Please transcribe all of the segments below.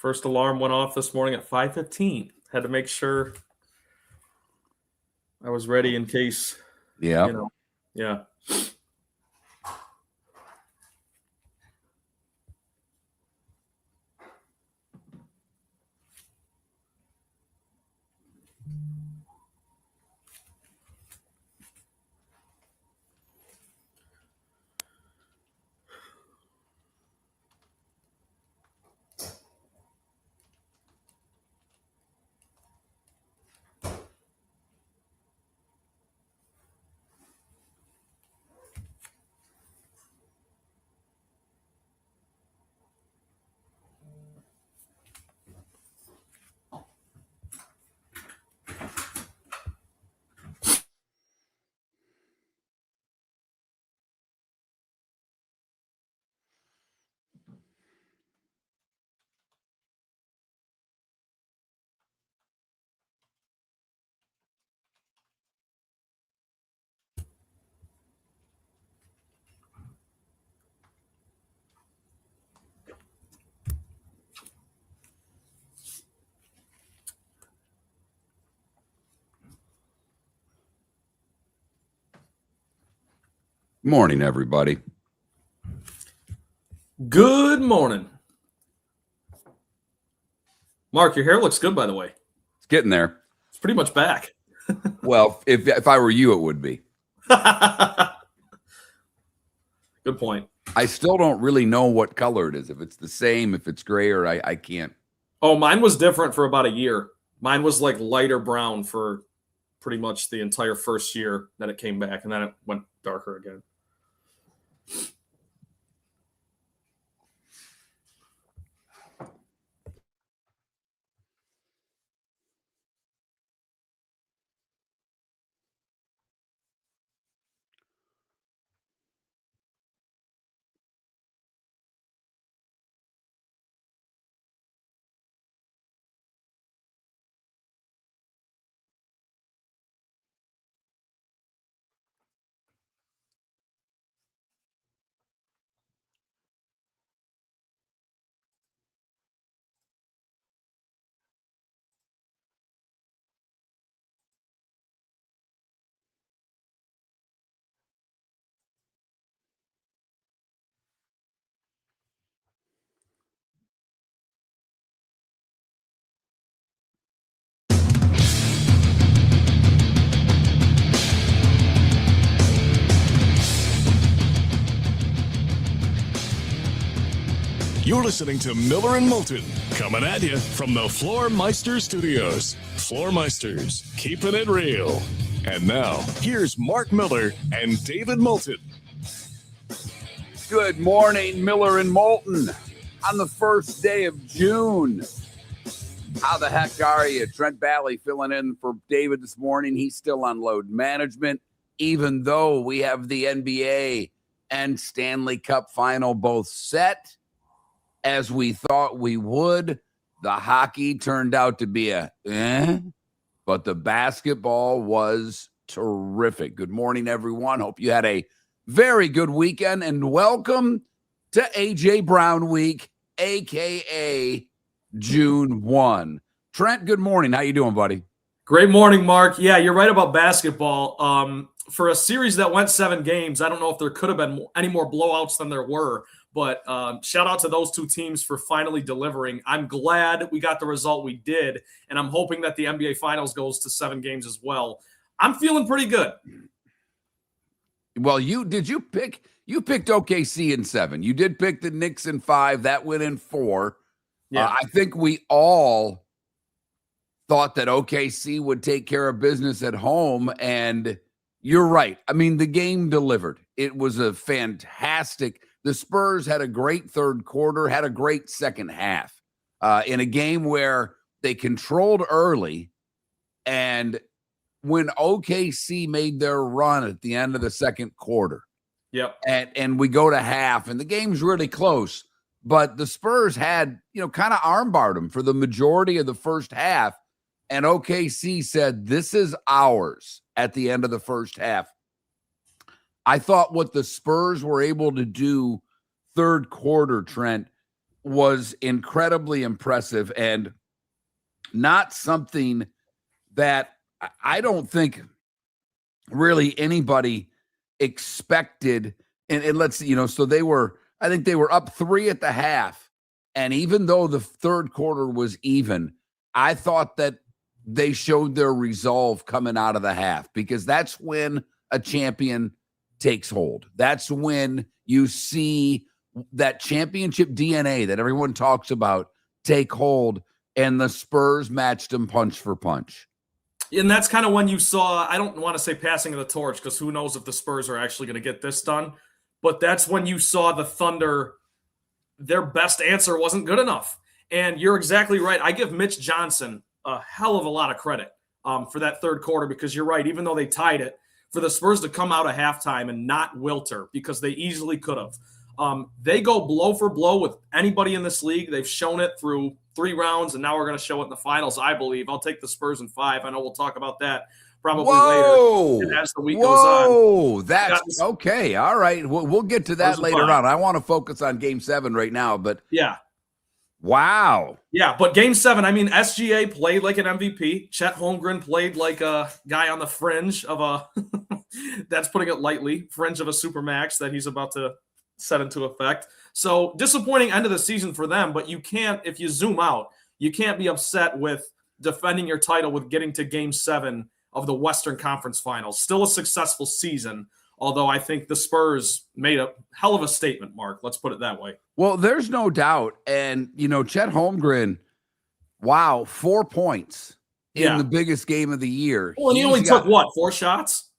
First alarm went off this morning at 5:15. Had to make sure I was ready in case. Yeah. Yeah. Morning, everybody. Good morning. Mark, your hair looks good, by the way. It's getting there. It's pretty much back. Well, if I were you, it would be. Good point. I still don't really know what color it is. If it's the same, if it's gray, or I can't. Oh, mine was different for about a year. Mine was like lighter brown for pretty much the entire first year that it came back, and then it went darker again. You're listening to Miller and Moulton, coming at you from the Floormeister Studios. Floormeisters, keeping it real. And now, here's Mark Miller and David Moulton. Good morning, Miller and Moulton, on the first day of June. How the heck are you? Trent Bally filling in for David this morning. He's still on load management, even though we have the NBA and Stanley Cup final both set. As we thought we would, the hockey turned out to be but the basketball was terrific. Good morning, everyone. Hope you had a very good weekend, and welcome to A.J. Brown Week, a.k.a. June 1. Trent, good morning. How you doing, buddy? Great morning, Mark. Yeah, you're right about basketball. For a series that went 7 games, I don't know if there could have been any more blowouts than there were. But shout out to those two teams for finally delivering. I'm glad we got the result we did, and I'm hoping that the NBA Finals goes to 7 games as well. I'm feeling pretty good. Well, you picked OKC in 7. You did pick the Knicks in 5. That went in 4. Yeah. I think we all thought that OKC would take care of business at home, and you're right. I mean, the game delivered. It was a fantastic. The Spurs had a great third quarter, had a great second half in a game where they controlled early. And when OKC made their run at the end of the second quarter, and we go to half, and the game's really close, but the Spurs had, kind of armbarred them for the majority of the first half. And OKC said, this is ours at the end of the first half. I thought what the Spurs were able to do third quarter, Trent, was incredibly impressive and not something that I don't think really anybody expected. And let's see, so I think they were up 3 at the half. And even though the third quarter was even, I thought that they showed their resolve coming out of the half, because that's when a champion takes hold. That's when you see that championship DNA that everyone talks about take hold, and the Spurs matched them punch for punch. And that's kind of when you saw, I don't want to say passing of the torch, because who knows if the Spurs are actually going to get this done, but that's when you saw the Thunder, their best answer wasn't good enough. And you're exactly right. I give Mitch Johnson a hell of a lot of credit for that third quarter, because you're right, even though they tied it, for the Spurs to come out at halftime and not wilter, because they easily could have. They go blow for blow with anybody in this league. They've shown it through 3 rounds, and now we're going to show it in the finals, I believe. I'll take the Spurs in 5. I know we'll talk about that probably later as the week goes on. Whoa, that's okay. All right. We'll get to that later on. I want to focus on Game 7 right now, but yeah. Wow. Yeah, but Game 7, I mean, SGA played like an MVP. Chet Holmgren played like a guy on the fringe of a – that's putting it lightly, fringe of a supermax that he's about to set into effect. So disappointing end of the season for them, but you can't – if you zoom out, you can't be upset with defending your title with getting to Game 7 of the Western Conference Finals. Still a successful season, although I think the Spurs made a hell of a statement, Mark. Let's put it that way. Well, there's no doubt. And, Chet Holmgren, wow, 4 points in the biggest game of the year. Well, and he only took, 4 shots?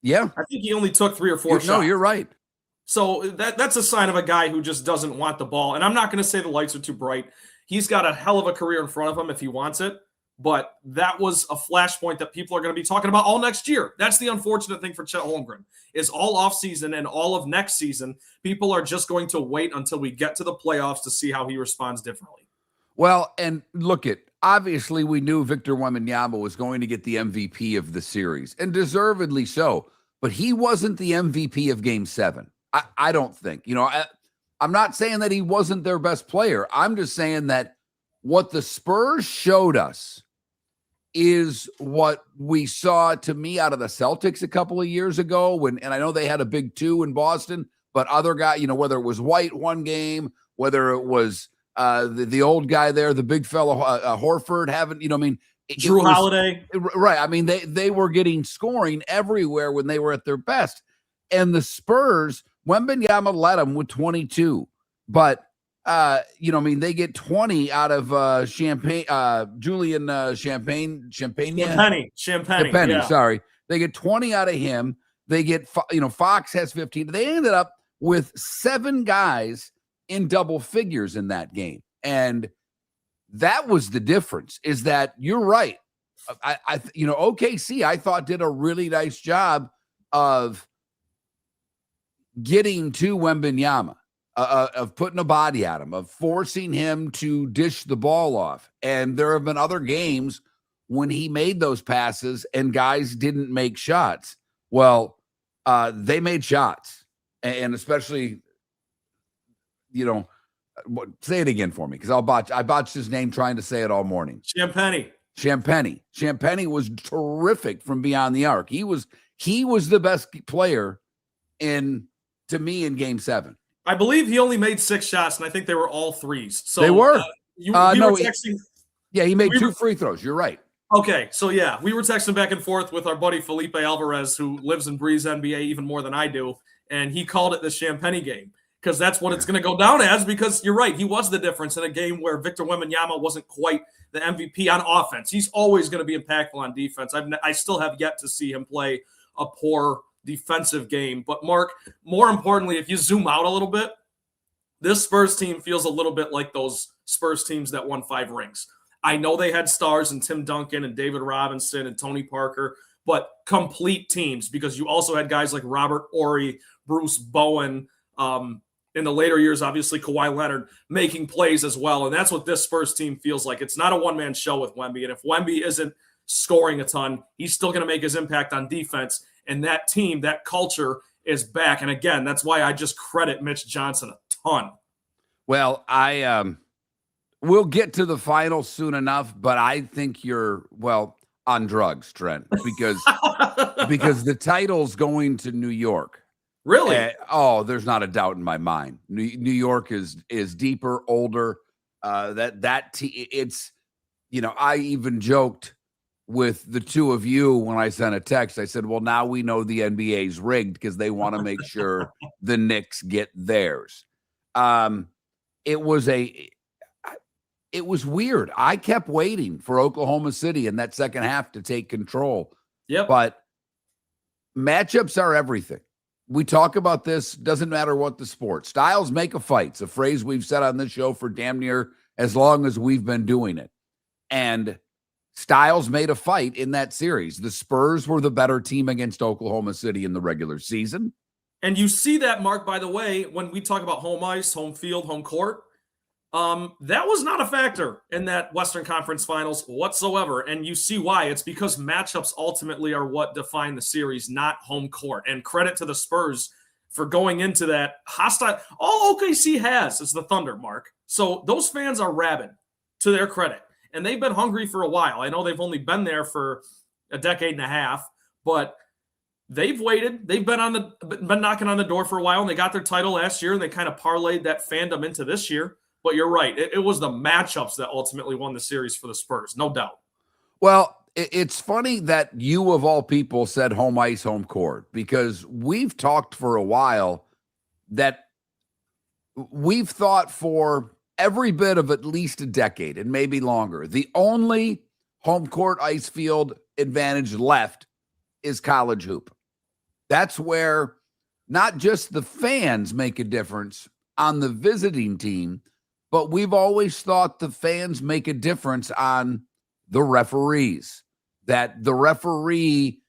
Yeah. I think he only took 3 or 4 shots. No, you're right. So that's a sign of a guy who just doesn't want the ball. And I'm not going to say the lights are too bright. He's got a hell of a career in front of him if he wants it. But that was a flashpoint that people are going to be talking about all next year. That's the unfortunate thing for Chet Holmgren, is all offseason and all of next season, people are just going to wait until we get to the playoffs to see how he responds differently. Well, and obviously we knew Victor Wembanyama was going to get the MVP of the series, and deservedly so. But he wasn't the MVP of Game 7. I don't think. I'm not saying that he wasn't their best player. I'm just saying that what the Spurs showed us is what we saw, to me, out of the Celtics a couple of years ago, and I know they had a big 2 in Boston, but other guy, whether it was White one game, whether it was the old guy there, the big fellow Horford, Drew Holiday. Right. I mean, they were getting scoring everywhere when they were at their best. And the Spurs, Wembanyama led them with 22, but they get 20 out of Julian Champagne. Yeah. Sorry. They get 20 out of him. They get, Fox has 15. They ended up with 7 guys in double figures in that game. And that was the difference, is that you're right. OKC, I thought, did a really nice job of getting to Wembanyama. Of putting a body at him, of forcing him to dish the ball off. And there have been other games when he made those passes and guys didn't make shots. Well, they made shots. And especially, say it again for me, because I botched his name trying to say it all morning. Champagnie was terrific from beyond the arc. He was the best player to me in Game 7. I believe he only made 6 shots, and I think they were all threes. So they were. We were texting. He made 2 free throws. You're right. Okay, so we were texting back and forth with our buddy Felipe Alvarez, who lives and breathes NBA even more than I do, and he called it the Champagnie game, because that's what it's going to go down as. Because you're right, he was the difference in a game where Victor Wembanyama wasn't quite the MVP on offense. He's always going to be impactful on defense. I still have yet to see him play a poor defensive game. But Mark, more importantly, if you zoom out a little bit, this Spurs team feels a little bit like those Spurs teams that won 5 rings. I know they had stars in Tim Duncan and David Robinson and Tony Parker, but complete teams, because you also had guys like Robert Horry, Bruce Bowen, in the later years, obviously Kawhi Leonard making plays as well. And that's what this Spurs team feels like. It's not a one-man show with Wemby. And if Wemby isn't scoring a ton, he's still going to make his impact on defense. And that team, that culture is back. And again, that's why I just credit Mitch Johnson a ton. Well, we'll get to the final soon enough, but I think you're on drugs, Trent, because the title's going to New York. Really? There's not a doubt in my mind. New York is deeper, older. It's, I even joked with the two of you when I sent a text. I said, well, now we know the NBA's rigged because they want to make sure the Knicks get theirs. It was weird. I kept waiting for Oklahoma City in that second half to take control. Yep. But matchups are everything. We talk about this, doesn't matter what the sport. Styles make a fight. It's a phrase we've said on this show for damn near as long as we've been doing it. And Styles made a fight in that series. The Spurs were the better team against Oklahoma City in the regular season. And you see that, Mark, by the way, when we talk about home ice, home field, home court, that was not a factor in that Western Conference Finals whatsoever. And you see why. It's because matchups ultimately are what define the series, not home court. And credit to the Spurs for going into that hostile. All OKC has is the Thunder, Mark. So those fans are rabid, to their credit. And they've been hungry for a while. I know they've only been there for a decade and a half, but they've waited. They've been knocking on the door for a while, and they got their title last year, and they kind of parlayed that fandom into this year. But you're right. It was the matchups that ultimately won the series for the Spurs, no doubt. Well, it's funny that you, of all people, said home ice, home court, because we've talked for a while that we've thought for every bit of at least a decade and maybe longer, the only home court ice field advantage left is college hoop. That's where not just the fans make a difference on the visiting team, but we've always thought the fans make a difference on the referees, that the referee,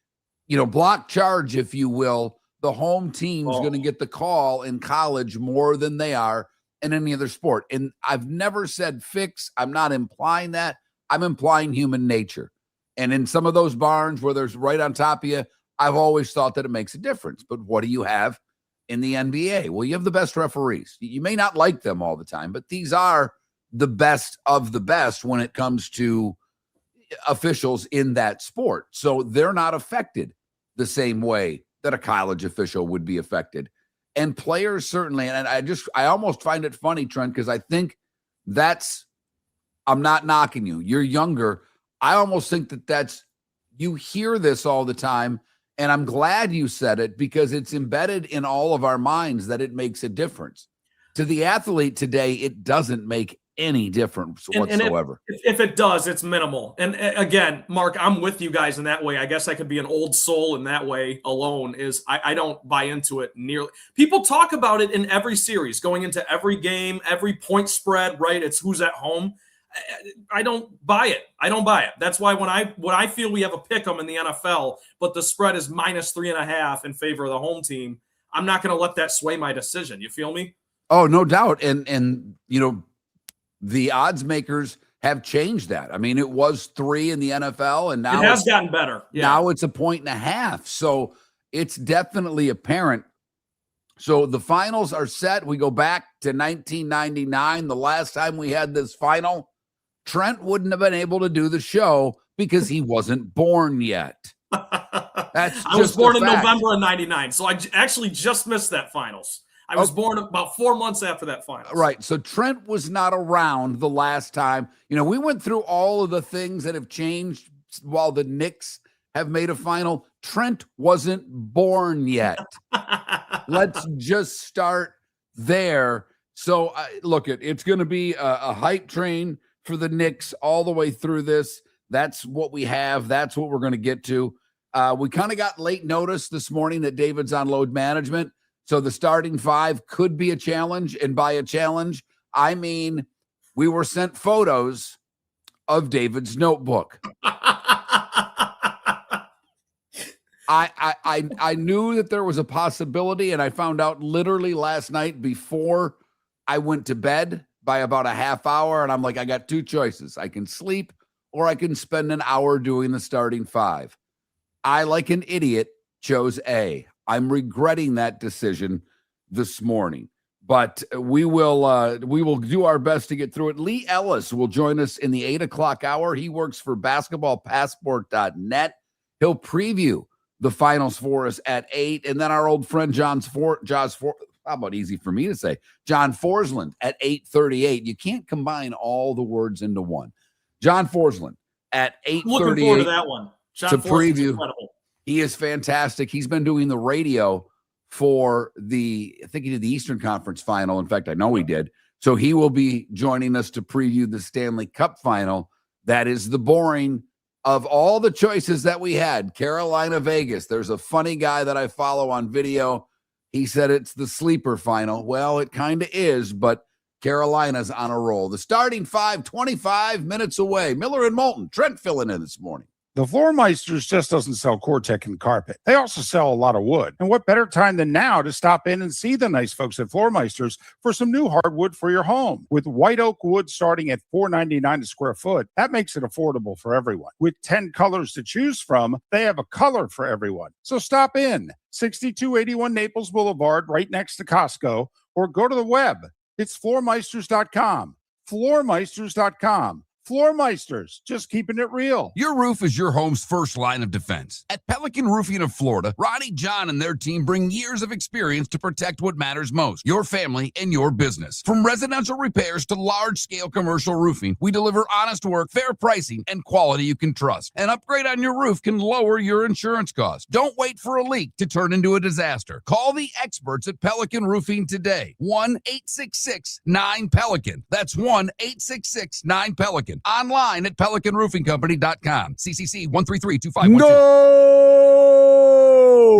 block charge, if you will, the home team's going to get the call in college more than they are in any other sport. And I've never said fix. I'm not implying that. I'm implying human nature. And in some of those barns where there's right on top of you, I've always thought that it makes a difference. But what do you have in the NBA? Well, you have the best referees. You may not like them all the time, but these are the best of the best when it comes to officials in that sport. So they're not affected the same way that a college official would be affected. And players certainly, and I almost find it funny, Trent, because I think I'm not knocking you. You're younger. I almost think you hear this all the time, and I'm glad you said it because it's embedded in all of our minds that it makes a difference. To the athlete today, it doesn't make any difference whatsoever. And if it does, it's minimal. And again, Mark, I'm with you guys in that way. I guess I could be an old soul in that way alone. I don't buy into it nearly. People talk about it in every series, going into every game, every point spread, right? It's who's at home. I don't buy it. That's why when I feel we have a pick 'em in the NFL, but the spread is -3.5 in favor of the home team, I'm not going to let that sway my decision. You feel me? Oh, no doubt. And the odds makers have changed that. I mean, it was 3 in the NFL, and now it has gotten better. Yeah. Now it's 1.5. So it's definitely apparent. So the finals are set. We go back to 1999, the last time we had this final. Trent wouldn't have been able to do the show because he wasn't born yet. I was born in November of 99, so I actually just missed that finals. I was born about 4 months after that final. Right. So Trent was not around the last time. We went through all of the things that have changed while the Knicks have made a final. Trent wasn't born yet. Let's just start there. So look, it's going to be a hype train for the Knicks all the way through this. That's what we have. That's what we're going to get to. We kind of got late notice this morning that David's on load management. So the starting 5 could be a challenge. And by a challenge, I mean, we were sent photos of David's notebook. I knew that there was a possibility, and I found out literally last night before I went to bed by about a half hour. And I'm like, I got 2 choices. I can sleep or I can spend an hour doing the starting 5. I, like an idiot, chose A. I'm regretting that decision this morning. But we will do our best to get through it. Leigh Ellis will join us in the 8 o'clock hour. He works for basketballpassport.net. He'll preview the finals for us at 8. And then our old friend John Forslund at 8:38. You can't combine all the words into one. John Forslund at 8:38. Looking forward to that one. John to Forslund's preview. incredible. He is fantastic. He's been doing the radio for I think he did the Eastern Conference final. In fact, I know he did. So he will be joining us to preview the Stanley Cup final. That is the boring of all the choices that we had. Carolina, Vegas. There's a funny guy that I follow on video. He said it's the sleeper final. Well, it kind of is, but Carolina's on a roll. The starting 5, 25 minutes away. Miller and Moulton. Trent filling in this morning. The Floor Meisters just doesn't sell Cortec and carpet. They also sell a lot of wood. And what better time than now to stop in and see the nice folks at Floor Meisters for some new hardwood for your home. With white oak wood starting at $4.99 a square foot, that makes it affordable for everyone. With 10 colors to choose from, they have a color for everyone. So stop in, 6281 Naples Boulevard, right next to Costco, or go to the web. It's floormeisters.com. Floormeisters.com. Floor Meisters, just keeping it real. Your roof is your home's first line of defense. At Pelican Roofing of Florida, Ronnie, John, and their team bring years of experience to protect what matters most, your family and your business. From residential repairs to large-scale commercial roofing, we deliver honest work, fair pricing, and quality you can trust. An upgrade on your roof can lower your insurance costs. Don't wait for a leak to turn into a disaster. Call the experts at Pelican Roofing today. 1-866-9-PELICAN. That's 1-866-9-PELICAN. Online at pelicanroofingcompany.com. CCC 1332512. No!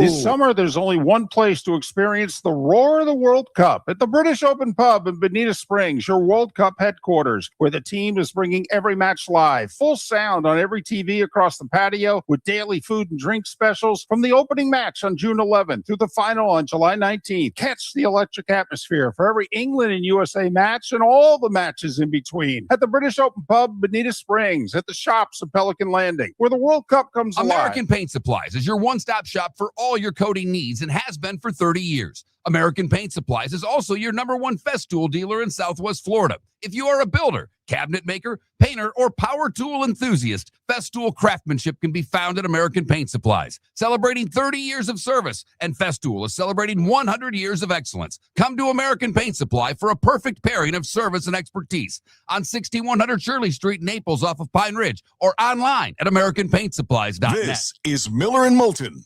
This summer, there's only one place to experience the roar of the World Cup at the British Open Pub in Bonita Springs, your World Cup headquarters, where the team is bringing every match live, full sound on every TV across the patio, with daily food and drink specials from the opening match on June 11th through the final on July 19th. Catch the electric atmosphere for every England and USA match and all the matches in between at the British Open Pub, Bonita Springs, at the shops of Pelican Landing, where the World Cup comes alive. American Paint Supplies is your one-stop shop for all your coating needs and has been for 30 years. American Paint Supplies is also your #1 Festool dealer in Southwest Florida. If you are a builder, cabinet maker, painter, or power tool enthusiast, Festool craftsmanship can be found at American Paint Supplies. Celebrating 30 years of service, and Festool is celebrating 100 years of excellence. Come to American Paint Supply for a perfect pairing of service and expertise on 6100 Shirley Street, Naples, off of Pine Ridge, or online at AmericanPaintSupplies.net. This is Miller and Moulton.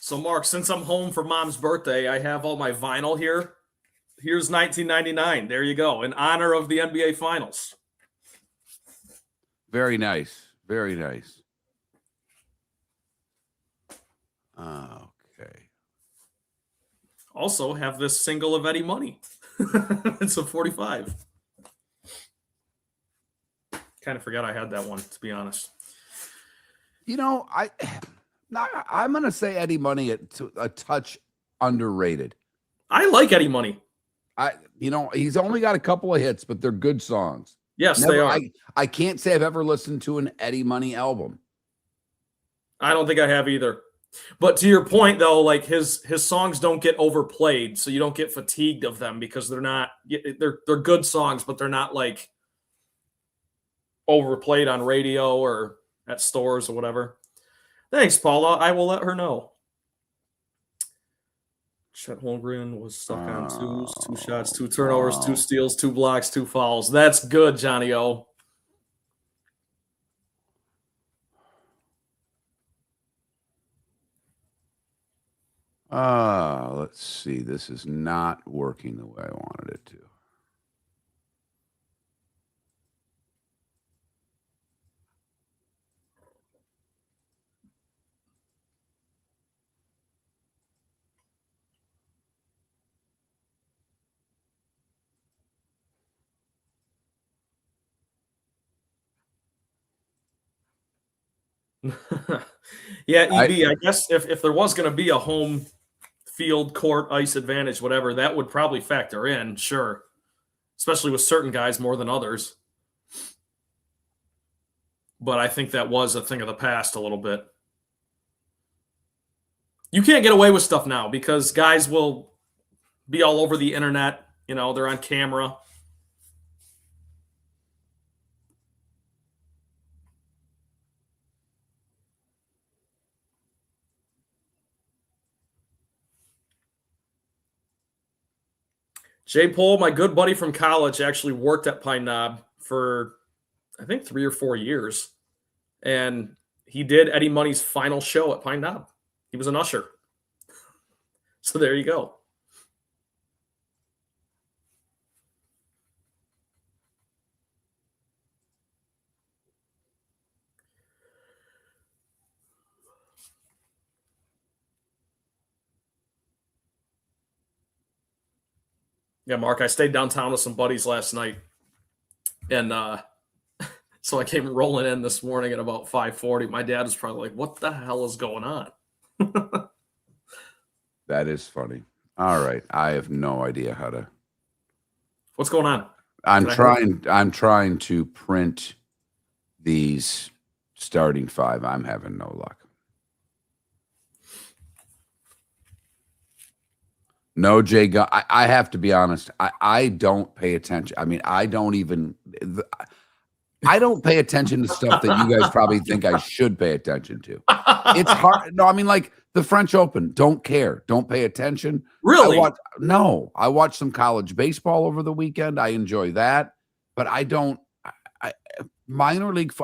So, Mark, since I'm home for Mom's birthday, I have all my vinyl here. Here's 1999. There you go, in honor of the NBA Finals. Very nice. Very nice. Okay. Also have this single of Eddie Money. It's a 45. Kind of forgot I had that one, to be honest. You know, I'm going to say Eddie Money a touch underrated. I like Eddie Money. He's only got a couple of hits, but they're good songs. Yes, they are. I can't say I've ever listened to an Eddie Money album. I don't think I have either. But to your point, though, like his songs don't get overplayed, so you don't get fatigued of them because they're good songs, but they're not like overplayed on radio or at stores or whatever. Thanks, Paula. I will let her know. Chet Holmgren was stuck on twos, 2 shots, 2 turnovers, 2 steals, 2 blocks, 2 fouls. That's good, Johnny O. Let's see. This is not working the way I wanted it to. Yeah, EB, I guess if there was going to be a home field, court, ice advantage, whatever, that would probably factor in, sure. Especially with certain guys more than others. But I think that was a thing of the past a little bit. You can't get away with stuff now because guys will be all over the internet. You know, they're on camera. Jay Pohl, my good buddy from college, actually worked at Pine Knob for, I think, 3 or 4 years. And he did Eddie Money's final show at Pine Knob. He was an usher. So there you go. Yeah, Mark, I stayed downtown with some buddies last night. And so I came rolling in this morning at about 5:40. My dad was probably like, what the hell is going on? That is funny. All right. I have no idea how to. What's going on? I'm trying to print these starting five. I'm having no luck. No, Jay. I have to be honest. I don't pay attention. I mean, I don't pay attention to stuff that you guys probably think I should pay attention to. It's hard. No, I mean, like the French Open. Don't care. Don't pay attention. Really? I watched some college baseball over the weekend. I enjoy that, but I don't. Minor league.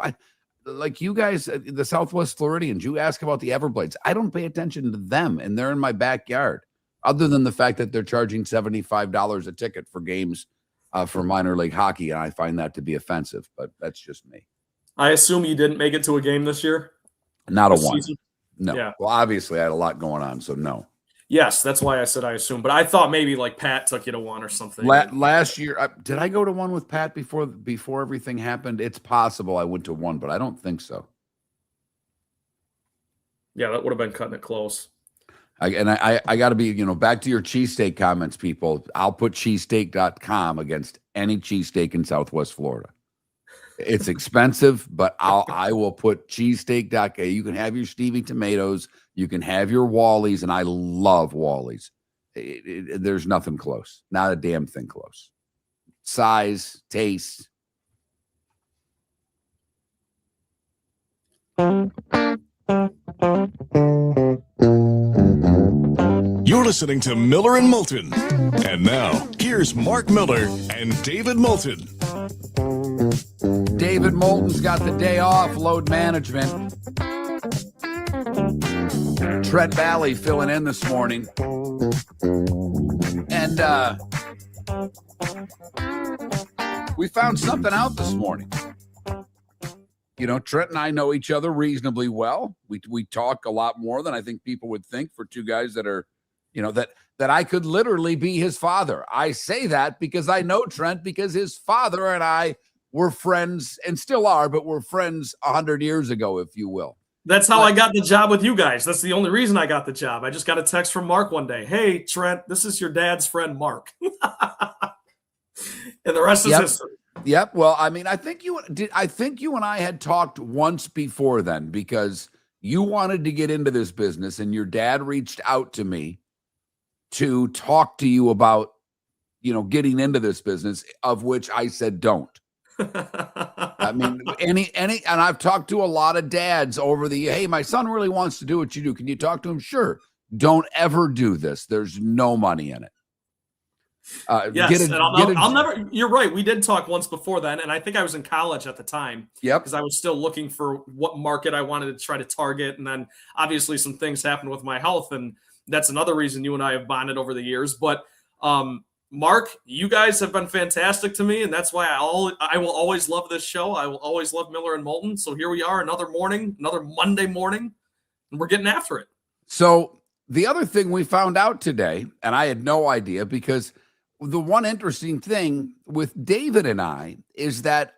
Like you guys, the Southwest Floridians. You ask about the Everblades. I don't pay attention to them, and they're in my backyard. Other than the fact that they're charging $75 a ticket for games for minor league hockey, and I find that to be offensive, but that's just me. I assume you didn't make it to a game this year? Not a one. Season? No. Yeah. Well, obviously I had a lot going on, so no. Yes, that's why I said I assume. But I thought maybe like Pat took you to one or something. Last year, did I go to one with Pat before everything happened? It's possible I went to one, but I don't think so. Yeah, that would have been cutting it close. I got to be, back to your cheesesteak comments, people. I'll put cheesesteak.com against any cheesesteak in Southwest Florida. It's expensive, but I will put cheesesteak.com. You can have your Stevie tomatoes. You can have your Wally's, and I love Wally's. There's nothing close. Not a damn thing close. Size, taste. You're listening to Miller and Moulton. And now, here's Mark Miller and David Moulton. David Moulton's got the day off, load management. Trent Valley filling in this morning. And we found something out this morning. Trent and I know each other reasonably well. We talk a lot more than I think people would think for two guys that are, that I could literally be his father. I say that because I know Trent because his father and I were friends and still are, but we're friends 100 years ago, if you will. That's how I got the job with you guys. That's the only reason I got the job. I just got a text from Mark one day. Hey, Trent, this is your dad's friend, Mark. And the rest is history. Yep. Well, I mean, I think you and I had talked once before then because you wanted to get into this business and your dad reached out to me to talk to you about, getting into this business, of which I said, don't. I mean, and I've talked to a lot of dads over hey, my son really wants to do what you do. Can you talk to him? Sure. Don't ever do this. There's no money in it. Yes, I'll never. You're right. We did talk once before then, and I think I was in college at the time. Yep. Because I was still looking for what market I wanted to try to target, and then obviously some things happened with my health, and that's another reason you and I have bonded over the years. But Mark, you guys have been fantastic to me, and that's why I will always love this show. I will always love Miller and Moulton. So here we are, another Monday morning, and we're getting after it. So the other thing we found out today, and I had no idea because. The one interesting thing with David and I is that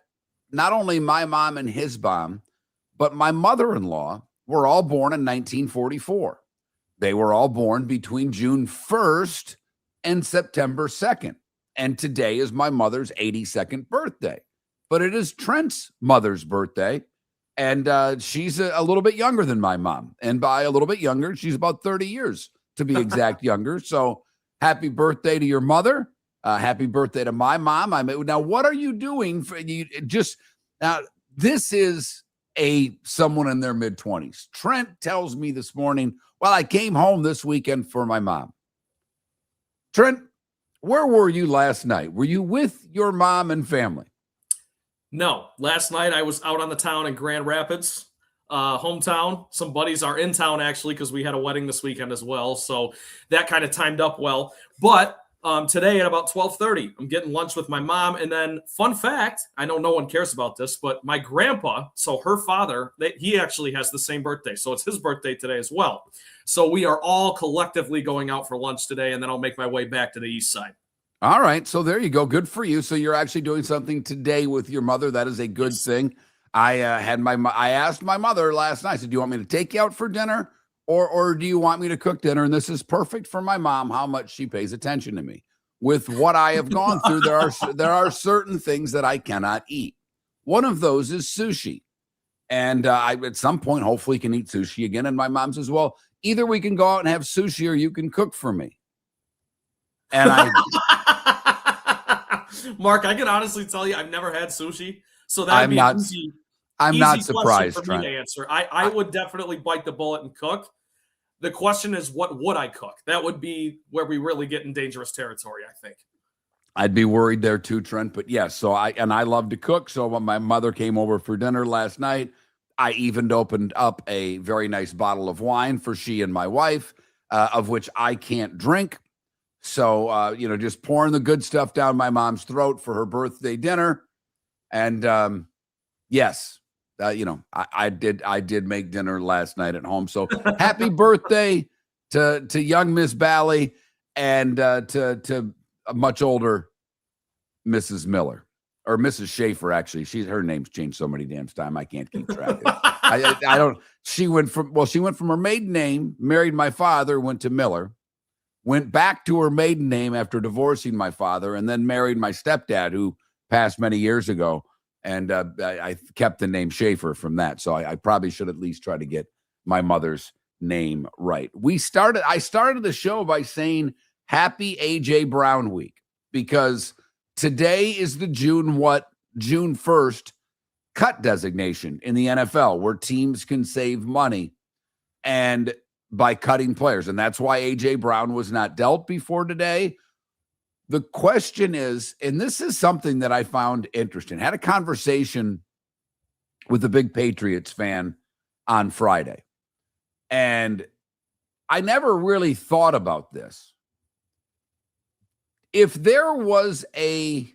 not only my mom and his mom, but my mother-in-law were all born in 1944. They were all born between June 1st and September 2nd. And today is my mother's 82nd birthday. But it is Trent's mother's birthday. And she's a little bit younger than my mom. And by a little bit younger, she's about 30 years to be exact younger. So happy birthday to your mother. Happy birthday to my mom. Now, what are you doing? Now, this is someone in their mid-20s. Trent tells me this morning, well, I came home this weekend for my mom. Trent, where were you last night? Were you with your mom and family? No, last night I was out on the town in Grand Rapids, hometown. Some buddies are in town actually because we had a wedding this weekend as well. So that kind of timed up well. But today at about 12:30, I'm getting lunch with my mom. And then fun fact, I know no one cares about this, but my grandpa, so her father, he actually has the same birthday. So it's his birthday today as well. So we are all collectively going out for lunch today, and then I'll make my way back to the east side. All right. So there you go. Good for you. So you're actually doing something today with your mother. That is a good thing. I asked my mother last night, I said, do you want me to take you out for dinner or do you want me to cook dinner? And this is perfect for my mom, how much she pays attention to me. With what I have gone through, there are certain things that I cannot eat. One of those is sushi. And I, at some point, hopefully can eat sushi again. And my mom says, well, either we can go out and have sushi or you can cook for me. And Mark, I can honestly tell you, I've never had sushi, so that'd be easy. I'm not surprised, for me to answer. I would definitely bite the bullet and cook. The question is, what would I cook? That would be where we really get in dangerous territory, I think. I'd be worried there too, Trent. But yes, so I love to cook. So when my mother came over for dinner last night, I even opened up a very nice bottle of wine for she and my wife, of which I can't drink. So, just pouring the good stuff down my mom's throat for her birthday dinner. And yes, I did make dinner last night at home. So happy birthday to young Miss Bally and to a much older Mrs. Miller or Mrs. Schaefer. Actually, her name's changed so many damn times I can't keep track of it. I don't. She went from her maiden name, married my father, went to Miller. Went back to her maiden name after divorcing my father, and then married my stepdad, who passed many years ago. And I kept the name Schaefer from that. So I probably should at least try to get my mother's name right. I started the show by saying happy A.J. Brown week, because today is the June 1st cut designation in the NFL, where teams can save money and by cutting players. And that's why A.J. Brown was not dealt before today. The question is, and this is something that I found interesting. I had a conversation with a big Patriots fan on Friday, and I never really thought about this. If there was a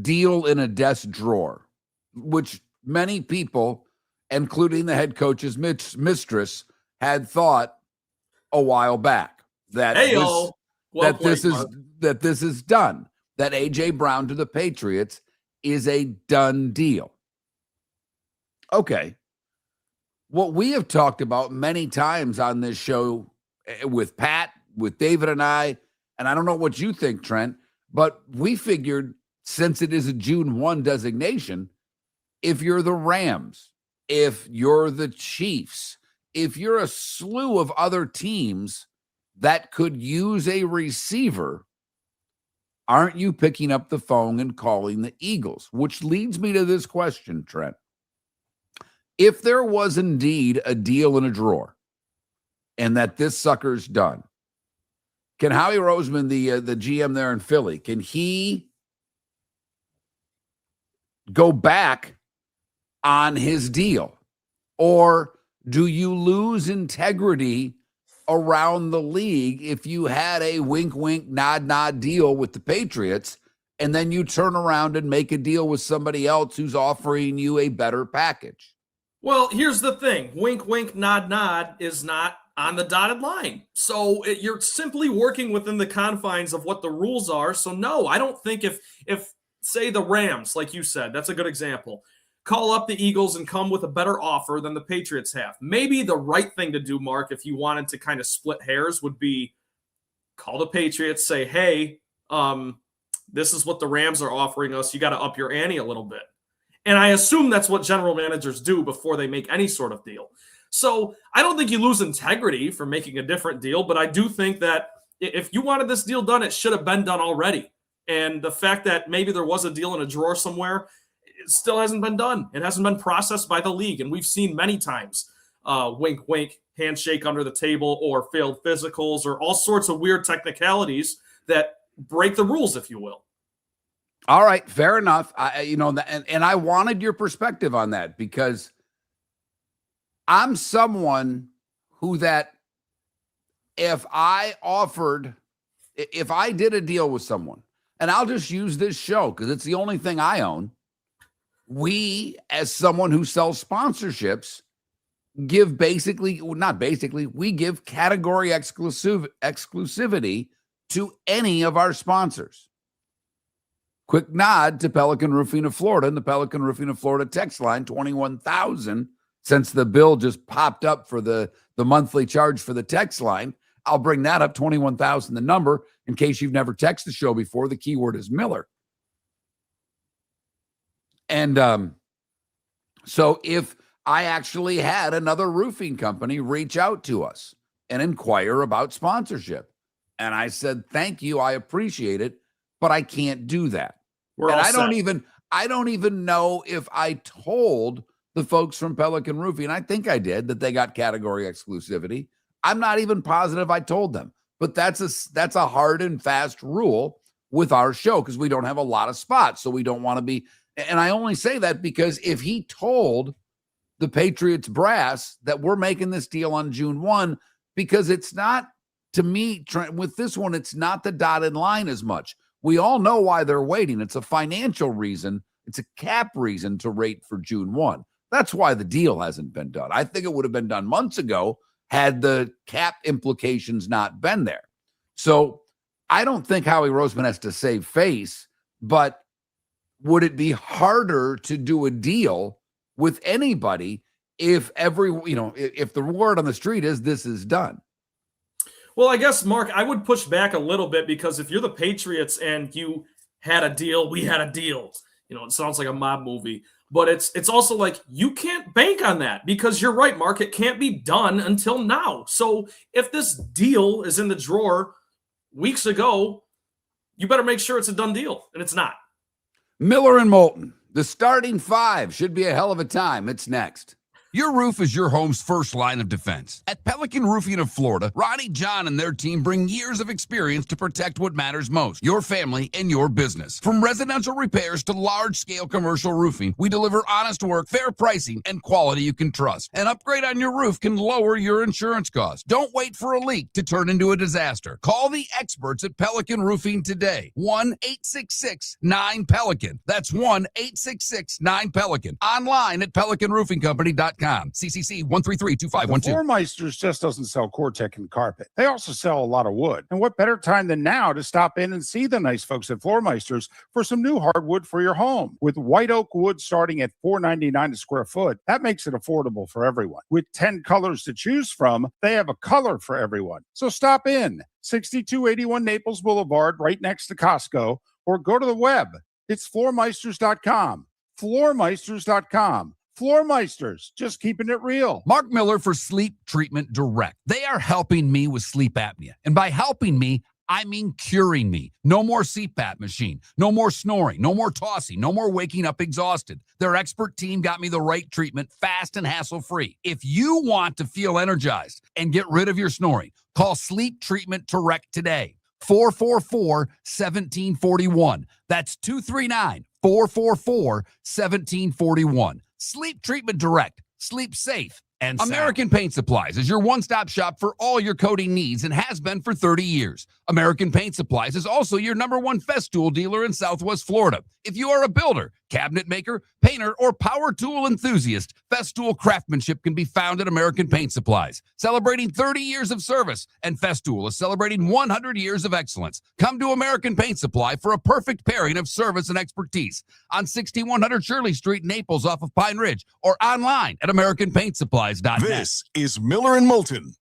deal in a desk drawer, which many people, including the head coach's mistress, had thought a while back, that this is done, that A.J. Brown to the Patriots is a done deal. Okay. What we have talked about many times on this show with Pat, with David and I don't know what you think, Trent, but we figured since it is a June 1 designation, if you're the Rams, if you're the Chiefs, if you're a slew of other teams that could use a receiver, aren't you picking up the phone and calling the Eagles? Which leads me to this question, Trent. If there was indeed a deal in a drawer and that this sucker's done, can Howie Roseman, the GM there in Philly, can he go back on his deal? Or do you lose integrity around the league if you had a wink, wink, nod, nod deal with the Patriots, and then you turn around and make a deal with somebody else who's offering you a better package? Well, here's the thing. Wink, wink, nod, nod is not on the dotted line. So you're simply working within the confines of what the rules are. So no, I don't think if say the Rams, like you said, that's a good example. call up the Eagles and come with a better offer than the Patriots have. Maybe the right thing to do, Mark, if you wanted to kind of split hairs, would be call the Patriots, say, hey, this is what the Rams are offering us. You got to up your ante a little bit. And I assume that's what general managers do before they make any sort of deal. So I don't think you lose integrity for making a different deal, but I do think that if you wanted this deal done, it should have been done already. And the fact that maybe there was a deal in a drawer somewhere, it still hasn't been done. It hasn't been processed by the league. And we've seen many times, wink, wink, handshake under the table, or failed physicals, or all sorts of weird technicalities that break the rules, if you will. All right, fair enough. And I wanted your perspective on that, because I'm someone who that if I did a deal with someone, and I'll just use this show because it's the only thing I own, we, as someone who sells sponsorships, we give category exclusivity to any of our sponsors. Quick nod to Pelican Roofing of Florida and the Pelican Roofing of Florida text line, 21,000, since the bill just popped up for the monthly charge for the text line. I'll bring that up, 21,000, the number, in case you've never texted the show before. The keyword is Miller. And so if I actually had another roofing company reach out to us and inquire about sponsorship, and I said, thank you, I appreciate it, but I can't do that. I don't even know if I told the folks from Pelican Roofing, I think I did, that they got category exclusivity. I'm not even positive I told them, but that's a hard and fast rule with our show, because we don't have a lot of spots, so we don't want to be. And I only say that because if he told the Patriots brass that we're making this deal on June 1, because it's not, to me, with this one, it's not the dotted line as much. We all know why they're waiting. It's a financial reason. It's a cap reason to rate for June 1. That's why the deal hasn't been done. I think it would have been done months ago had the cap implications not been there. So I don't think Howie Roseman has to save face, but would it be harder to do a deal with anybody if if the word on the street is this is done? Well, I guess, Mark, I would push back a little bit, because if you're the Patriots and you had a deal, we had a deal. It sounds like a mob movie, but it's also like you can't bank on that, because you're right, Mark, it can't be done until now. So if this deal is in the drawer weeks ago, you better make sure it's a done deal, and it's not. Miller and Moulton, the starting five should be a hell of a time. It's next. Your roof is your home's first line of defense. At Pelican Roofing of Florida, Ronnie, John, and their team bring years of experience to protect what matters most, your family and your business. From residential repairs to large-scale commercial roofing, we deliver honest work, fair pricing, and quality you can trust. An upgrade on your roof can lower your insurance costs. Don't wait for a leak to turn into a disaster. Call the experts at Pelican Roofing today. 1-866-9-PELICAN. That's 1-866-9-PELICAN. Online at pelicanroofingcompany.com. CCC 1332512. Floor Meisters just doesn't sell Cortec and carpet. They also sell a lot of wood. And what better time than now to stop in and see the nice folks at Floor Meisters for some new hardwood for your home. With white oak wood starting at $4.99 a square foot, that makes it affordable for everyone. With 10 colors to choose from, they have a color for everyone. So stop in. 6281 Naples Boulevard, right next to Costco, or go to the web. It's floormeisters.com. Floormeisters.com. Floor Meisters, just keeping it real. Mark Miller for Sleep Treatment Direct. They are helping me with sleep apnea. And by helping me, I mean curing me. No more CPAP machine. No more snoring. No more tossing. No more waking up exhausted. Their expert team got me the right treatment, fast and hassle-free. If you want to feel energized and get rid of your snoring, call Sleep Treatment Direct today. 444-1741. That's 239-444-1741. Sleep Treatment Direct. Sleep safe and American Paint Supplies is your one-stop shop for all your coating needs and has been for 30 years. American Paint Supplies is also your #1 Festool dealer in Southwest Florida. If you are a builder, cabinet maker, painter, or power tool enthusiast, Festool craftsmanship can be found at American Paint Supplies. Celebrating 30 years of service, and Festool is celebrating 100 years of excellence. Come to American Paint Supply for a perfect pairing of service and expertise on 6100 Shirley Street, Naples, off of Pine Ridge, or online at AmericanPaintSupplies.net. This is Miller and Moulton.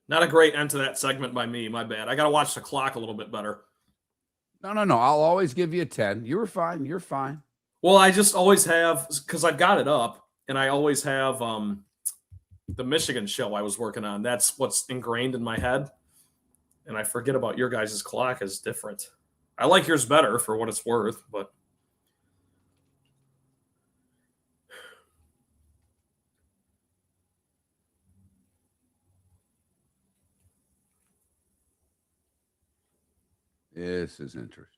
Not a great end to that segment by me. My bad. I got to watch the clock a little bit better. No. I'll always give you a 10. You were fine. You're fine. Well, I just always have, because I've got it up, and I always have the Michigan show I was working on. That's what's ingrained in my head. And I forget about your guys' clock is different. I like yours better for what it's worth, but. This is interesting.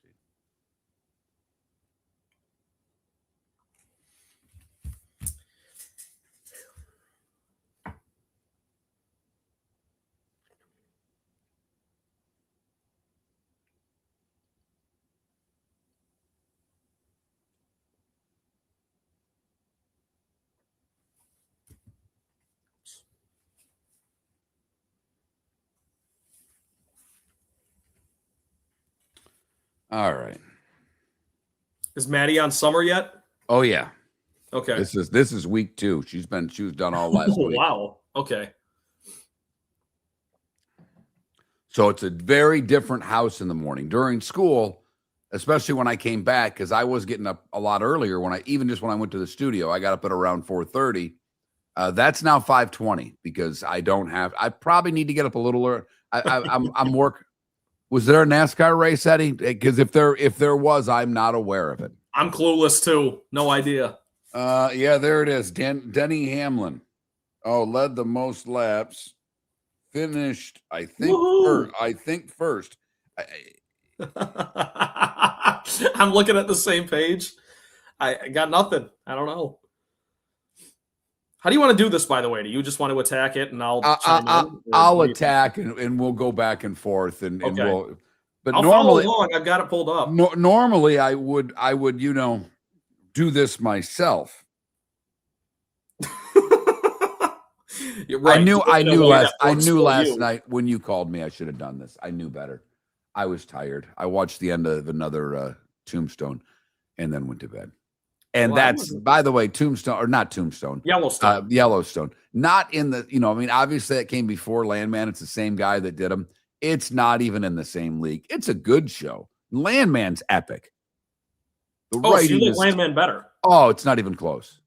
All right. Is Maddie on summer yet? Oh yeah. Okay. This is week 2. She was done all last week. Wow. Okay. So it's a very different house in the morning during school, especially when I came back, because I was getting up a lot earlier when I went to the studio. I got up at around 4:30. That's now 5:20 because I probably need to get up a little early. I'm work. Was there a NASCAR race, Eddie? Because if there was, I'm not aware of it. I'm clueless too. No idea. Yeah, there it is. Denny Hamlin. Oh, led the most laps. Finished, I think first. I'm looking at the same page. I got nothing. I don't know. How do you want to do this, by the way? Do you just want to attack it and I'll attack and we'll go back and forth and Okay. we'll. But I'll normally, follow along. I've got it pulled up. normally I would do this myself. You're right. I knew last You. night when you called me, I should have done this. I knew better. I was tired. I watched the end of another Tombstone and then went to bed. And that's, by the way, Yellowstone. Yellowstone. Not in the, obviously that came before Landman. It's the same guy that did them. It's not even in the same league. It's a good show. Landman's epic. So you like Landman better? Oh, it's not even close.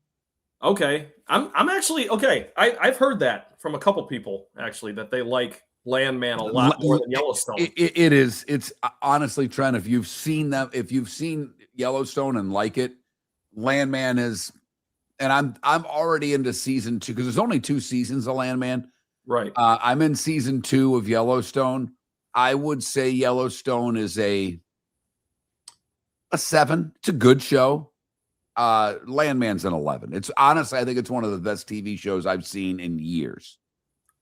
Okay. I'm actually, okay. I've heard that from a couple people, actually, that they like Landman a lot more than Yellowstone. It is. It's honestly, Trent, if you've seen Yellowstone and like it, Landman is, and I'm already into season 2 because there's only 2 seasons of Landman. Right. I'm in season 2 of Yellowstone. I would say Yellowstone is a 7. It's a good show. Landman's an 11. It's honestly, I think it's one of the best TV shows I've seen in years.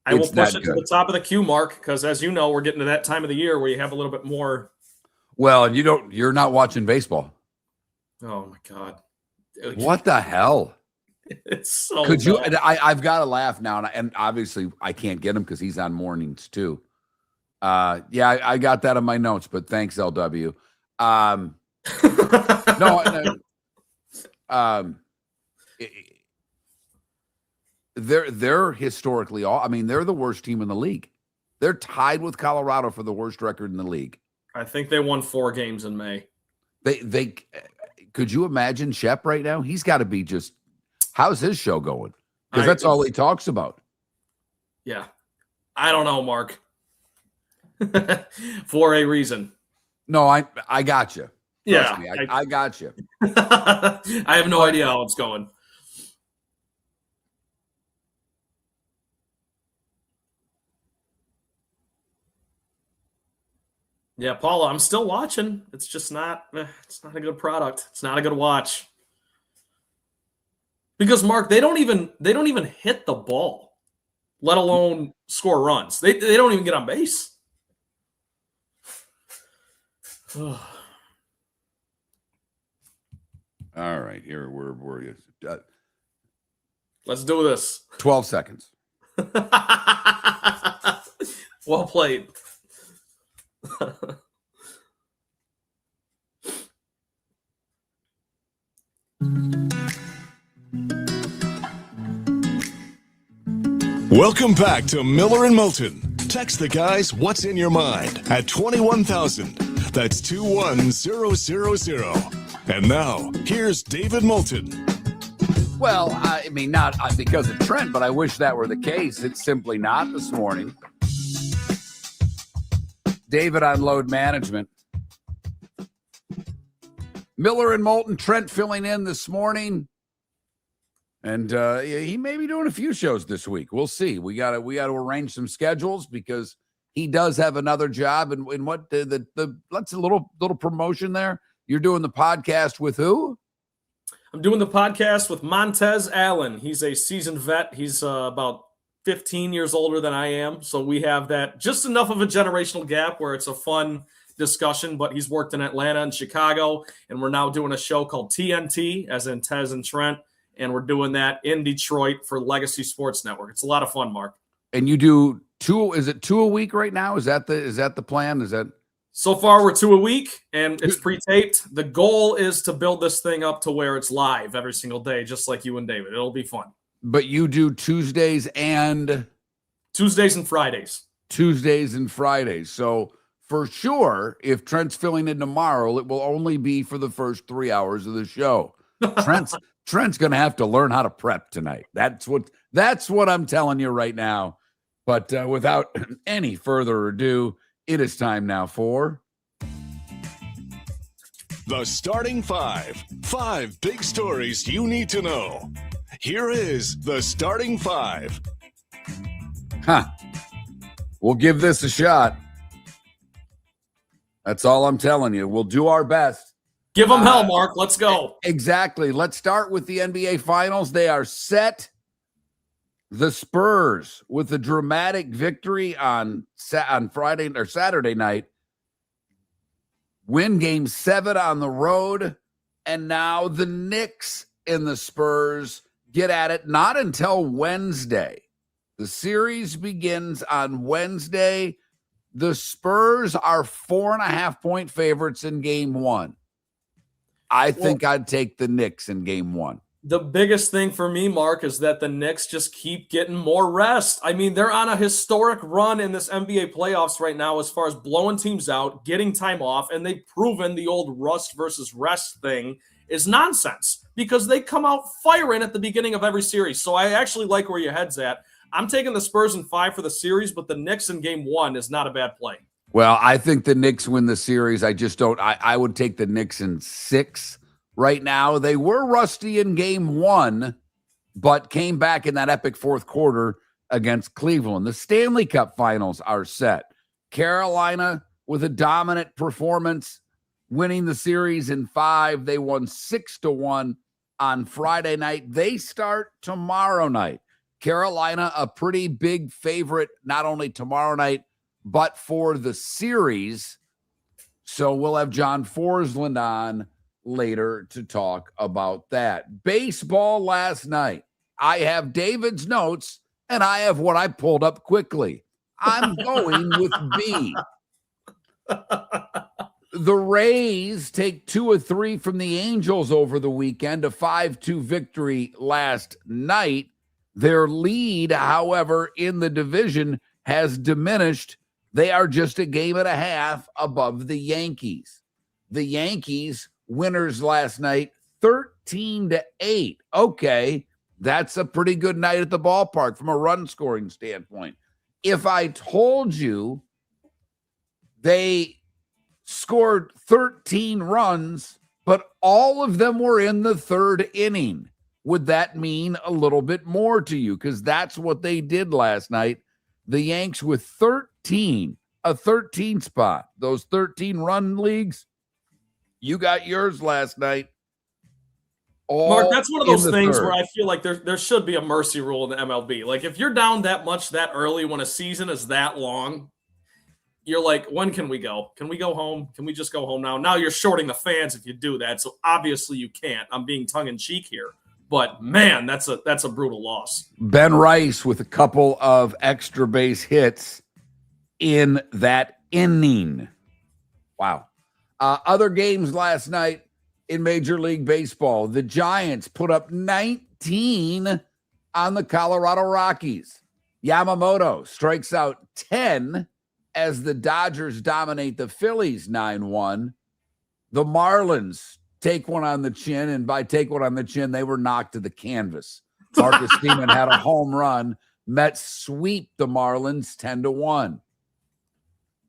I will push it to the top of the queue, Mark, because as you know, we're getting to that time of the year where you have a little bit more. Well, and you're not watching baseball. Oh my God. What the hell? It's so Could you? bad. I've got to laugh now, and obviously I can't get him because he's on mornings too. Yeah, I got that in my notes, but thanks, LW. They're historically all. I mean, they're the worst team in the league. They're tied with Colorado for the worst record in the league. I think they won 4 games in May. They could you imagine Shep right now? He's got to be just. How's his show going? Because that's all he talks about. Yeah, I don't know, Mark. For a reason. No, I got you. Yeah, me, I got you. I have no idea how it's going. Yeah, Paula, I'm still watching. It's just not. It's not a good product. It's not a good watch. Because Mark, they don't even hit the ball, let alone score runs. They don't even get on base. All right, here we're Let's do this. 12 seconds. Well played. Welcome back to Miller and Moulton. Text the guys what's in your mind at 21,000. That's 21000. And now, here's David Moulton. Well, I mean, not because of Trent, but I wish that were the case. It's simply not this morning. David on load management. Miller and Moulton, Trent filling in this morning. And he may be doing a few shows this week. We'll see. We got to arrange some schedules because he does have another job. And what let's a little promotion there. You're doing the podcast with who? I'm doing the podcast with Montez Allen. He's a seasoned vet. He's about 15 years older than I am. So we have that just enough of a generational gap where it's a fun discussion, but he's worked in Atlanta and Chicago. And we're now doing a show called TNT, as in Tez and Trent. And we're doing that in Detroit for Legacy Sports Network. It's a lot of fun, Mark. And you do two? Is it 2 a week right now? Is that the plan? Is that so far? We're 2 a week, and it's pre-taped. The goal is to build this thing up to where it's live every single day, just like you and David. It'll be fun. But you do Tuesdays and Fridays. Tuesdays and Fridays. So for sure, if Trent's filling in tomorrow, it will only be for the first 3 hours of the show. Trent's going to have to learn how to prep tonight. That's what I'm telling you right now. But without any further ado, it is time now for The Starting Five. 5 big stories you need to know. Here is The Starting Five. We'll give this a shot. That's all I'm telling you. We'll do our best. Give them hell, Mark. Let's go. Exactly. Let's start with the NBA Finals. They are set. The Spurs with a dramatic victory on Friday or Saturday night. Win Game 7 on the road. And now the Knicks and the Spurs get at it not until Wednesday. The series begins on Wednesday. The Spurs are 4.5-point favorites in Game 1. I think I'd take the Knicks in Game 1. The biggest thing for me, Mark, is that the Knicks just keep getting more rest. I mean, they're on a historic run in this NBA playoffs right now as far as blowing teams out, getting time off, and they've proven the old rust versus rest thing is nonsense because they come out firing at the beginning of every series. So I actually like where your head's at. I'm taking the Spurs in 5 for the series, but the Knicks in Game 1 is not a bad play. Well, I think the Knicks win the series. I just don't. I would take the Knicks in 6 right now. They were rusty in Game 1, but came back in that epic fourth quarter against Cleveland. The Stanley Cup Finals are set. Carolina with a dominant performance, winning the series in 5. They won 6-1 on Friday night. They start tomorrow night. Carolina, a pretty big favorite, not only tomorrow night, but for the series. So we'll have John Forslund on later to talk about that. Baseball last night. I have David's notes, and I have what I pulled up quickly. I'm going with B. The Rays take 2 of 3 from the Angels over the weekend, a 5-2 victory last night. Their lead, however, in the division has diminished. They are just a game and a half above the Yankees. The Yankees, winners last night, 13-8. Okay, that's a pretty good night at the ballpark from a run scoring standpoint. If I told you they scored 13 runs, but all of them were in the 3rd inning, would that mean a little bit more to you? Because that's what they did last night. The Yanks with 13, a 13 spot. Those 13 run leagues, you got yours last night. Mark, that's one of those things third. where I feel like there should be a mercy rule in the MLB. Like, if you're down that much that early when a season is that long, you're like, when can we go? Can we go home? Can we just go home now? Now you're shorting the fans if you do that. So obviously you can't. I'm being tongue-in-cheek here. But, man, that's a brutal loss. Ben Rice with a couple of extra base hits in that inning. Wow. Other games last night in Major League Baseball. The Giants put up 19 on the Colorado Rockies. Yamamoto strikes out 10 as the Dodgers dominate the Phillies 9-1. The Marlins take one on the chin, and by take one on the chin, they were knocked to the canvas. Marcus Stemmen had a home run. Mets sweep the Marlins 10-1.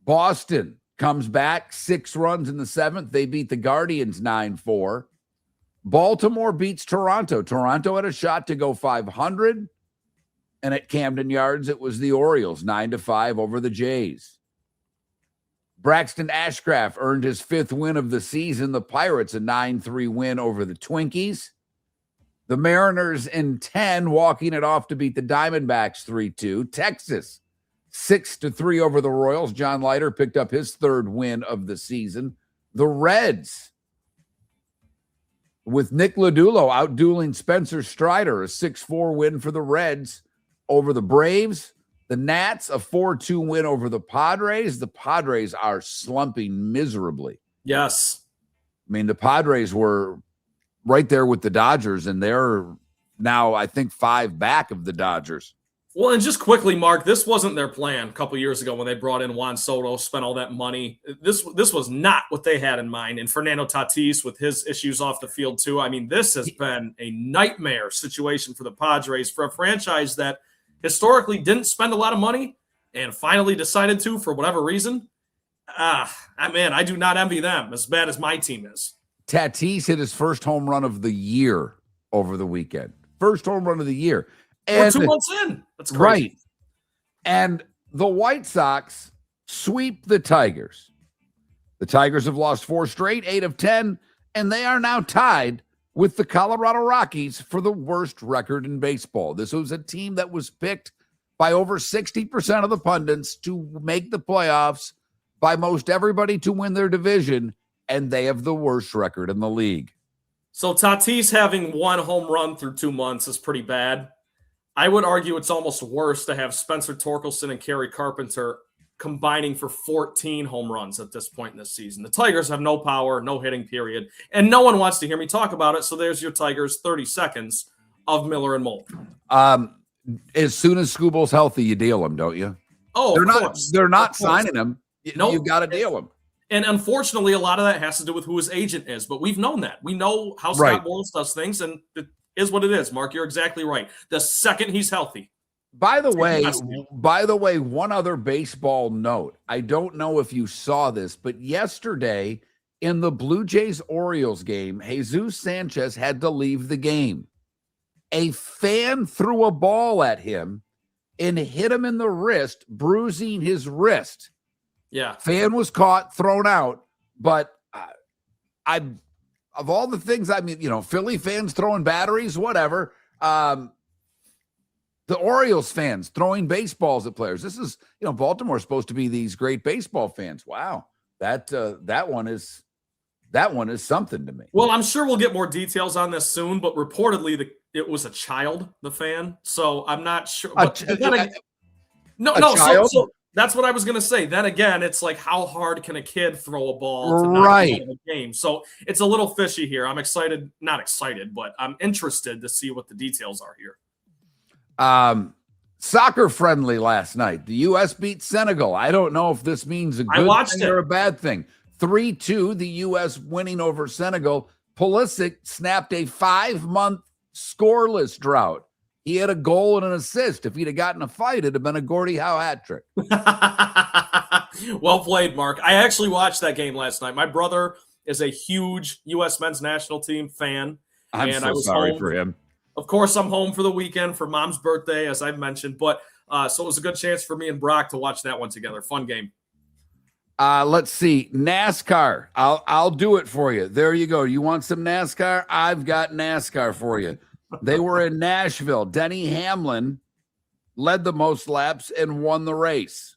Boston comes back, 6 runs in the 7th. They beat the Guardians 9-4. Baltimore beats Toronto. Toronto had a shot to go 500. And at Camden Yards, it was the Orioles 9-5 over the Jays. Braxton Ashcraft earned his 5th win of the season. The Pirates a 9-3 win over the Twinkies. The Mariners in 10 walking it off to beat the Diamondbacks 3-2. Texas 6-3 over the Royals. John Leiter picked up his 3rd win of the season. The Reds with Nick Lodullo outdueling Spencer Strider, a 6-4 win for the Reds over the Braves. The Nats, a 4-2 win over the Padres. The Padres are slumping miserably. Yes. I mean, the Padres were right there with the Dodgers, and they're now, I think, 5 back of the Dodgers. Well, and just quickly, Mark, this wasn't their plan a couple years ago when they brought in Juan Soto, spent all that money. This was not what they had in mind. And Fernando Tatis with his issues off the field, too. I mean, this has been a nightmare situation for the Padres, for a franchise that historically didn't spend a lot of money and finally decided to for whatever reason. Man, I do not envy them as bad as my team is. Tatis hit his first home run of the year over the weekend. First home run of the year. And, We're 2 months in. That's crazy. Right. And the White Sox sweep the Tigers. The Tigers have lost 4 straight, 8 of 10, and they are now tied with the Colorado Rockies for the worst record in baseball. This was a team that was picked by over 60% of the pundits to make the playoffs, by most everybody to win their division, and they have the worst record in the league. So Tatis having 1 home run through 2 months is pretty bad. I would argue it's almost worse to have Spencer Torkelson and Kerry Carpenter combining for 14 home runs at this point in the season. The Tigers have no power, no hitting period, and no one wants to hear me talk about it. So there's your Tigers 30 seconds of Miller and Moulton. As soon as Scooble's healthy, you deal him, don't you? Oh, they're of not. course. They're not signing him. Nope. You got to deal him. And unfortunately, a lot of that has to do with who his agent is. But we've known that. We know how Right. Scott Boras does things, and it is what it is. Mark, you're exactly right. The second he's healthy. By the way, one other baseball note. I don't know if you saw this, but yesterday in the Blue Jays-Orioles game, Jesus Sanchez had to leave the game. A fan threw a ball at him and hit him in the wrist, bruising his wrist. Yeah. Fan was caught, thrown out, but of all the things, I mean, Philly fans throwing batteries, whatever. The Orioles fans throwing baseballs at players. This is, Baltimore's supposed to be these great baseball fans. Wow. That one is something to me. Well, I'm sure we'll get more details on this soon, but reportedly it was a child, the fan. So I'm not sure. So that's what I was going to say. Then again, it's like, how hard can a kid throw a ball to knock him out of the game? So it's a little fishy here. I'm excited, not excited, but I'm interested to see what the details are here. Soccer friendly last night. The U.S. beat Senegal. I don't know if this means a good thing or a bad thing. 3-2, the U.S. winning over Senegal. Pulisic snapped a 5-month scoreless drought. He had a goal and an assist. If he'd have gotten a fight, it'd have been a Gordie Howe hat trick. Well played, Mark. I actually watched that game last night. My brother is a huge U.S. men's national team fan. I'm so sorry for him. Of course, I'm home for the weekend for Mom's birthday, as I've mentioned. But so it was a good chance for me and Brock to watch that one together. Fun game. Let's see. NASCAR. I'll do it for you. There you go. You want some NASCAR? I've got NASCAR for you. They were in Nashville. Denny Hamlin led the most laps and won the race.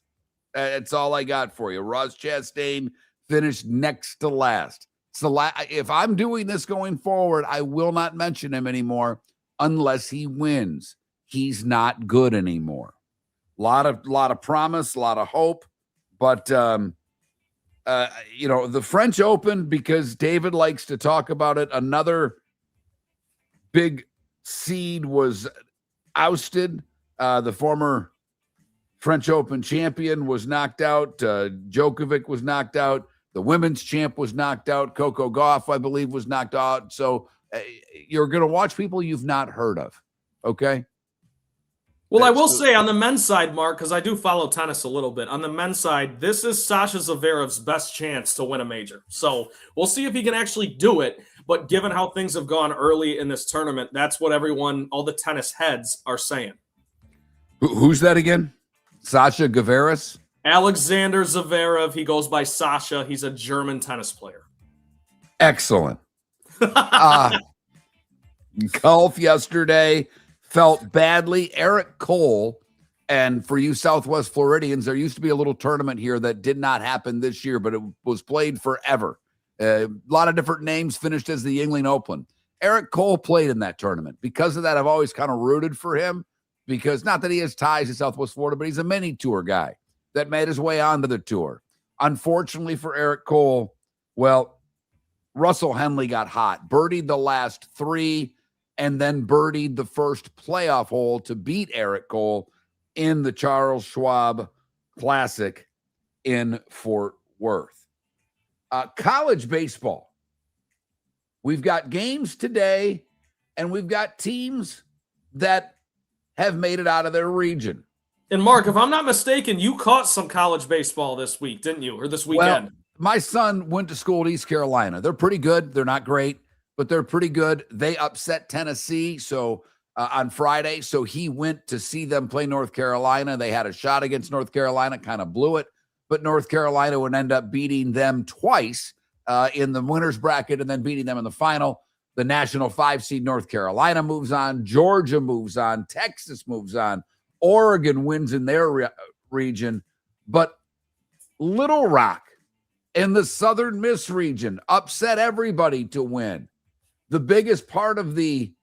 That's all I got for you. Ross Chastain finished next to last. So if I'm doing this going forward, I will not mention him anymore unless he wins. He's not good anymore. Lot of promise, a lot of hope, but the French Open, because David likes to talk about it, another big seed was ousted. The former French Open champion was knocked out. Djokovic was knocked out. The women's champ was knocked out. Coco Gauff, I believe, was knocked out. So you're going to watch people you've not heard of. Okay. Well, I will say on the men's side, Mark, because I do follow tennis a little bit. On the men's side, this is Sasha Zverev's best chance to win a major. So we'll see if he can actually do it. But given how things have gone early in this tournament, that's what all the tennis heads are saying. Who's that again? Sasha Gavaris? Alexander Zverev. He goes by Sasha. He's a German tennis player. Excellent. Golf yesterday. Felt badly. Eric Cole, and for you Southwest Floridians, there used to be a little tournament here that did not happen this year, but it was played forever. A lot of different names, finished as the Yuengling Open. Eric Cole played in that tournament. Because of that, I've always kind of rooted for him, because not that he has ties to Southwest Florida, but he's a mini tour guy that made his way onto the tour. Unfortunately for Eric Cole, well, Russell Henley got hot, birdied the last three, and then birdied the first playoff hole to beat Eric Cole in the Charles Schwab Classic in Fort Worth. College baseball. We've got games today, and we've got teams that have made it out of their region. And Mark, if I'm not mistaken, you caught some college baseball this week, didn't you? Or this weekend? Well, my son went to school at East Carolina. They're pretty good. They're not great, but they're pretty good. They upset Tennessee on Friday, so he went to see them play North Carolina. They had a shot against North Carolina, kind of blew it, but North Carolina would end up beating them twice in the winner's bracket and then beating them in the final. The national 5 seed North Carolina moves on. Georgia moves on. Texas moves on. Oregon wins in their region, but Little Rock in the Southern Miss region upset everybody to win. The biggest part of the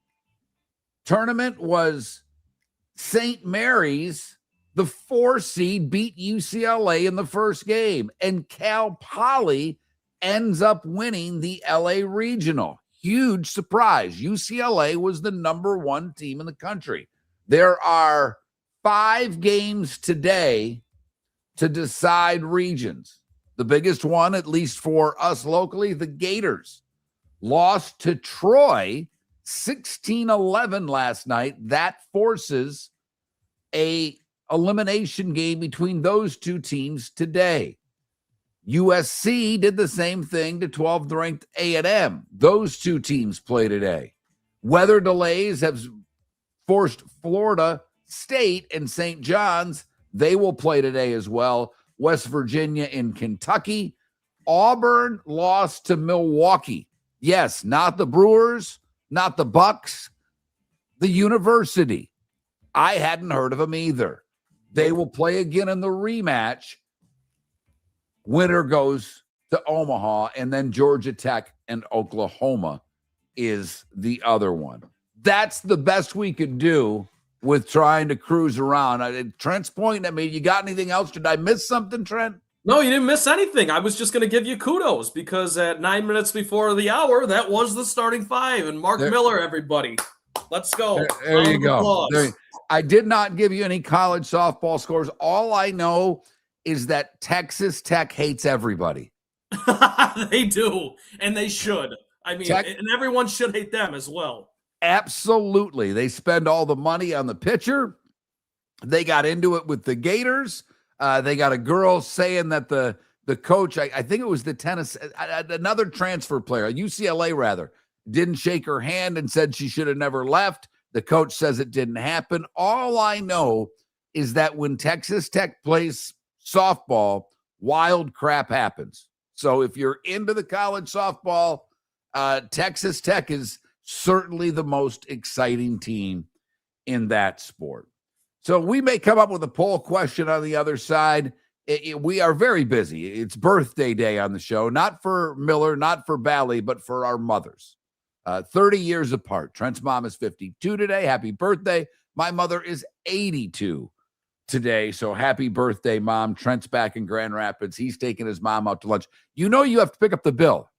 tournament was St. Mary's, the 4 seed, beat UCLA in the first game, and Cal Poly ends up winning the LA Regional. Huge surprise. UCLA was the number 1 team in the country. There are 5 games today to decide regions. The biggest one, at least for us locally, the Gators lost to Troy 16-11 last night. That forces a elimination game between those two teams today. USC did the same thing to 12th ranked A&M. Those two teams play today. Weather delays have forced Florida State and St. John's. They will play today as well. West Virginia and Kentucky. Auburn lost to Milwaukee. Yes, not the Brewers, not the Bucks, the University. I hadn't heard of them either. They will play again in the rematch. Winner goes to Omaha, and then Georgia Tech and Oklahoma is the other one. That's the best we could do with trying to cruise around. Trent's pointing at me. You got anything else? Did I miss something, Trent? No, you didn't miss anything. I was just going to give you kudos because at 9 minutes before the hour, that was the starting 5. And Mark Miller, everybody. Let's go. There you go. I did not give you any college softball scores. All I know is that Texas Tech hates everybody. They do, and they should. I mean, and everyone should hate them as well. Absolutely. They spend all the money on the pitcher. They got into it with the Gators. They got a girl saying that the coach, I think it was the tennis, another transfer player, UCLA rather, didn't shake her hand and said she should have never left. The coach says it didn't happen. All I know is that when Texas Tech plays softball, wild crap happens. So if you're into the college softball, Texas Tech is certainly the most exciting team in that sport. So we may come up with a poll question on the other side. We are very busy. It's birthday day on the show, not for Miller, not for Bally, but for our mothers. 30 years apart. Trent's mom is 52 today. Happy birthday. My mother is 82 today. So happy birthday, Mom. Trent's back in Grand Rapids. He's taking his mom out to lunch. You know you have to pick up the bill.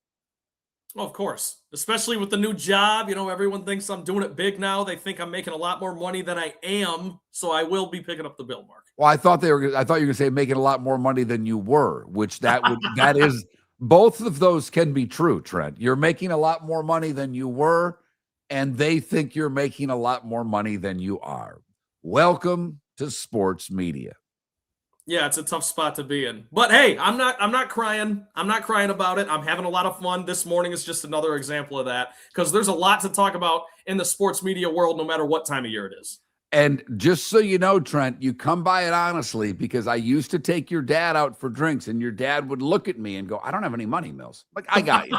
Well, of course, especially with the new job. Everyone thinks I'm doing it big now. They think I'm making a lot more money than I am. So I will be picking up the bill, Mark. Well, I thought you were going to say making a lot more money than you were, which that is, both of those can be true, Trent. You're making a lot more money than you were, and they think you're making a lot more money than you are. Welcome to sports media. Yeah, it's a tough spot to be in. But hey, I'm not crying. I'm not crying about it. I'm having a lot of fun. This morning is just another example of that, because there's a lot to talk about in the sports media world, no matter what time of year it is. And just so you know, Trent, you come by it honestly, because I used to take your dad out for drinks, and your dad would look at me and go, "I don't have any money, Mills." Like, I got you.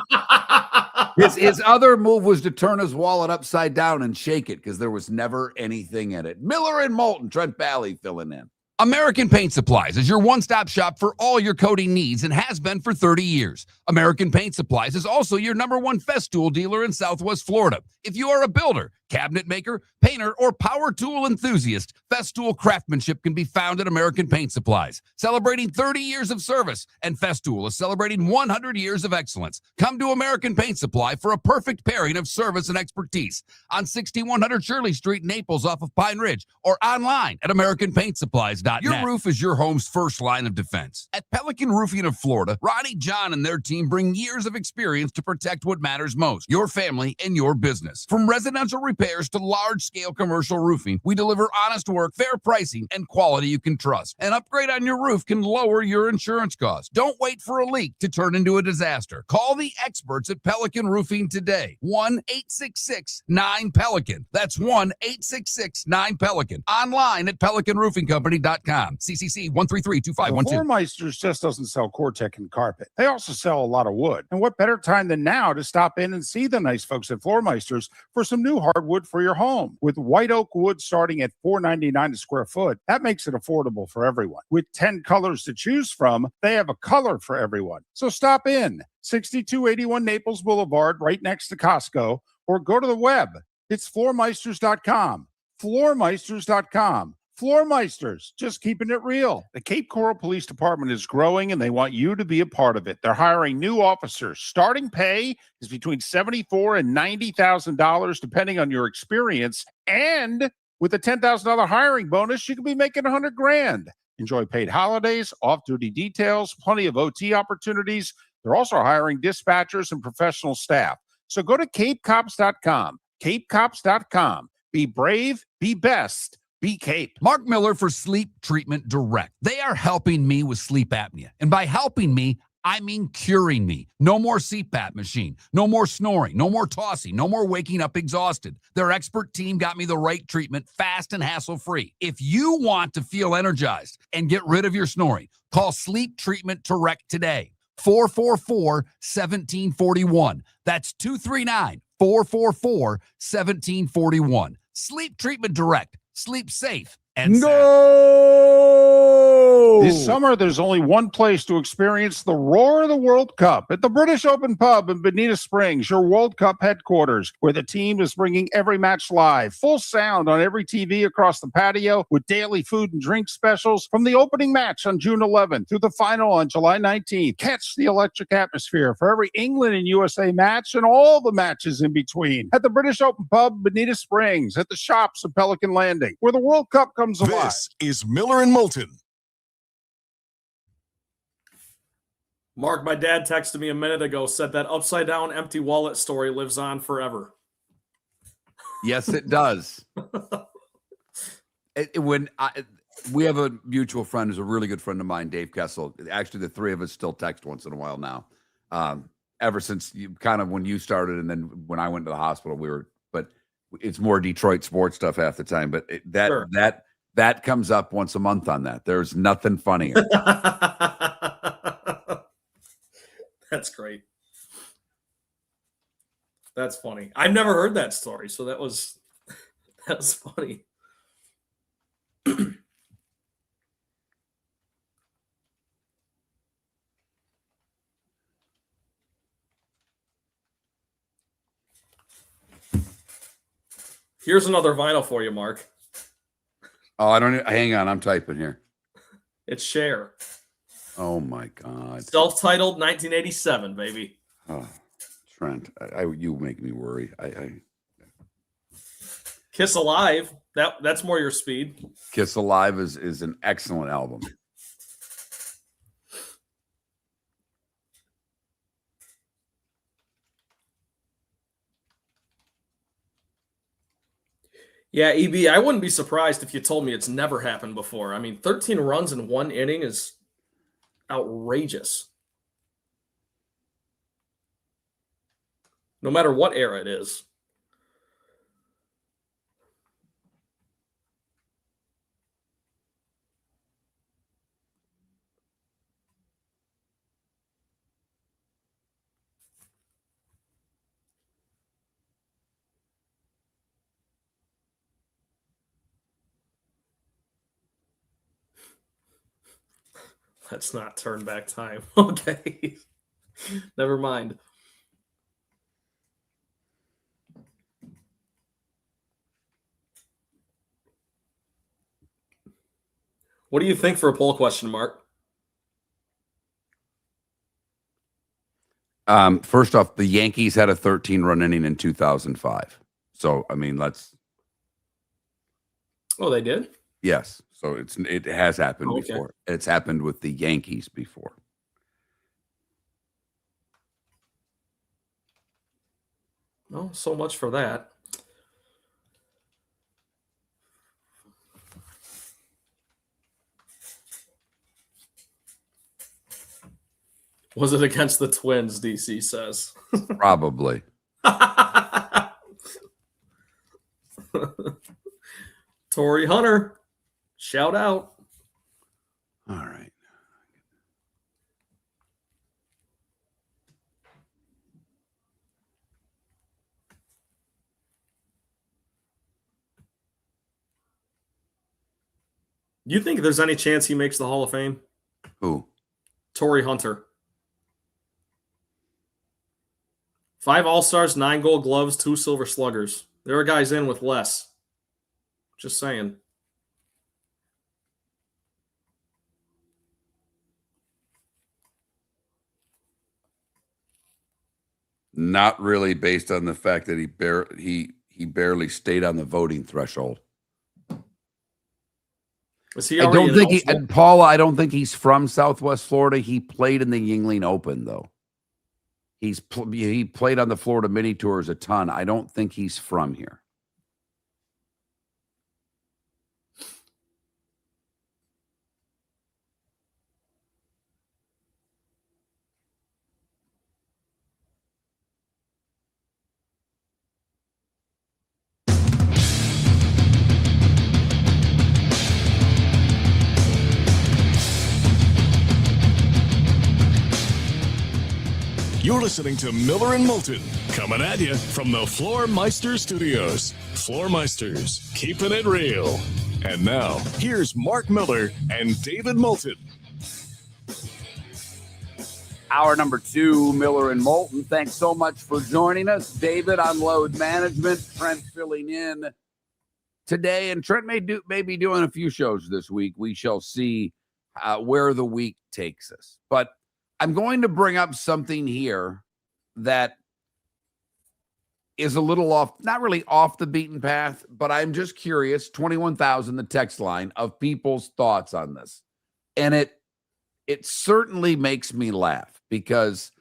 His other move was to turn his wallet upside down and shake it, because there was never anything in it. Miller and Moulton, Trent Bally filling in. American Paint Supplies is your one-stop shop for all your coating needs and has been for 30 years. American Paint Supplies is also your #1 Festool dealer in Southwest Florida. If you are a builder, cabinet maker, painter, or power tool enthusiast, Festool craftsmanship can be found at American Paint Supplies. Celebrating 30 years of service, and Festool is celebrating 100 years of excellence. Come to American Paint Supply for a perfect pairing of service and expertise on 6100 Shirley Street, Naples, off of Pine Ridge, or online at AmericanPaintSupplies.net. Your roof is your home's first line of defense. At Pelican Roofing of Florida, Ronnie, John, and their team bring years of experience to protect what matters most, your family and your business. From residential repairs to large-scale commercial roofing, we deliver honest work, fair pricing, and quality you can trust. An upgrade on your roof can lower your insurance costs. Don't wait for a leak to turn into a disaster. Call the experts at Pelican Roofing today. 1-866-9-PELICAN. That's 1-866-9-PELICAN. Online at PelicanRoofingCompany.com. CCC 1332512. Floormeisters just doesn't sell Cortec and carpet. They also sell a lot of wood. And what better time than now to stop in and see the nice folks at Floormeisters for some new hardwood for your home. With white oak wood starting at $4.99 a square foot, that makes it affordable for everyone. With 10 colors to choose from, they have a color for everyone. So stop in, 6281 Naples Boulevard, right next to Costco, or go to the web. It's floormeisters.com. Floormeisters.com. Floormeisters, just keeping it real. The Cape Coral Police Department is growing, and they want you to be a part of it. They're hiring new officers. Starting pay is between $74,000 and $90,000, depending on your experience. And with a $10,000 hiring bonus, you could be making $100,000. Enjoy paid holidays, off-duty details, plenty of OT opportunities. They're also hiring dispatchers and professional staff. So go to capecops.com. Capecops.com. Be brave, be best. Be Cape. Mark Miller for Sleep Treatment Direct. They are helping me with sleep apnea. And by helping me, I mean curing me. No more CPAP machine. No more snoring. No more tossing. No more waking up exhausted. Their expert team got me the right treatment, fast and hassle-free. If you want to feel energized and get rid of your snoring, call Sleep Treatment Direct today. 444-1741. That's 239-444-1741. Sleep Treatment Direct. Sleep safe and Go! This summer, there's only one place to experience the roar of the World Cup at the British Open Pub in Bonita Springs, your World Cup headquarters, where the team is bringing every match live, full sound on every TV across the patio, with daily food and drink specials from the opening match on June 11th through the final on July 19th. Catch the electric atmosphere for every England and USA match and all the matches in between at the British Open Pub, Bonita Springs, at the shops of Pelican Landing, where the World Cup comes alive. This is Miller and Moulton. Mark, my dad texted me a minute ago, said that upside down empty wallet story lives on forever. Yes, it does. We have a mutual friend who's a really good friend of mine, Dave Kessel. Actually, the three of us still text once in a while now. Ever since when you started, and then when I went to the hospital, but it's more Detroit sports stuff half the time. But that, Sure. that comes up once a month on that. There's nothing funnier. That's great. That's funny. I've never heard that story, so that was funny. Here's another vinyl for you, Mark. Oh, I don't. Hang on, I'm typing here. It's Cher. Oh my God. Self-titled 1987, baby. Oh, Trent, you make me worry. Kiss Alive. That's more your speed. Kiss Alive is an excellent album. Yeah, EB, I wouldn't be surprised if you told me it's never happened before. I mean, 13 runs in one inning is outrageous. No matter what era it is. Let's not turn back time. Okay. Never mind. What do you think for a poll question, Mark? First off, the Yankees had a 13-run inning in 2005. So, I mean, Oh, they did? Yes. So it has happened Okay. before. It's happened with the Yankees before. Well, so much for that. Was it against the Twins, DC says? Probably. Torrey Hunter, shout out. All right. You think there's any chance he makes the Hall of Fame? Who? Torrey Hunter. 5 All-Stars, 9 Gold Gloves, 2 Silver Sluggers. There are guys in with less. Just saying. Not really, based on the fact that he barely stayed on the voting threshold. Was he I already don't think he, ineligible? Paula, I don't think he's from Southwest Florida. He played in the Yuengling Open, though. He played on the Florida Mini Tours a ton. I don't think he's from here. You're listening to Miller and Moulton, coming at you from the Floor Meister Studios. Floor Meisters, keeping it real. And now, here's Mark Miller and David Moulton. Hour number 2, Miller and Moulton. Thanks so much for joining us. David on load management, Trent filling in today. And Trent may be doing a few shows this week. We shall see where the week takes us. But I'm going to bring up something here that is a little off, not really off the beaten path, but I'm just curious, 21,000, the text line, of people's thoughts on this. And it certainly makes me laugh, because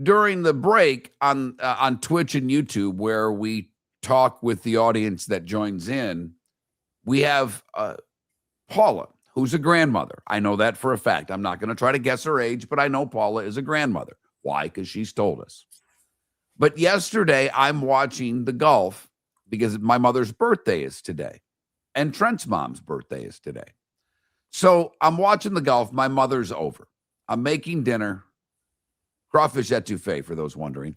during the break on Twitch and YouTube, where we talk with the audience that joins in, we have Paula, who's a grandmother. I know that for a fact. I'm not going to try to guess her age, but I know Paula is a grandmother. Why? Because she's told us. But yesterday, I'm watching the golf because my mother's birthday is today, and Trent's mom's birthday is today. So I'm watching the golf. My mother's over. I'm making dinner. Crawfish etouffee, for those wondering.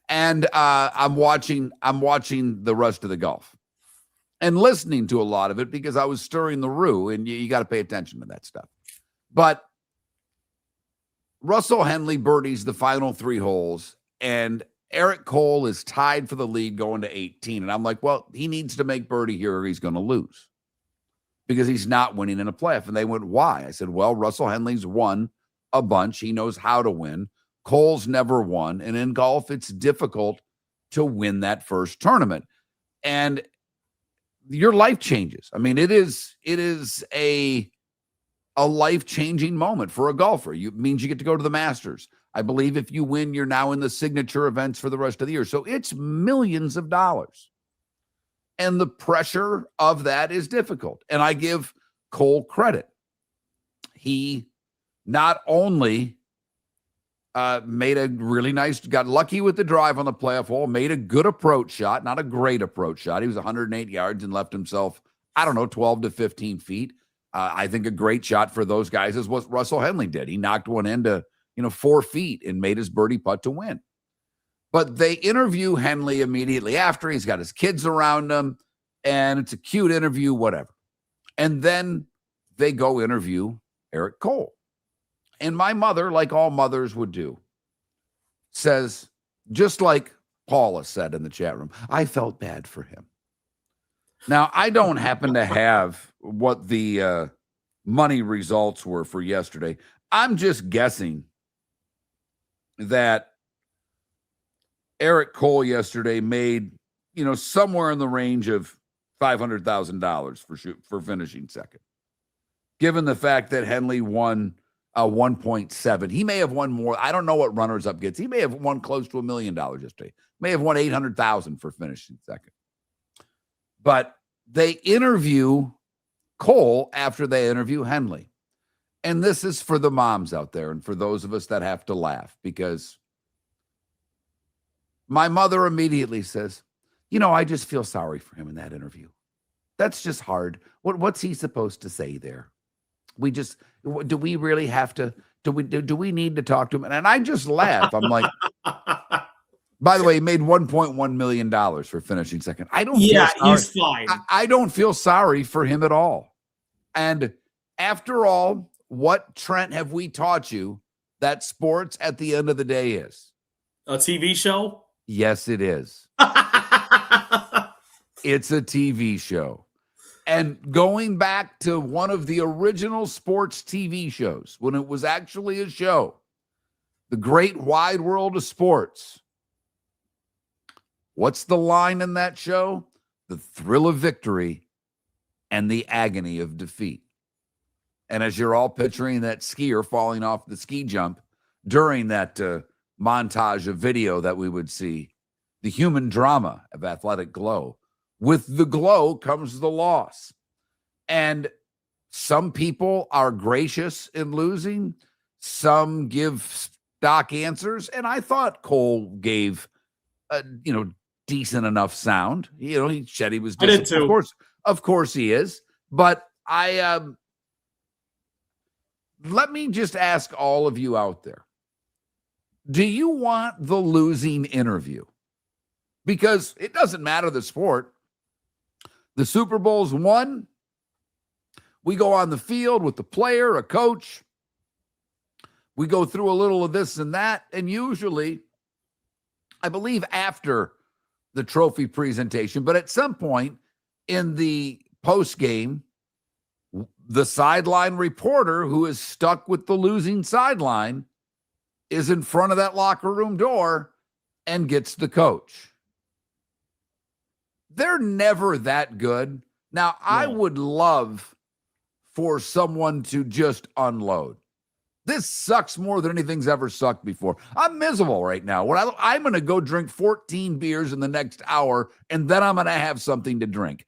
And I'm watching the rest of the golf and listening to a lot of it because I was stirring the roux, and you got to pay attention to that stuff. But Russell Henley birdies the final 3 holes, and Eric Cole is tied for the lead going to 18. And I'm like, well, he needs to make birdie here or he's going to lose because he's not winning in a playoff. And they went, why? I said, well, Russell Henley's won a bunch. He knows how to win. Cole's never won. And in golf, it's difficult to win that first tournament. And your life changes. I mean, it is a life-changing moment for a golfer. It means you get to go to the Masters. I believe if you win, you're now in the signature events for the rest of the year. So it's millions of dollars. And the pressure of that is difficult. And I give Cole credit. He not only made a really nice, got lucky with the drive on the playoff hole, made a good approach shot, not a great approach shot. He was 108 yards and left himself, 12 to 15 feet. I think a great shot for those guys is what Russell Henley did. He knocked one into 4 feet and made his birdie putt to win. But they interview Henley immediately after. He's got his kids around him, and it's a cute interview, whatever. And then they go interview Eric Cole. And my mother, like all mothers would do, says, just like Paula said in the chat room, I felt bad for him. Now, I don't happen to have what the money results were for yesterday. I'm just guessing that Eric Cole yesterday made, somewhere in the range of $500,000 for finishing second. Given the fact that Henley won 1.7, he may have won more. I don't know what runners up gets. He may have won close to $1 million yesterday. May have won $800,000 for finishing second. But they interview Cole after they interview Henley. And this is for the moms out there and for those of us that have to laugh, because my mother immediately says, I just feel sorry for him in that interview. That's just hard. What's he supposed to say there? Do we really have to, do we need to talk to him? And I just laugh. I'm like, by the way, he made $1.1 million for finishing second. He's fine. I don't feel sorry for him at all. And after all, what, Trent, have we taught you that sports at the end of the day is? A TV show? Yes, it is. It's a TV show. And going back to one of the original sports TV shows, when it was actually a show, The Great Wide World of Sports. What's the line in that show? The thrill of victory and the agony of defeat. And as you're all picturing that skier falling off the ski jump during that montage of video that we would see, the human drama of athletic glow. With the glow comes the loss. And some people are gracious in losing. Some give stock answers. And I thought Cole gave, decent enough sound. He said he was disappointed. Of course he is. But let me just ask all of you out there. Do you want the losing interview? Because it doesn't matter the sport. The Super Bowl's won. We go on the field with the player, a coach. We go through a little of this and that. And usually, I believe after the trophy presentation, but at some point in the post game, the sideline reporter who is stuck with the losing sideline is in front of that locker room door and gets the coach. They're never that good. Now, no. I would love for someone to just unload. This sucks more than anything's ever sucked before. I'm miserable right now. I'm going to go drink 14 beers in the next hour, and then I'm going to have something to drink.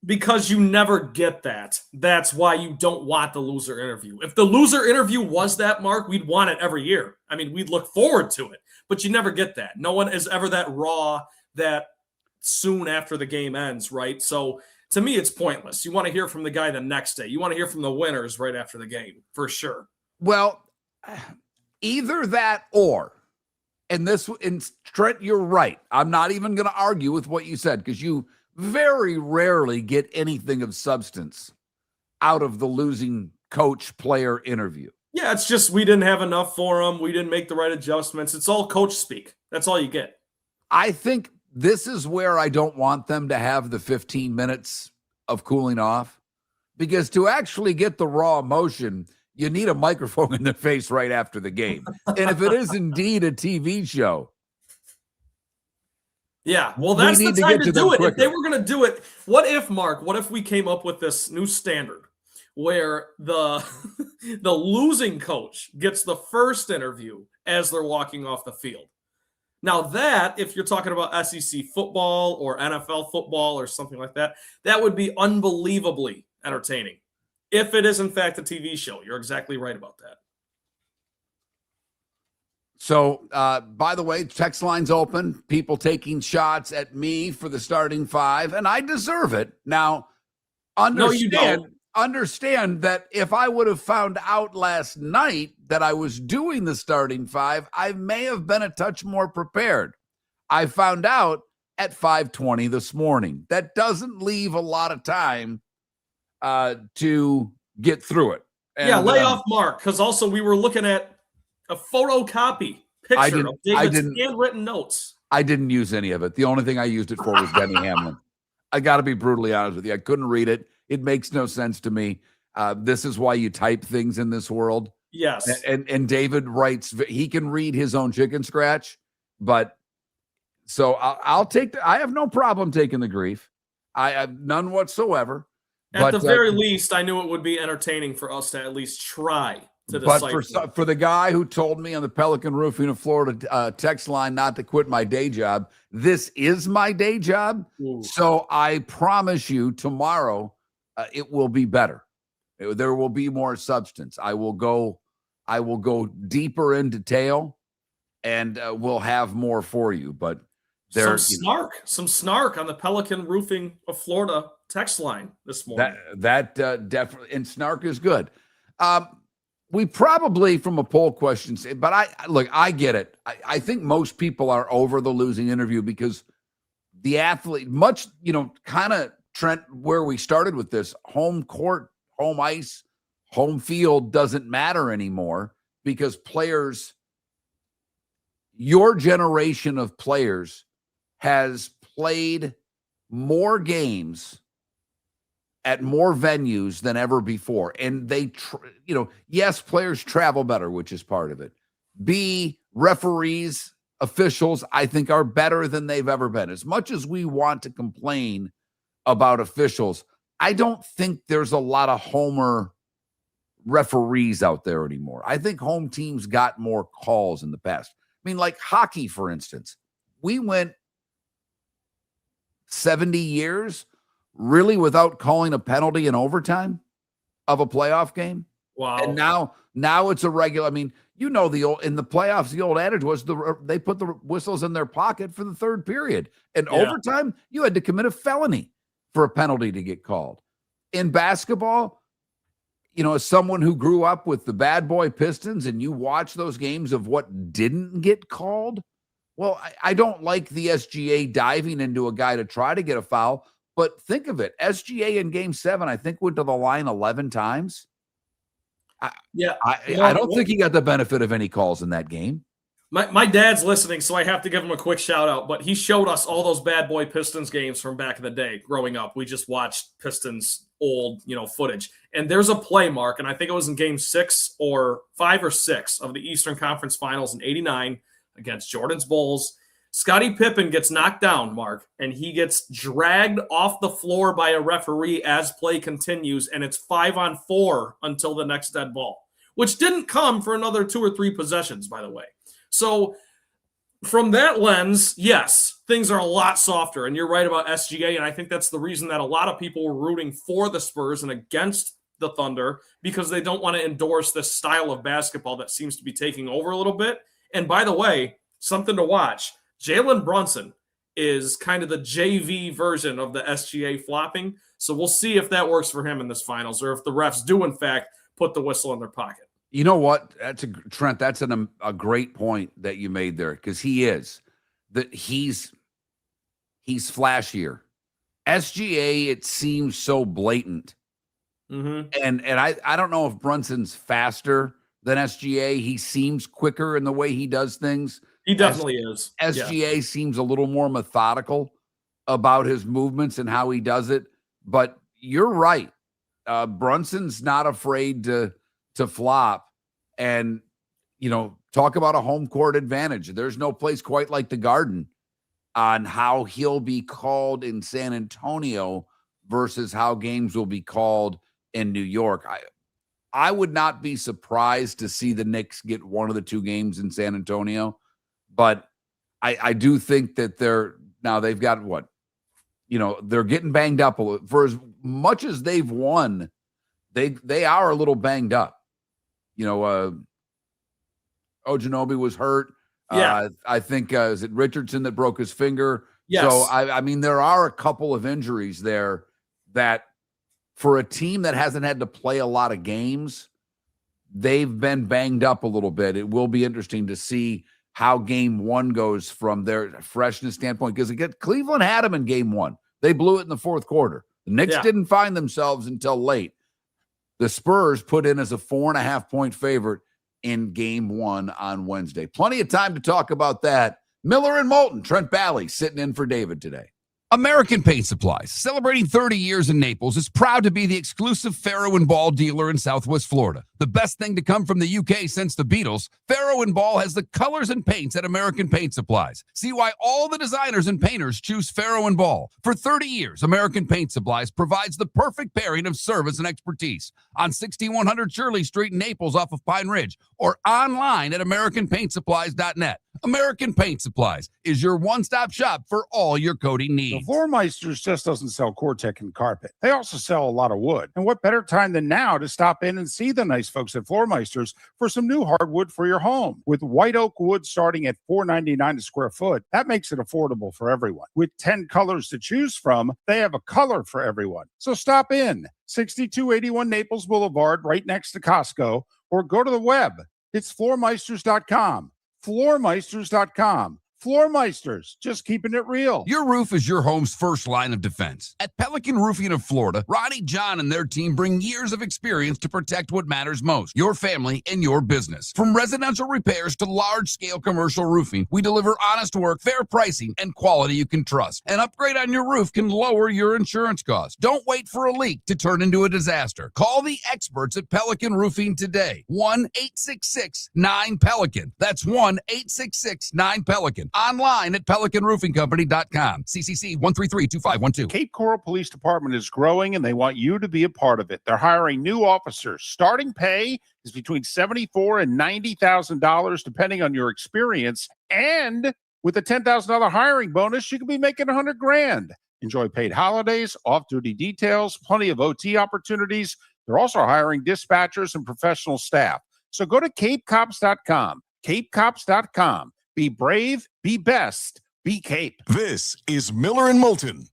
Because you never get that. That's why you don't want the loser interview. If the loser interview was that, Mark, we'd want it every year. I mean, we'd look forward to it. But you never get that. No one is ever that raw, that soon after the game ends, right? So to me, it's pointless. You want to hear from the guy the next day. You want to hear from the winners right after the game, for sure. Well, Either that or, and Trent, you're right. I'm not even going to argue with what you said because you very rarely get anything of substance out of the losing coach player interview. Yeah, it's just we didn't have enough for him. We didn't make the right adjustments. It's all coach speak. That's all you get. I think this is where I don't want them to have the 15 minutes of cooling off, because to actually get the raw emotion, you need a microphone in their face right after the game. And if it is indeed a TV show, yeah, well, that's the time to do it. quicker. If they were going to do it, what if we came up with this new standard where the the losing coach gets the first interview as they're walking off the field? Now that, if you're talking about SEC football or NFL football or something like that, that would be unbelievably entertaining. If it is, in fact, a TV show. You're exactly right about that. So, by the way, text line's open. People taking shots at me for the starting five, and I deserve it. Now, understand that if I would have found out last night that I was doing the starting five, I may have been a touch more prepared. I found out at 5:20 this morning. That doesn't leave a lot of time to get through it. And, lay off Mark, because also we were looking at a photocopy picture of David's handwritten notes. I didn't use any of it. The only thing I used it for was Denny Hamlin. I got to be brutally honest with you. I couldn't read it. It makes no sense to me. This is why you type things in this world. Yes. And David writes, he can read his own chicken scratch, but so I'll take, I have no problem taking the grief. I have none whatsoever. At the very least, I knew it would be entertaining for us to at least try to decipher. But for the guy who told me on the Pelican Roofing of Florida text line not to quit my day job, this is my day job. Ooh. So I promise you tomorrow it will be better. There will be more substance. I will go deeper in detail, and we'll have more for you. But there's some snark on the Pelican Roofing of Florida text line this morning. That definitely, and snark is good. We probably, from a poll question, but I get it. I think most people are over the losing interview because the athlete, kind of Trent, where we started with this, home court, home ice, home field doesn't matter anymore because players, your generation of players has played more games at more venues than ever before. And they, yes, players travel better, which is part of it. B, referees, officials, I think are better than they've ever been. As much as we want to complain about officials, I don't think there's a lot of homer referees out there anymore. I think home teams got more calls in the past. I mean, like hockey, for instance, we went 70 years really without calling a penalty in overtime of a playoff game. Wow. And now it's a regular, I mean, in the playoffs, the old adage was they put the whistles in their pocket for the third period. And overtime, you had to commit a felony for a penalty to get called. In basketball, as someone who grew up with the bad boy Pistons and you watch those games of what didn't get called, well, I don't like the SGA diving into a guy to try to get a foul. But think of it. SGA in Game 7, I think, went to the line 11 times. I don't think he got the benefit of any calls in that game. My dad's listening, so I have to give him a quick shout out. But he showed us all those bad boy Pistons games from back in the day growing up. We just watched Pistons old, footage. And there's a play, Mark, and I think it was in Game 6 or 5 or 6 of the Eastern Conference Finals in '89 against Jordan's Bulls. Scottie Pippen gets knocked down, Mark, and he gets dragged off the floor by a referee as play continues, and it's 5-on-4 until the next dead ball, which didn't come for another 2 or 3 possessions, by the way. So from that lens, yes, things are a lot softer, and you're right about SGA, and I think that's the reason that a lot of people were rooting for the Spurs and against the Thunder because they don't want to endorse this style of basketball that seems to be taking over a little bit. And by the way, something to watch. Jalen Brunson is kind of the JV version of the SGA flopping. So we'll see if that works for him in this finals or if the refs do, in fact, put the whistle in their pocket. You know what? Trent. That's a great point that you made there, because he's flashier. SGA, it seems so blatant. And I don't know if Brunson's faster than SGA. He seems quicker in the way he does things. He definitely is. SGA seems a little more methodical about his movements and how he does it. But you're right. Brunson's not afraid to flop, and talk about a home court advantage. There's no place quite like the Garden on how he'll be called in San Antonio versus how games will be called in New York. I would not be surprised to see the Knicks get one of the two games in San Antonio, but I do think that they've got they're getting banged up for as much as they've won. They are a little banged up. Ojanobi was hurt. Yeah. I think is it Richardson that broke his finger? Yes. So I mean, there are a couple of injuries there that, for a team that hasn't had to play a lot of games, they've been banged up a little bit. It will be interesting to see how game one goes from their freshness standpoint, because Cleveland had them in game one. They blew it in the fourth quarter. The Knicks didn't find themselves until late. The Spurs put in as a 4.5-point favorite in game one on Wednesday. Plenty of time to talk about that. Miller and Moulton, Trent Bally sitting in for David today. American Paint Supplies, celebrating 30 years in Naples, is proud to be the exclusive Farrow & Ball dealer in Southwest Florida. The best thing to come from the UK since the Beatles, Farrow & Ball has the colors and paints at American Paint Supplies. See why all the designers and painters choose Farrow & Ball. For 30 years, American Paint Supplies provides the perfect pairing of service and expertise on 6100 Shirley Street in Naples off of Pine Ridge, or online at AmericanPaintSupplies.net. American Paint Supplies is your one-stop shop for all your coating needs. The Floormeisters just doesn't sell Cortec and carpet. They also sell a lot of wood. And what better time than now to stop in and see the nice folks at Floormeisters for some new hardwood for your home. With white oak wood starting at $4.99 a square foot, that makes it affordable for everyone. With 10 colors to choose from, they have a color for everyone. So stop in. 6281 Naples Boulevard, right next to Costco, or go to the web. It's floormeisters.com. Floormeisters.com. Floormeisters, just keeping it real. Your roof is your home's first line of defense. At Pelican Roofing of Florida, Ronnie, John, and their team bring years of experience to protect what matters most, your family and your business. From residential repairs to large-scale commercial roofing, we deliver honest work, fair pricing, and quality you can trust. An upgrade on your roof can lower your insurance costs. Don't wait for a leak to turn into a disaster. Call the experts at Pelican Roofing today. 1-866-9-PELICAN. That's 1-866-9-PELICAN. Online at PelicanRoofingCompany.com. CCC 1332512. Cape Coral Police Department is growing, and they want you to be a part of it. They're hiring new officers. Starting pay is between $74,000 and $90,000, depending on your experience. And with a $10,000 hiring bonus, you can be making $100,000. Enjoy paid holidays, off-duty details, plenty of OT opportunities. They're also hiring dispatchers and professional staff. So go to CapeCops.com. CapeCops.com. Be brave, be best, be Cape. This is Miller and Moulton.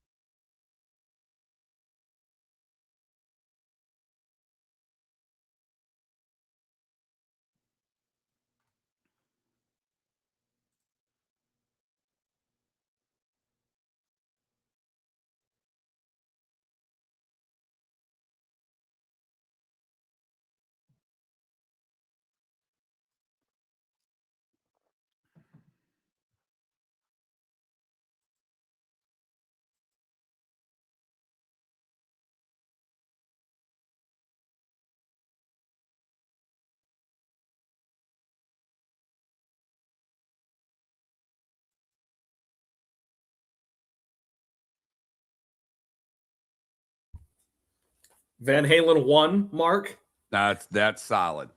Van Halen 1, Mark. That's solid.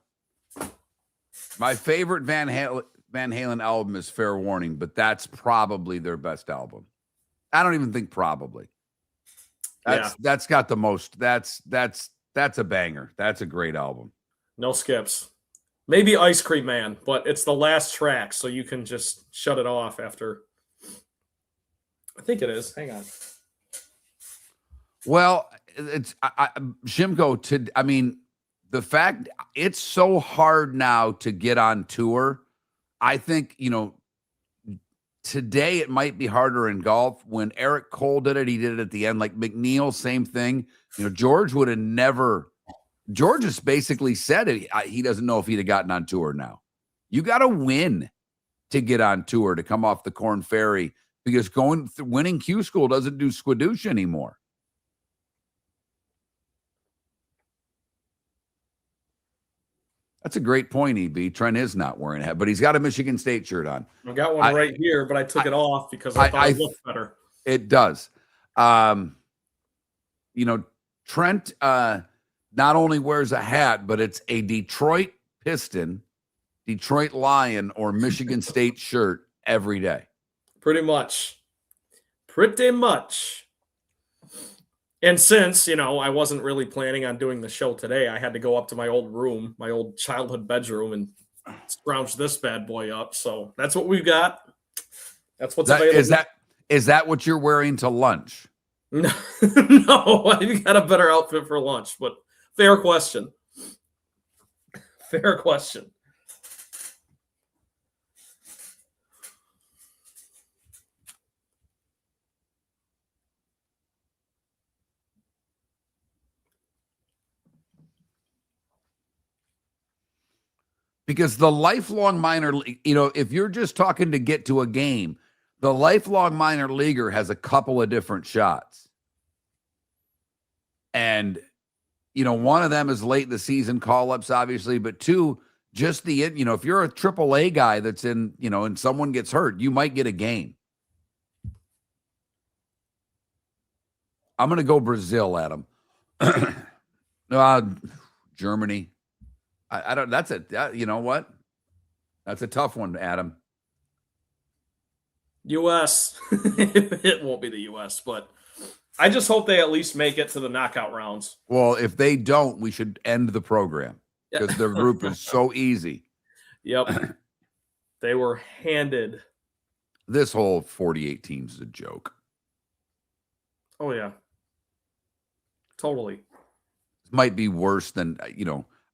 My favorite Van Halen album is Fair Warning, but that's probably their best album. I don't even think probably. That's got the most. That's a banger. That's a great album. No skips. Maybe Ice Cream Man, but it's the last track, so you can just shut it off after. I think it is. Hang on. Well, it's Shimko. I mean, the fact it's so hard now to get on tour. I think, today it might be harder in golf. When Eric Cole did it, he did it at the end. Like McNeil, same thing. George would have never. George has basically said it. He doesn't know if he'd have gotten on tour now. You got to win to get on tour, to come off the Corn Ferry, because winning Q School doesn't do squidoosh anymore. That's a great point, EB. Trent is not wearing it, but he's got a Michigan State shirt on. I've got one right here, but I took it off because I thought it looked better. It does. Trent not only wears a hat, but it's a Detroit Piston, Detroit Lion, or Michigan State shirt every day. Pretty much. And since, I wasn't really planning on doing the show today, I had to go up to my old room, my old childhood bedroom, and scrounge this bad boy up. So that's what we've got. That's what's available. Is that what you're wearing to lunch? No, I've got a better outfit for lunch, but fair question. Because the lifelong minor league, if you're just talking to get to a game, the lifelong minor leaguer has a couple of different shots. And, one of them is late in the season call-ups, obviously, but two, just if you're a AAA guy that's in, and someone gets hurt, you might get a game. I'm going to go Brazil, Adam. Germany. I don't. That's you know what? That's a tough one, Adam. U.S. It won't be the U.S., but I just hope they at least make it to the knockout rounds. Well, if they don't, we should end the program because their group is so easy. Yep. They were handed. This whole 48 teams is a joke. Oh, yeah. Totally. It might be worse than,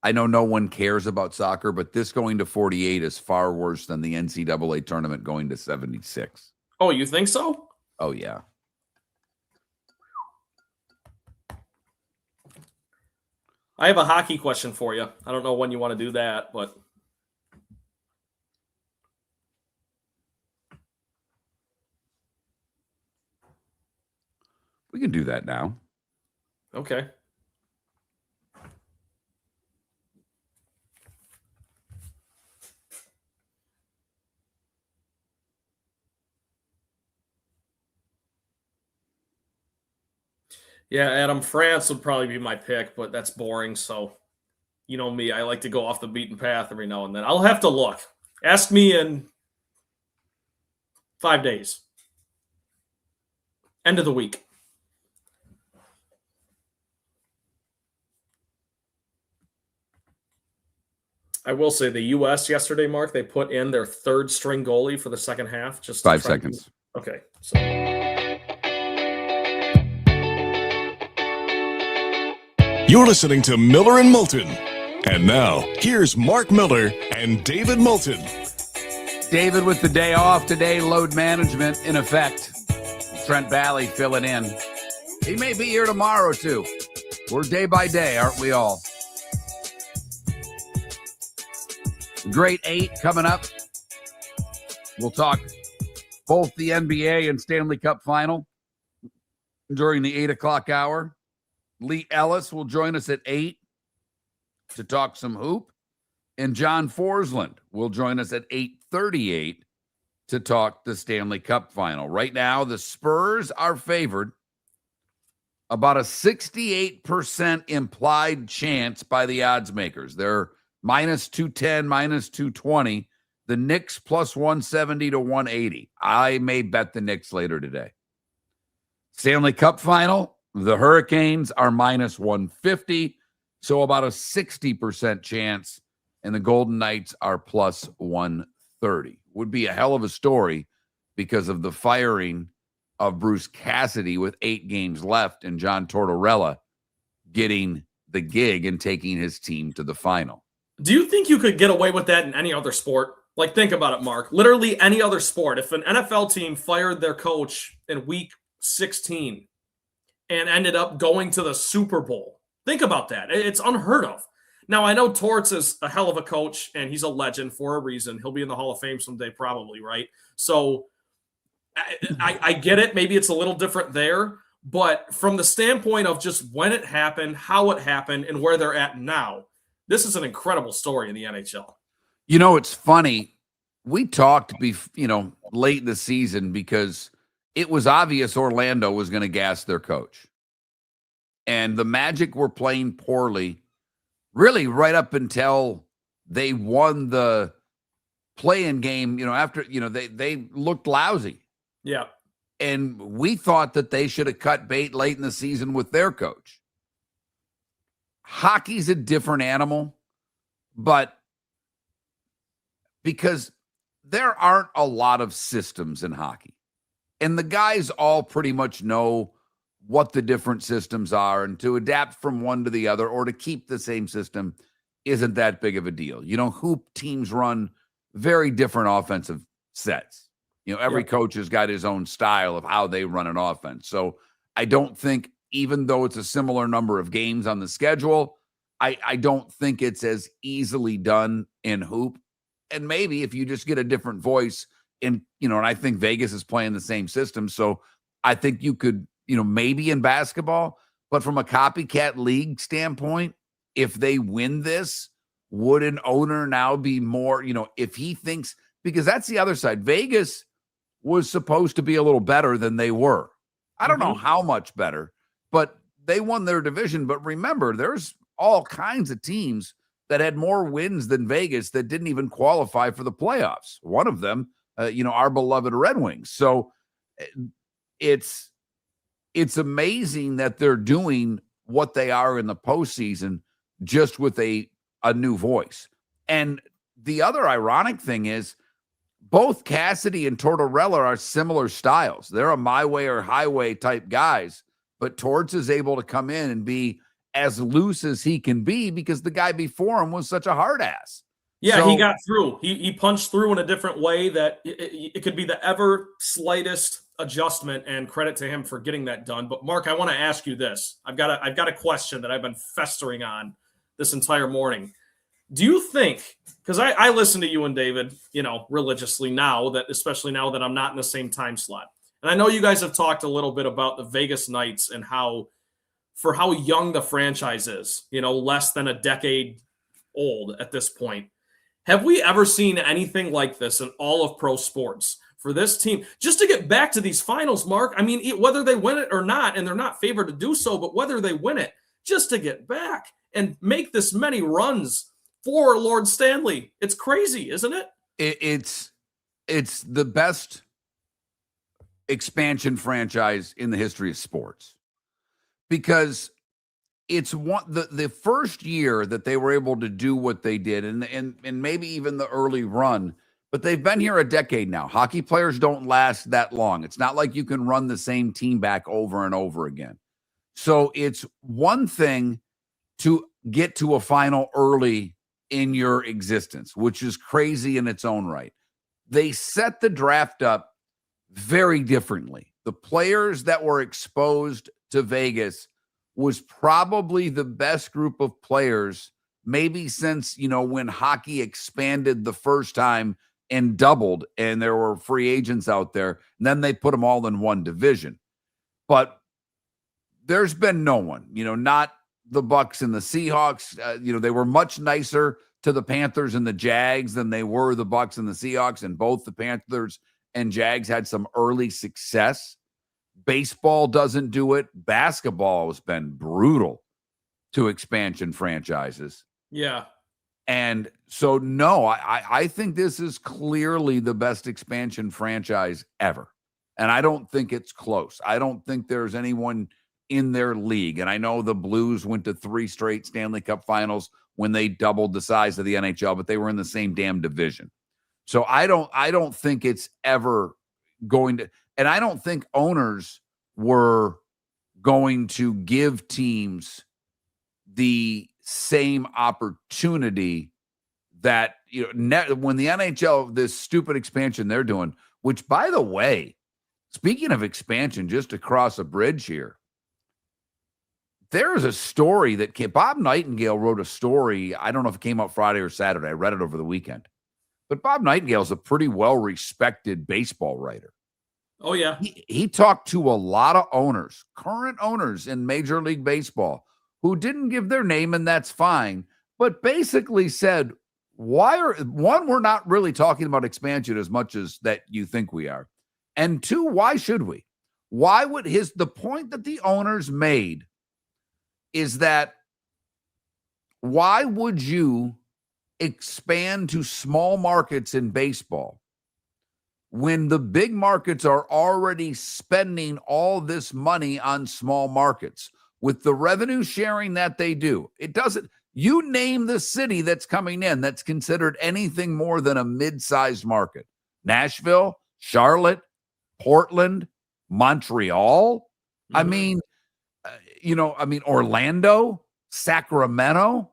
I know no one cares about soccer, but this going to 48 is far worse than the NCAA tournament going to 76. Oh, you think so? Oh, yeah. I have a hockey question for you. I don't know when you want to do that, but we can do that now. Okay. Yeah, Adam, France would probably be my pick, but that's boring. So, you know me, I like to go off the beaten path every now and then. I'll have to look. Ask me in 5 days. End of the week. I will say the U.S. yesterday, Mark, they put in their third string goalie for the second half. Just 5 seconds. Okay. So. You're listening to Miller and Moulton. And now, here's Mark Miller and David Moulton. David with the day off today, load management in effect. Trent Valley filling in. He may be here tomorrow, too. We're day by day, aren't we all? Grade 8 coming up. We'll talk both the NBA and Stanley Cup final during the 8 o'clock hour. Leigh Ellis will join us at 8 to talk some hoop. And John Forslund will join us at 8:38 to talk the Stanley Cup final. Right now, the Spurs are favored. About a 68% implied chance by the odds makers. They're minus 210, minus 220. The Knicks plus 170 to 180. I may bet the Knicks later today. Stanley Cup final, the Hurricanes are minus 150. So about a 60% chance. And the Golden Knights are plus 130. Would be a hell of a story because of the firing of Bruce Cassidy with 8 games left and John Tortorella getting the gig and taking his team to the final. Do you think you could get away with that in any other sport? Like, think about it, Mark. Literally any other sport. If an NFL team fired their coach in week 16 and ended up going to the Super Bowl, think about that. It's unheard of. Now, I know Torts is a hell of a coach, and he's a legend for a reason. He'll be in the Hall of Fame someday, probably, right? So I get it. Maybe it's a little different there. But from the standpoint of just when it happened, how it happened, and where they're at now, this is an incredible story in the NHL. You know, it's funny. We talked, late in the season because it was obvious Orlando was going to gas their coach. And the Magic were playing poorly, really right up until they won the play-in game, after, they looked lousy. Yeah. And we thought that they should have cut bait late in the season with their coach. Hockey's a different animal, but because there aren't a lot of systems in hockey, and the guys all pretty much know what the different systems are, and to adapt from one to the other or to keep the same system isn't that big of a deal. Hoop teams run very different offensive sets. Every coach has got his own style of how they run an offense. So I don't think, even though it's a similar number of games on the schedule, I don't think it's as easily done in hoop. And maybe if you just get a different voice and I think Vegas is playing the same system. So I think you could, maybe in basketball, but from a copycat league standpoint, if they win this, would an owner now be more, if he thinks, because that's the other side. Vegas was supposed to be a little better than they were. I don't know how much better, but they won their division. But remember, there's all kinds of teams that had more wins than Vegas that didn't even qualify for the playoffs. One of them, our beloved Red Wings. So it's amazing that they're doing what they are in the postseason just with a new voice. And the other ironic thing is both Cassidy and Tortorella are similar styles. They're a my way or highway type guys, but Torts is able to come in and be as loose as he can be because the guy before him was such a hard ass. Yeah, so, he got through. He punched through in a different way that it could be the ever slightest adjustment, and credit to him for getting that done. But Mark, I want to ask you this. I've got a question that I've been festering on this entire morning. Do you think, because I listen to you and David, religiously now, especially now that I'm not in the same time slot. And I know you guys have talked a little bit about the Vegas Knights and how young the franchise is, less than a decade old at this point. Have we ever seen anything like this in all of pro sports for this team? Just to get back to these finals, Mark, I mean, whether they win it or not, and they're not favored to do so, but whether they win it, just to get back and make this many runs for Lord Stanley. It's crazy, isn't it? It's the best expansion franchise in the history of sports, because it's the first year that they were able to do what they did, and maybe even the early run, but they've been here a decade now. Hockey players don't last that long. It's not like you can run the same team back over and over again. So it's one thing to get to a final early in your existence, which is crazy in its own right. They set the draft up very differently. The players that were exposed to Vegas was probably the best group of players, maybe since, when hockey expanded the first time and doubled and there were free agents out there, and then they put them all in one division. But there's been no one, not the Bucks and the Seahawks. They were much nicer to the Panthers and the Jags than they were the Bucks and the Seahawks, and both the Panthers and Jags had some early success. Baseball doesn't do it. Basketball has been brutal to expansion franchises. Yeah. And so, no, I think this is clearly the best expansion franchise ever. And I don't think it's close. I don't think there's anyone in their league. And I know the Blues went to 3 straight Stanley Cup finals when they doubled the size of the NHL, but they were in the same damn division. So I don't think it's ever going to, and I don't think owners were going to give teams the same opportunity that, when the NHL, this stupid expansion they're doing, which, by the way, speaking of expansion, just across a bridge here, there is a story that Bob Nightingale wrote a story. I don't know if it came out Friday or Saturday. I read it over the weekend. But Bob Nightingale is a pretty well-respected baseball writer. Oh, yeah. He talked to a lot of owners, current owners in Major League Baseball, who didn't give their name, and that's fine, but basically said, we're not really talking about expansion as much as that you think we are. And two, why should we? Why would the point that the owners made is that why would you expand to small markets in baseball when the big markets are already spending all this money on small markets with the revenue sharing that they do? It doesn't, you name the city that's coming in that's considered anything more than a mid-sized market. Nashville, Charlotte, Portland, Montreal. Mm-hmm. I mean, Orlando, Sacramento.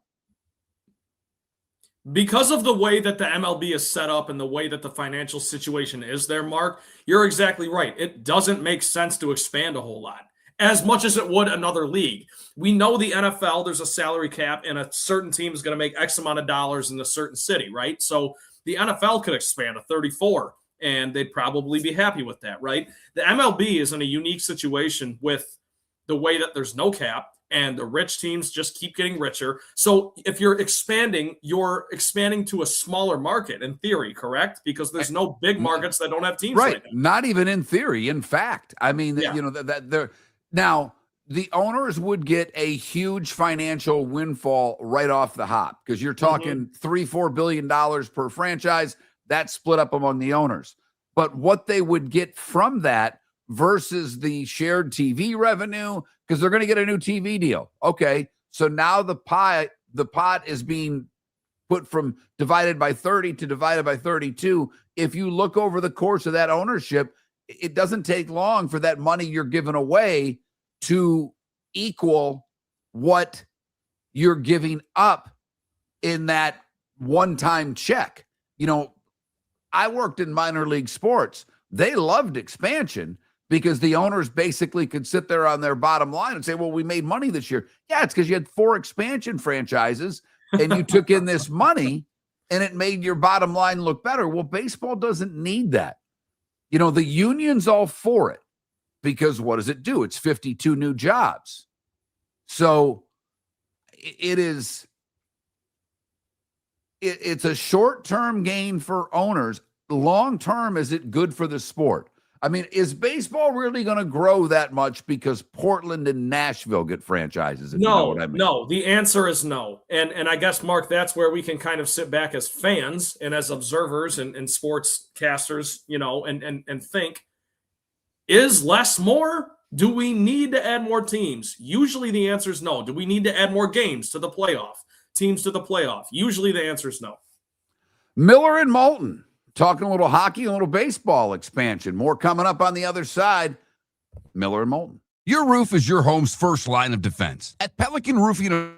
Because of the way that the MLB is set up and the way that the financial situation is there, Mark, you're exactly right. It doesn't make sense to expand a whole lot as much as it would another league. We know the NFL, there's a salary cap, and a certain team is going to make X amount of dollars in a certain city, right? So the NFL could expand to 34, and they'd probably be happy with that, right? The MLB is in a unique situation with the way that there's no cap, and the rich teams just keep getting richer. So if you're expanding to a smaller market in theory, correct? Because there's no big markets that don't have teams right. like that. Not even in theory. In fact, I mean, Yeah. that they're now the owners would get a huge financial windfall right off the hop because you're talking $3-4 billion per franchise. That's split up among the owners. But what they would get from that versus the shared TV revenue, because they're going to get a new TV deal. Okay, so now the pot is being put from divided by 30 to divided by 32. If you look over the course of that ownership, it doesn't take long for that money you're giving away to equal what you're giving up in that one-time check. I worked in minor league sports. They loved expansion because the owners basically could sit there on their bottom line and say, well, we made money this year. Yeah, it's because you had 4 expansion franchises and you took in this money and it made your bottom line look better. Well, baseball doesn't need that. The union's all for it because what does it do? It's 52 new jobs. So it's a short-term gain for owners. Long-term, is it good for the sport? I mean, is baseball really going to grow that much because Portland and Nashville get franchises? If you know what I mean. No. The answer is no. And I guess, Mark, that's where we can kind of sit back as fans and as observers and sportscasters, and think, is less more? Do we need to add more teams? Usually the answer is no. Do we need to add more games to the playoff? Teams to the playoff? Usually the answer is no. Miller and Moulton. Talking a little hockey, a little baseball expansion. More coming up on the other side. Miller and Moulton. Your roof is your home's first line of defense. At Pelican Roofing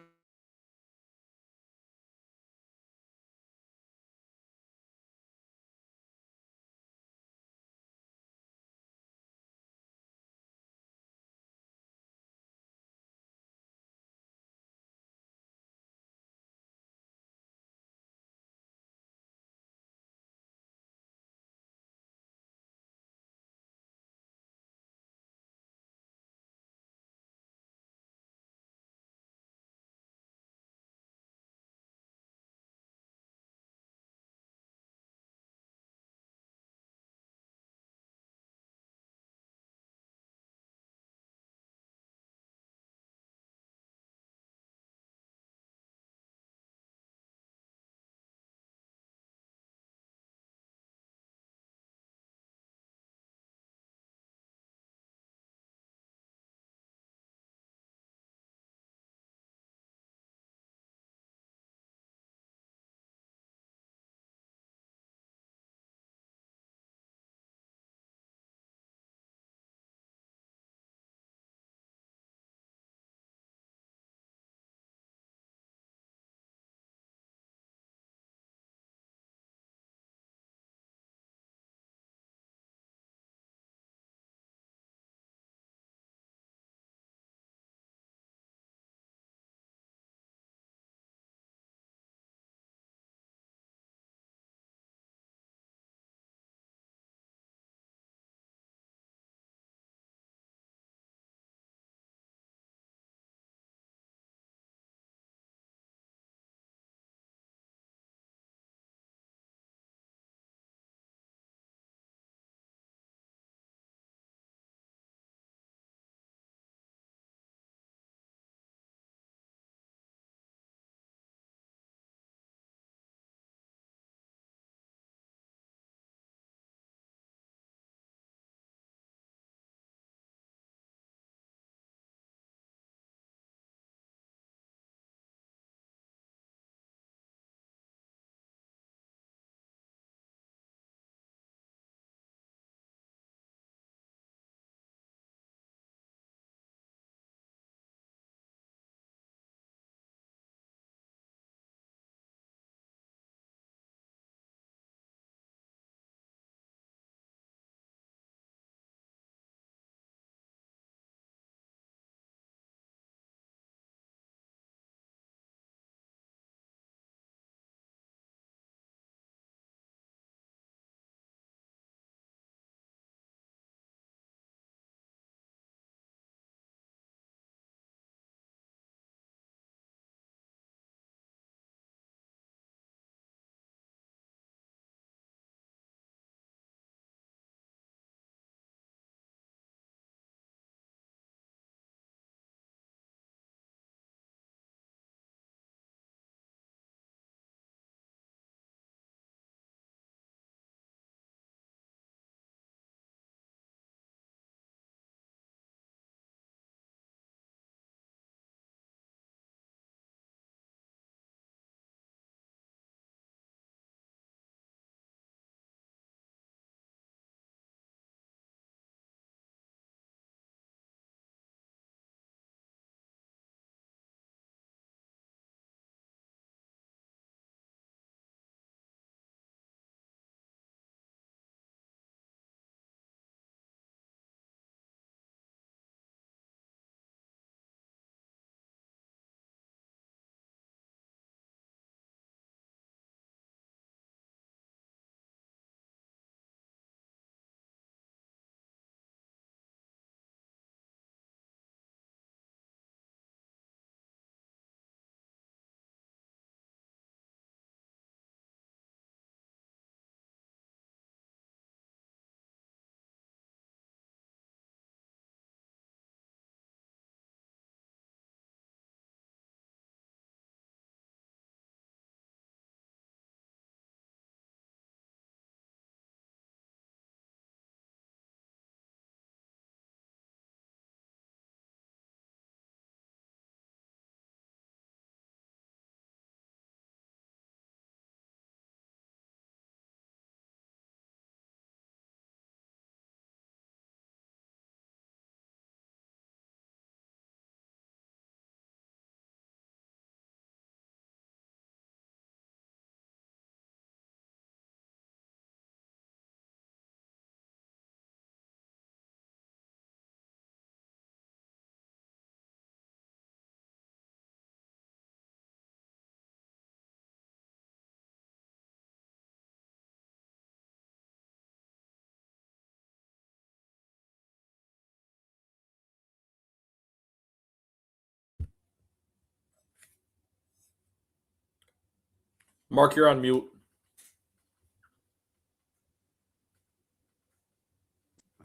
Mark, you're on mute.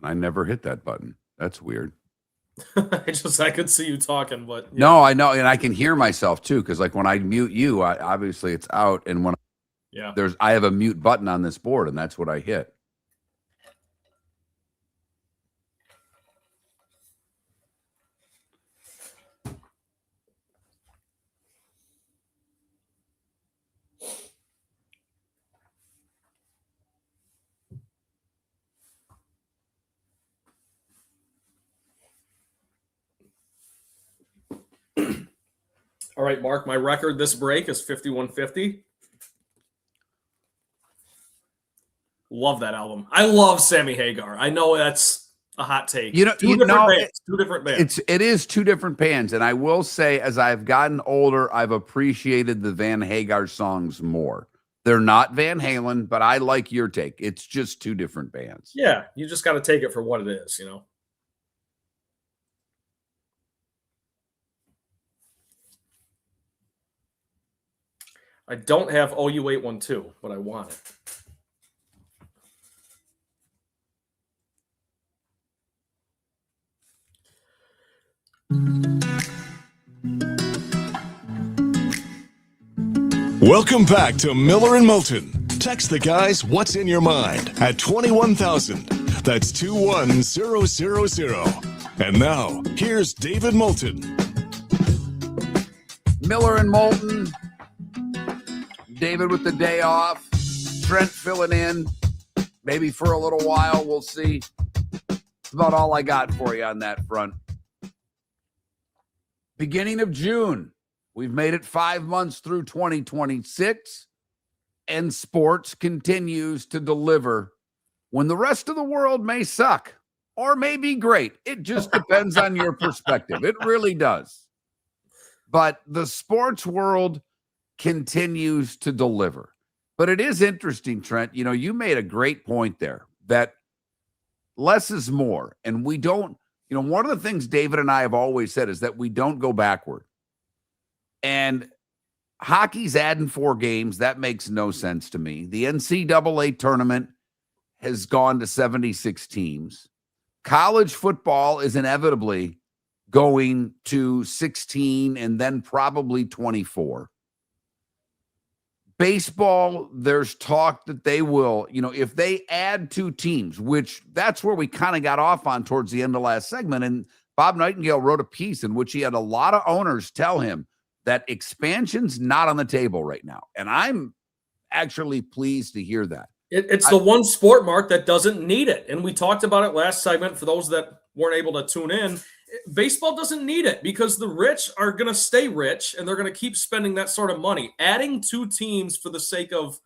I never hit that button. That's weird. I could see you talking, but yeah. No, I know, and I can hear myself too, because like when I mute you, obviously it's out, and when I have a mute button on this board, and that's what I hit. All right, Mark, my record this break is 5150. Love that album. I love Sammy Hagar. I know that's a hot take. Two different bands. It is two different bands, and I will say, as I've gotten older, I've appreciated the Van Hagar songs more. They're not Van Halen, but I like your take. It's just two different bands. Yeah, you just got to take it for what it is, you know. I don't have OU812, but I want it. Welcome back to Miller and Moulton. Text the guys what's in your mind at 21,000. That's 21000. And now, here's David Moulton. Miller and Moulton. David with the day off. Trent filling in. Maybe for a little while. We'll see. That's about all I got for you on that front. Beginning of June. We've made it 5 months through 2026. And sports continues to deliver when the rest of the world may suck or may be great. It just depends on your perspective. It really does. But the sports world continues to deliver. But it is interesting, Trent. You know, you made a great point there that less is more. And we don't, you know, one of the things David and I have always said is that we don't go backward. And hockey's adding 4 games. That makes no sense to me. The NCAA tournament has gone to 76 teams. College football is inevitably going to 16 and then probably 24. Baseball, there's talk that they will, you know, if they add 2 teams, which that's where we kind of got off on towards the end of last segment. And Bob Nightingale wrote a piece in which he had a lot of owners tell him that expansion's not on the table right now. And I'm actually pleased to hear that. It's the one sport, Mark, that doesn't need it. And we talked about it last segment for those that weren't able to tune in. Baseball doesn't need it because the rich are going to stay rich and they're going to keep spending that sort of money. Adding 2 teams for the sake of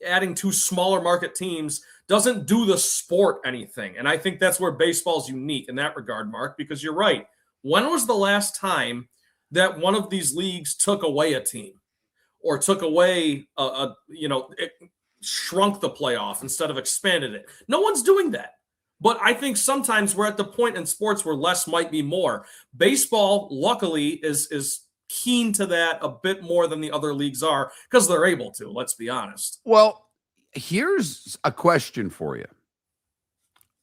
adding 2 smaller market teams doesn't do the sport anything. And I think that's where baseball's unique in that regard, Mark, because you're right. When was the last time that one of these leagues took away a team or took away it shrunk the playoff instead of expanded it? No one's doing that. But I think sometimes we're at the point in sports where less might be more. Baseball, luckily, is keen to that a bit more than the other leagues are because they're able to, let's be honest. Well, here's a question for you.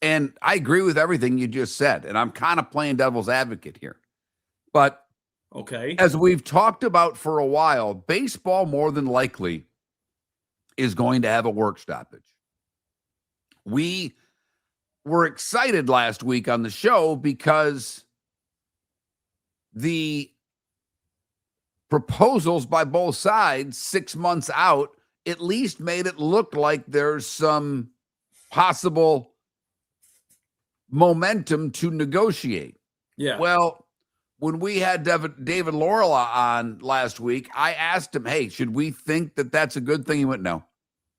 And I agree with everything you just said. And I'm kind of playing devil's advocate here. But okay, as we've talked about for a while, baseball more than likely is going to have a work stoppage. We were excited last week on the show because the proposals by both sides 6 months out at least made it look like there's some possible momentum to negotiate. Yeah. Well, when we had David Laurel on last week, I asked him, hey, should we think that that's a good thing? He went, no.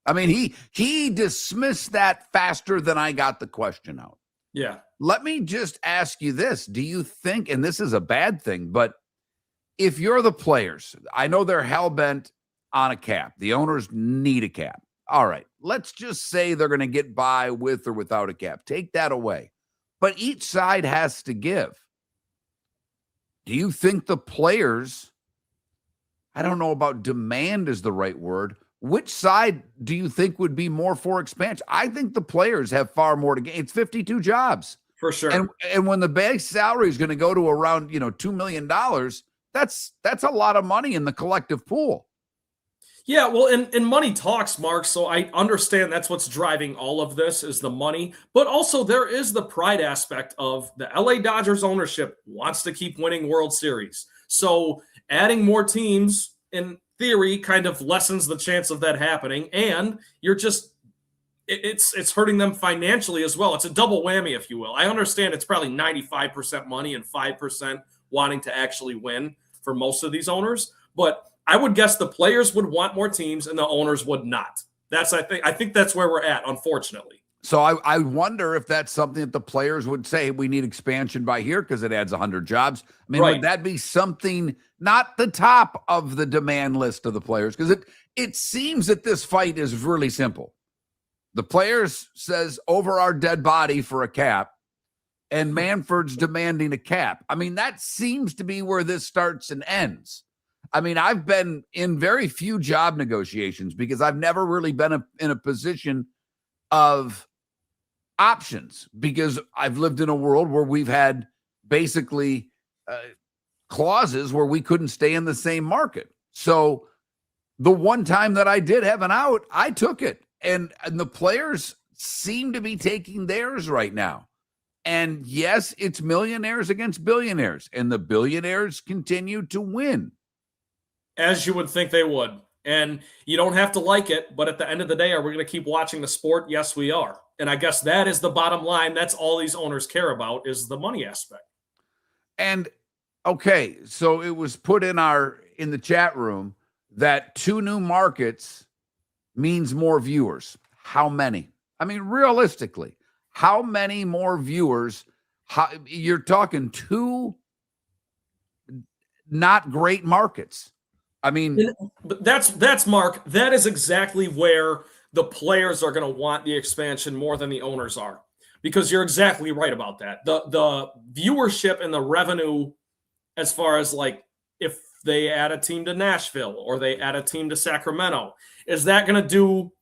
I mean, he dismissed that faster than I got the question out. Yeah. Let me just ask you this. Do you think, and this is a bad thing, but if you're the players, I know they're hell-bent on a cap. The owners need a cap. All right. Let's just say they're going to get by with or without a cap. Take that away. But each side has to give. Do you think the players I don't know about demand is the right word. Which side do you think would be more for expansion? I think the players have far more to gain. It's 52 jobs. For sure. And when the base salary is going to go to around, $2 million, that's a lot of money in the collective pool. Yeah, well, and money talks, Mark. So I understand that's what's driving all of this is the money. But also there is the pride aspect of the LA Dodgers ownership wants to keep winning World Series. So adding more teams in theory kind of lessens the chance of that happening. And it's hurting them financially as well. It's a double whammy, if you will. I understand it's probably 95% money and 5% wanting to actually win for most of these owners. But I would guess the players would want more teams and the owners would not. I think that's where we're at, unfortunately. So I wonder if that's something that the players would say, we need expansion by here because it adds 100 jobs. I mean, Right. Would that be something not the top of the demand list of the players? Because it seems that this fight is really simple. The players says over our dead body for a cap, and Manfred's demanding a cap. I mean, that seems to be where this starts and ends. I mean, I've been in very few job negotiations because I've never really been in a position of options, because I've lived in a world where we've had basically clauses where we couldn't stay in the same market. So the one time that I did have an out, I took it. And the players seem to be taking theirs right now. And yes, it's millionaires against billionaires, and the billionaires continue to win. As you would think they would. And you don't have to like it, but at the end of the day, are we going to keep watching the sport? Yes, we are. And I guess that is the bottom line. That's all these owners care about is the money aspect. And okay, so it was put in the chat room that 2 new markets means more viewers. How many? I mean, realistically, how many more viewers? You're talking 2 not great markets. I mean, but that's Mark. That is exactly where the players are going to want the expansion more than the owners are, because you're exactly right about that. The viewership and the revenue, as far as like if they add a team to Nashville or they add a team to Sacramento, is that going to do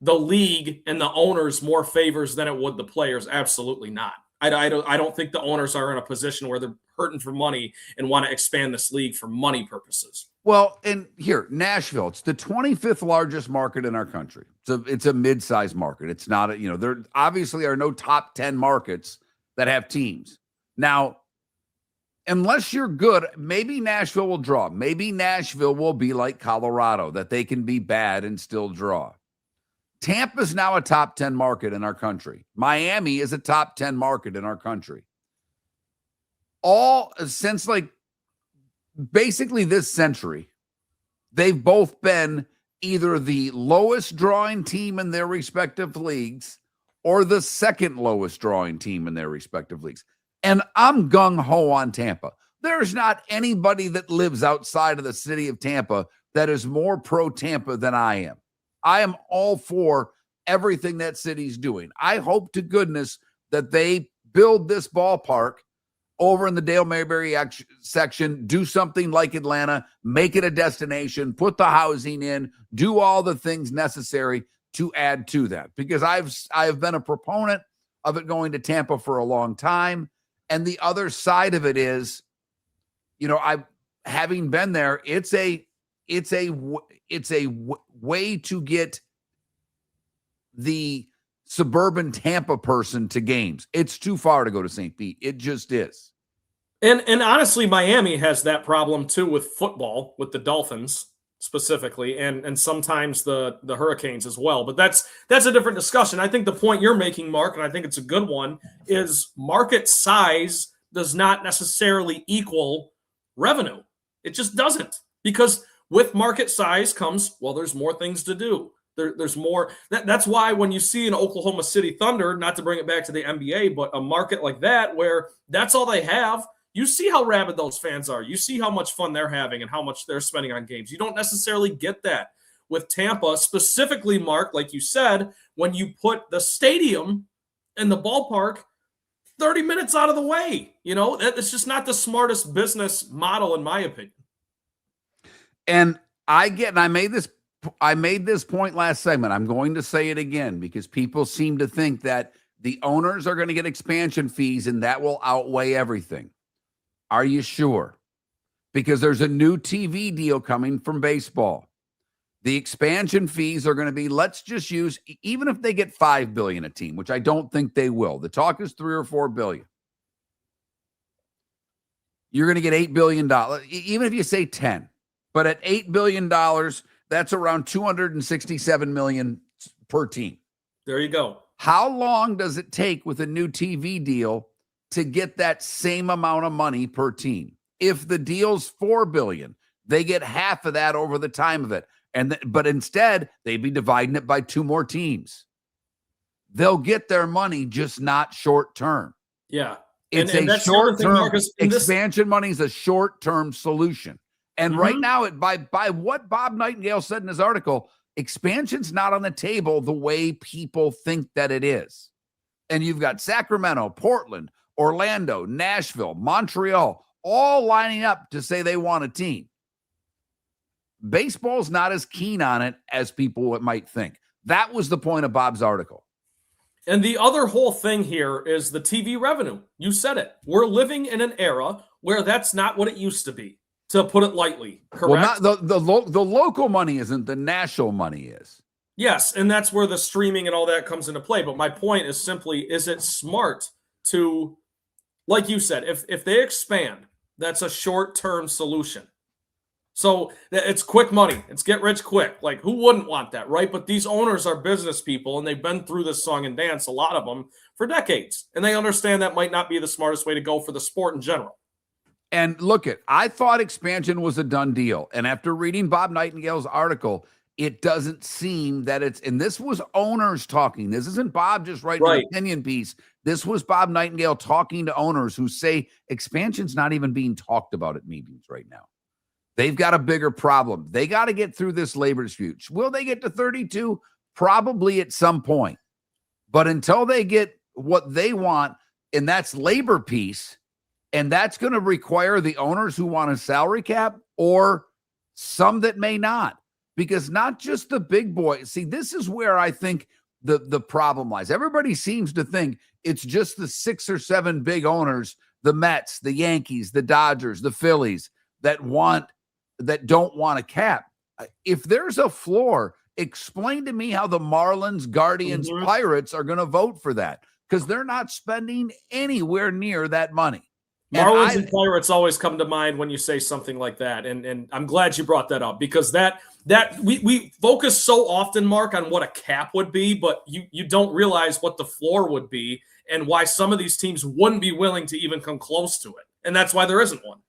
the league and the owners more favors than it would the players? Absolutely not. I don't think the owners are in a position where they're hurting for money and want to expand this league for money purposes. Well, and here, Nashville, it's the 25th largest market in our country. So it's a mid-sized market. It's not there obviously are no top 10 markets that have teams. Now, unless you're good, maybe Nashville will draw. Maybe Nashville will be like Colorado, that they can be bad and still draw. Tampa's now a top 10 market in our country. Miami is a top 10 market in our country. All since basically this century, they've both been either the lowest drawing team in their respective leagues or the second lowest drawing team in their respective leagues. And I'm gung-ho on Tampa. There's not anybody that lives outside of the city of Tampa that is more pro-Tampa than I am. I am all for everything that city's doing. I hope to goodness that they build this ballpark over in the Dale Mayberry section, do something like Atlanta, make it a destination, put the housing in, do all the things necessary to add to that. Because I've been a proponent of it going to Tampa for a long time. And the other side of it is, having been there, it's a way to get the suburban Tampa person to games. It's too far to go to St. Pete. It just is. And honestly, Miami has that problem too with football, with the Dolphins specifically, and sometimes the Hurricanes as well. But that's a different discussion. I think the point you're making, Mark, and I think it's a good one, is market size does not necessarily equal revenue. It just doesn't. Because with market size comes, there's more things to do. There's more. That's why when you see an Oklahoma City Thunder, not to bring it back to the NBA, but a market like that where that's all they have, you see how rabid those fans are. You see how much fun they're having and how much they're spending on games. You don't necessarily get that with Tampa, specifically, Mark, like you said, when you put the stadium and the ballpark 30 minutes out of the way. It's just not the smartest business model, in my opinion. And I made this point last segment. I'm going to say it again because people seem to think that the owners are going to get expansion fees and that will outweigh everything. Are you sure? Because there's a new TV deal coming from baseball. The expansion fees are going to be, let's just use, even if they get $5 billion a team, which I don't think they will. The talk is $3 or $4 billion. You're going to get $8 billion, even if you say 10. But at $8 billion, that's around $267 million per team. There you go. How long does it take with a new TV deal to get that same amount of money per team? If the deal's $4 billion, they get half of that over the time of it. But instead, they'd be dividing it by 2 more teams. They'll get their money, just not short term. Yeah. It's a short-term expansion money is a short-term solution. And right now, by what Bob Nightingale said in his article, expansion's not on the table the way people think that it is. And you've got Sacramento, Portland, Orlando, Nashville, Montreal, all lining up to say they want a team. Baseball's not as keen on it as people might think. That was the point of Bob's article. And the other whole thing here is the TV revenue. You said it. We're living in an era where that's not what it used to be, to put it lightly. Correct? Well, not the local money isn't, the national money is. Yes, and that's where the streaming and all that comes into play. But my point is simply, is it smart to, like you said, if they expand, that's a short-term solution. So it's quick money. It's get rich quick. Like, who wouldn't want that, right? But these owners are business people, and they've been through this song and dance, a lot of them, for decades. And they understand that might not be the smartest way to go for the sport in general. And look, I thought expansion was a done deal. And after reading Bob Nightingale's article, it doesn't seem that it's, and this was owners talking. This isn't Bob just writing an opinion piece. This was Bob Nightingale talking to owners who say expansion's not even being talked about at meetings right now. They've got a bigger problem. They got to get through this labor dispute. Will they get to 32? Probably at some point. But until they get what they want, and that's labor piece, and that's going to require the owners who want a salary cap or some that may not. Because not just the big boys. See, this is where I think the problem lies. Everybody seems to think it's just the 6 or 7 big owners, the Mets, the Yankees, the Dodgers, the Phillies, that don't want a cap. If there's a floor, explain to me how the Marlins, Guardians, Pirates are going to vote for that, because they're not spending anywhere near that money. Marlins and Pirates always come to mind when you say something like that, and I'm glad you brought that up, because that we focus so often, Mark, on what a cap would be, but you don't realize what the floor would be and why some of these teams wouldn't be willing to even come close to it, and that's why there isn't one.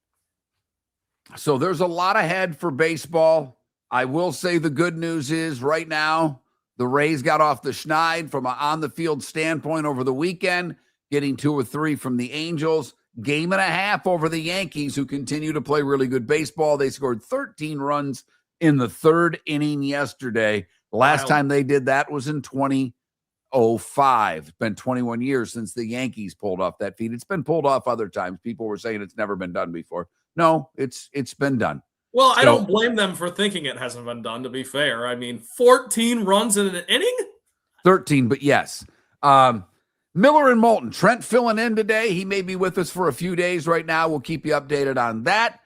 So there's a lot ahead for baseball. I will say the good news is right now, the Rays got off the schneid from an on-the-field standpoint over the weekend, getting 2 or 3 from the Angels. 1.5 over the Yankees, who continue to play really good baseball. They scored 13 runs in the 3rd inning yesterday. Last time they did that was in 2005. It's been 21 years since the Yankees pulled off that feat. It's been pulled off other times. People were saying it's never been done before. No, it's been done. Well, I don't blame them for thinking it hasn't been done, to be fair. I mean, 14 runs in an inning? 13, but yes. Miller and Moulton. Trent filling in today. He may be with us for a few days right now. We'll keep you updated on that.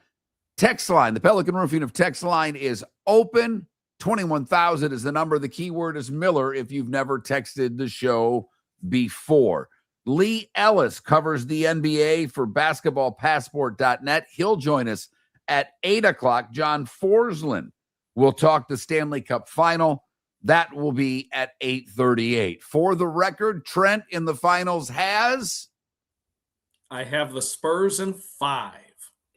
Text line. The Pelican Roofing of text line is open. 21,000 is the number. The keyword is Miller if you've never texted the show before. Leigh Ellis covers the NBA for basketballpassport.net. He'll join us at 8 o'clock. John Forslund will talk the Stanley Cup final. That will be at 8:38. For the record, Trent in the finals has? I have the Spurs in 5,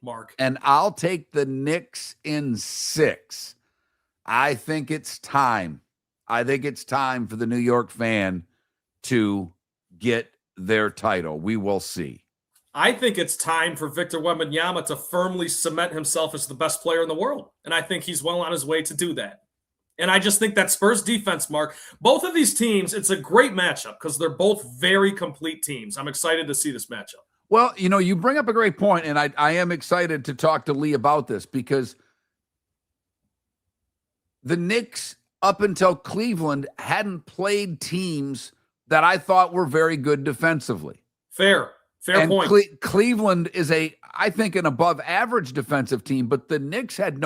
Mark. And I'll take the Knicks in 6. I think it's time. I think it's time for the New York fan to get their title. We will see. I think it's time for Victor Wembanyama to firmly cement himself as the best player in the world. And I think he's well on his way to do that. And I just think that Spurs defense, Mark, both of these teams, it's a great matchup because they're both very complete teams. I'm excited to see this matchup. Well, you bring up a great point, and I am excited to talk to Leigh about this, because the Knicks, up until Cleveland, hadn't played teams that I thought were very good defensively. Fair point. Cleveland is I think, an above average defensive team, but the Knicks had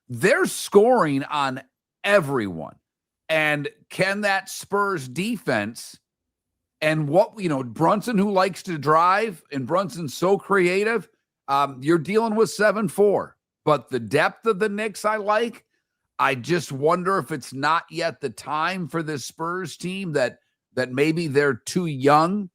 they're scoring on everyone. And can that Spurs defense and Brunson, who likes to drive, and Brunson's so creative, you're dealing with 7-4. But the depth of the Knicks I like. I just wonder if it's not yet the time for this Spurs team, that maybe they're too young,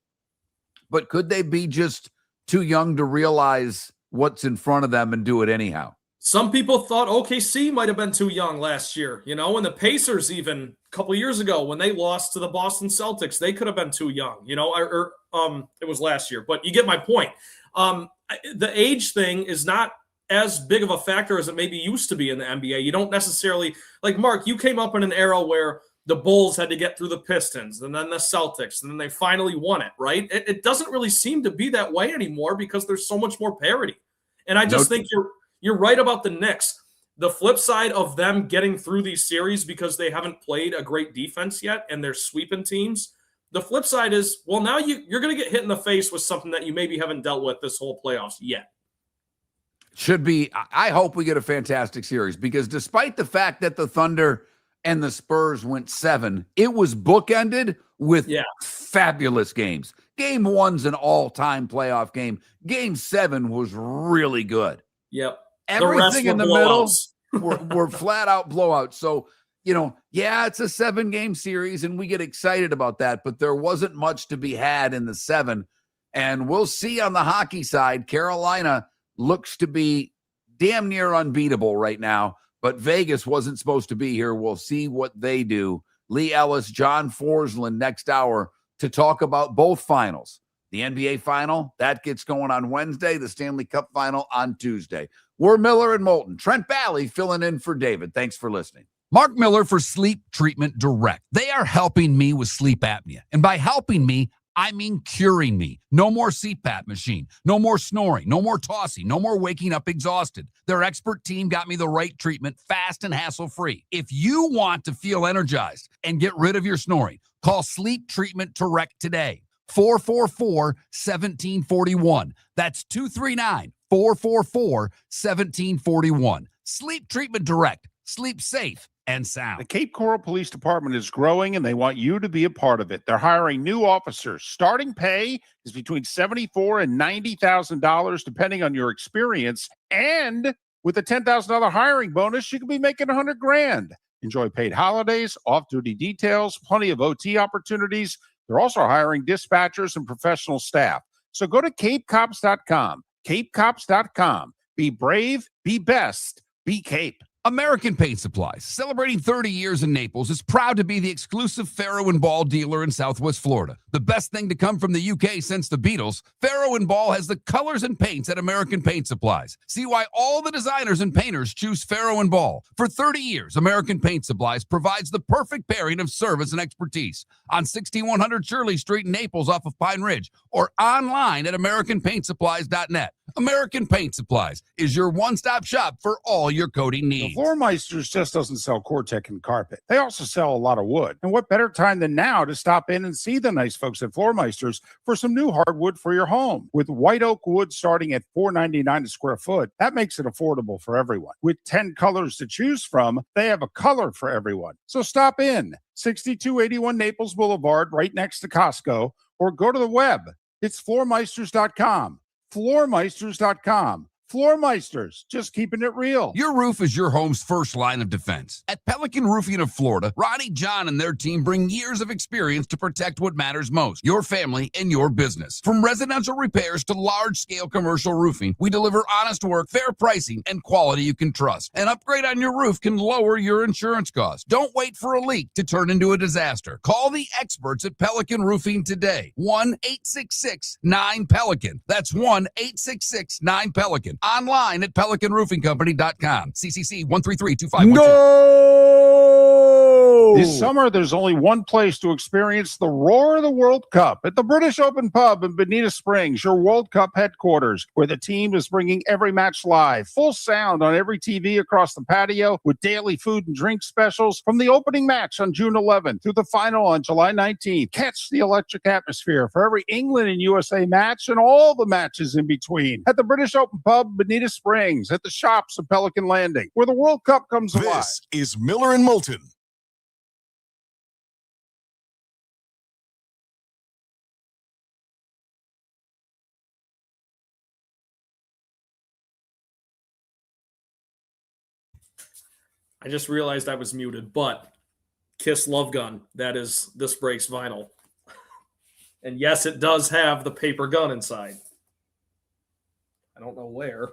but could they be just too young to realize what's in front of them and do it anyhow? Some people thought OKC might have been too young last year, and the Pacers even a couple of years ago when they lost to the Boston Celtics, they could have been too young, it was last year, but you get my point. The age thing is not as big of a factor as it maybe used to be in the NBA. You don't necessarily, like Mark, you came up in an era where the Bulls had to get through the Pistons and then the Celtics, and then they finally won it, right? It doesn't really seem to be that way anymore because there's so much more parity. And I just think you're right about the Knicks. The flip side of them getting through these series because they haven't played a great defense yet and they're sweeping teams, the flip side is, well, now you're going to get hit in the face with something that you maybe haven't dealt with this whole playoffs yet. Should be. I hope we get a fantastic series, because despite the fact that the Thunder and the Spurs went 7, it was bookended with fabulous games. Game 1's an all-time playoff game. Game 7 was really good. Yep. Everything in the middle were flat-out blowouts. So, it's a 7-game series, and we get excited about that, but there wasn't much to be had in the 7. And we'll see on the hockey side. Carolina looks to be damn near unbeatable right now, but Vegas wasn't supposed to be here. We'll see what they do. Leigh Ellis, John Forslund next hour to talk about both finals. The NBA final, that gets going on Wednesday. The Stanley Cup final on Tuesday. We're Miller and Moulton. Trent Bally filling in for David. Thanks for listening. Mark Miller for Sleep Treatment Direct. They are helping me with sleep apnea. And by helping me, I mean curing me. No more CPAP machine. No more snoring. No more tossing. No more waking up exhausted. Their expert team got me the right treatment, fast and hassle-free. If you want to feel energized and get rid of your snoring, call Sleep Treatment Direct today. 444-1741. That's 239-444-1741. Sleep Treatment Direct. Sleep safe and sound. The Cape Coral Police Department is growing, and they want you to be a part of it. They're hiring new officers. Starting pay is between $74,000 and $90,000, depending on your experience. And with a $10,000 hiring bonus, you could be making $100,000. Enjoy paid holidays, off-duty details, plenty of OT opportunities. They're also hiring dispatchers and professional staff. So go to capecops.com. capecops.com. Be brave, be best, be Cape. American Paint Supplies, celebrating 30 years in Naples, is proud to be the exclusive Farrow & Ball dealer in Southwest Florida. The best thing to come from the UK since the Beatles, Farrow & Ball has the colors and paints at American Paint Supplies. See why all the designers and painters choose Farrow & Ball. For 30 years, American Paint Supplies provides the perfect pairing of service and expertise on 6100 Shirley Street in Naples off of Pine Ridge, or online at AmericanPaintSupplies.net. American Paint Supplies is your one-stop shop for all your coating needs. The Floormeisters just doesn't sell Cortec and carpet. They also sell a lot of wood. And what better time than now to stop in and see the nice folks at Floormeisters for some new hardwood for your home. With white oak wood starting at $4.99 a square foot, that makes it affordable for everyone. With 10 colors to choose from, they have a color for everyone. So stop in. 6281 Naples Boulevard, right next to Costco, or go to the web. It's floormeisters.com. Floormeisters.com. Floormeisters, just keeping it real. Your roof is your home's first line of defense. At Pelican Roofing of Florida, Ronnie, John, and their team bring years of experience to protect what matters most, your family and your business. From residential repairs to large-scale commercial roofing, we deliver honest work, fair pricing, and quality you can trust. An upgrade on your roof can lower your insurance costs. Don't wait for a leak to turn into a disaster. Call the experts at Pelican Roofing today. 1-866-9-PELICAN. That's 1-866-9-PELICAN. Online at PelicanRoofingCompany.com. CCC 1332512. No! This summer, there's only one place to experience the roar of the World Cup at the British Open Pub in Bonita Springs, your World Cup headquarters, where the team is bringing every match live, full sound on every TV across the patio, with daily food and drink specials from the opening match on June 11th through the final on July 19th. Catch the electric atmosphere for every England and USA match and all the matches in between at the British Open Pub, Bonita Springs, at the shops of Pelican Landing, where the World Cup comes alive. This is Miller and Moulton. I just realized I was muted, but Kiss Love Gun, that is This Breaks vinyl. And yes, it does have the paper gun inside. I don't know where.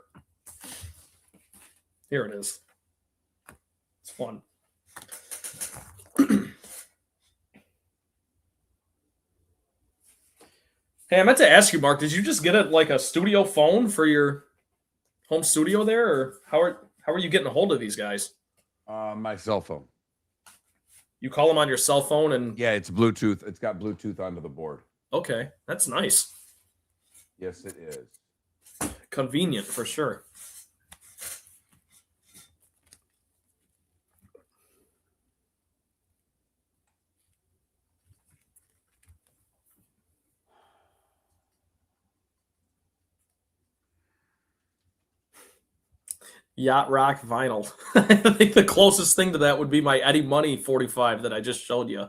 Here it is. It's fun. Hey, I meant to ask you, Mark, did you just get a studio phone for your home studio there? Or how are you getting a hold of these guys? My cell phone. You call them on your cell phone and... Yeah, it's Bluetooth. It's got Bluetooth onto the board. Okay, that's nice. Yes, it is. Convenient for sure. Yacht Rock vinyl. I think the closest thing to that would be my Eddie Money 45 that I just showed you.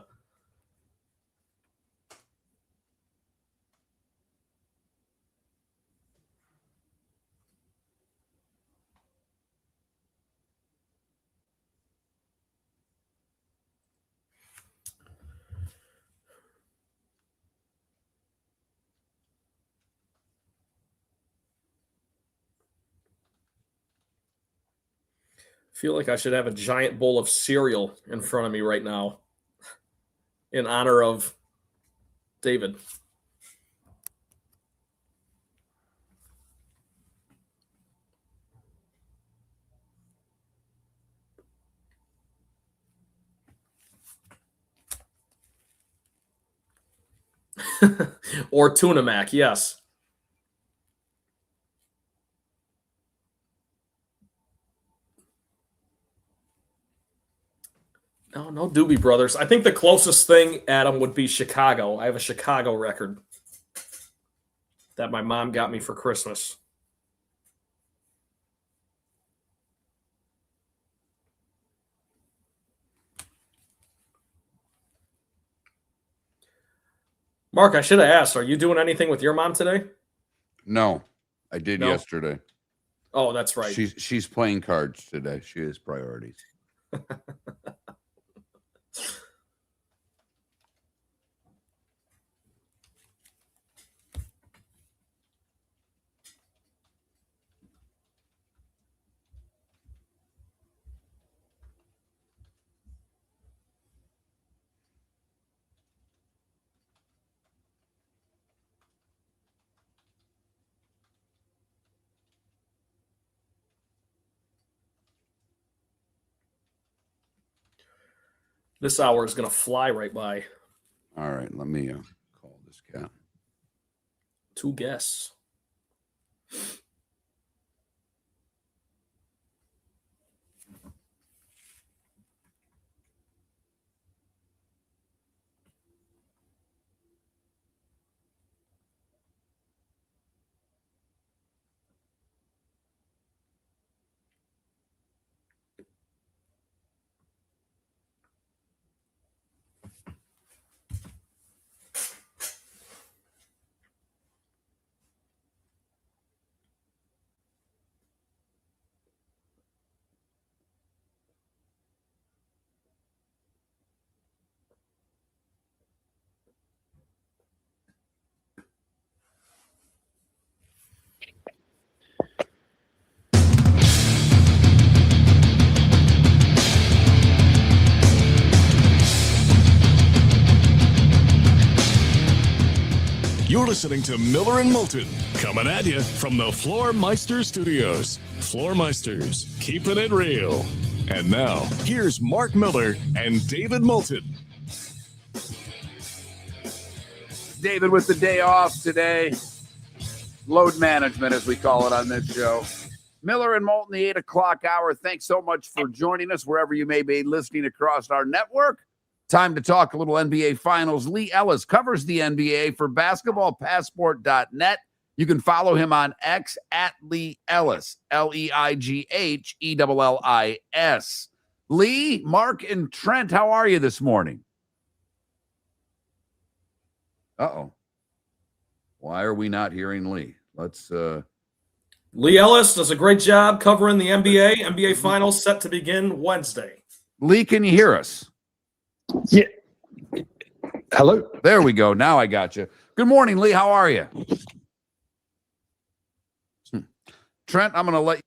Feel like I should have a giant bowl of cereal in front of me right now in honor of David. Or tuna mac, yes. No Doobie Brothers. I think the closest thing, Adam, would be Chicago. I have a Chicago record that my mom got me for Christmas. Mark, I should have asked, are you doing anything with your mom today? No, I did yesterday. Oh, that's right. She's playing cards today. She has priorities. This hour is going to fly right by. All right, let me call this cat. 2 guests. You're listening to Miller and Moulton, coming at you from the Floor Meister Studios. Floor Meisters, keeping it real. And now, here's Mark Miller and David Moulton. David with the day off today. Load management, as we call it on this show. Miller and Moulton, the 8 o'clock hour. Thanks so much for joining us wherever you may be listening across our network. Time to talk a little NBA Finals. Leigh Ellis covers the NBA for basketballpassport.net. You can follow him on X at Leigh Ellis, Leighellis. Leigh, Mark, and Trent, how are you this morning? Uh-oh. Why are we not hearing Leigh? Let's Leigh Ellis does a great job covering the NBA. NBA Finals set to begin Wednesday. Leigh, can you hear us? Yeah. Hello. There we go. Now I got you. Good morning, Leigh. How are you? Trent, I'm going to let you.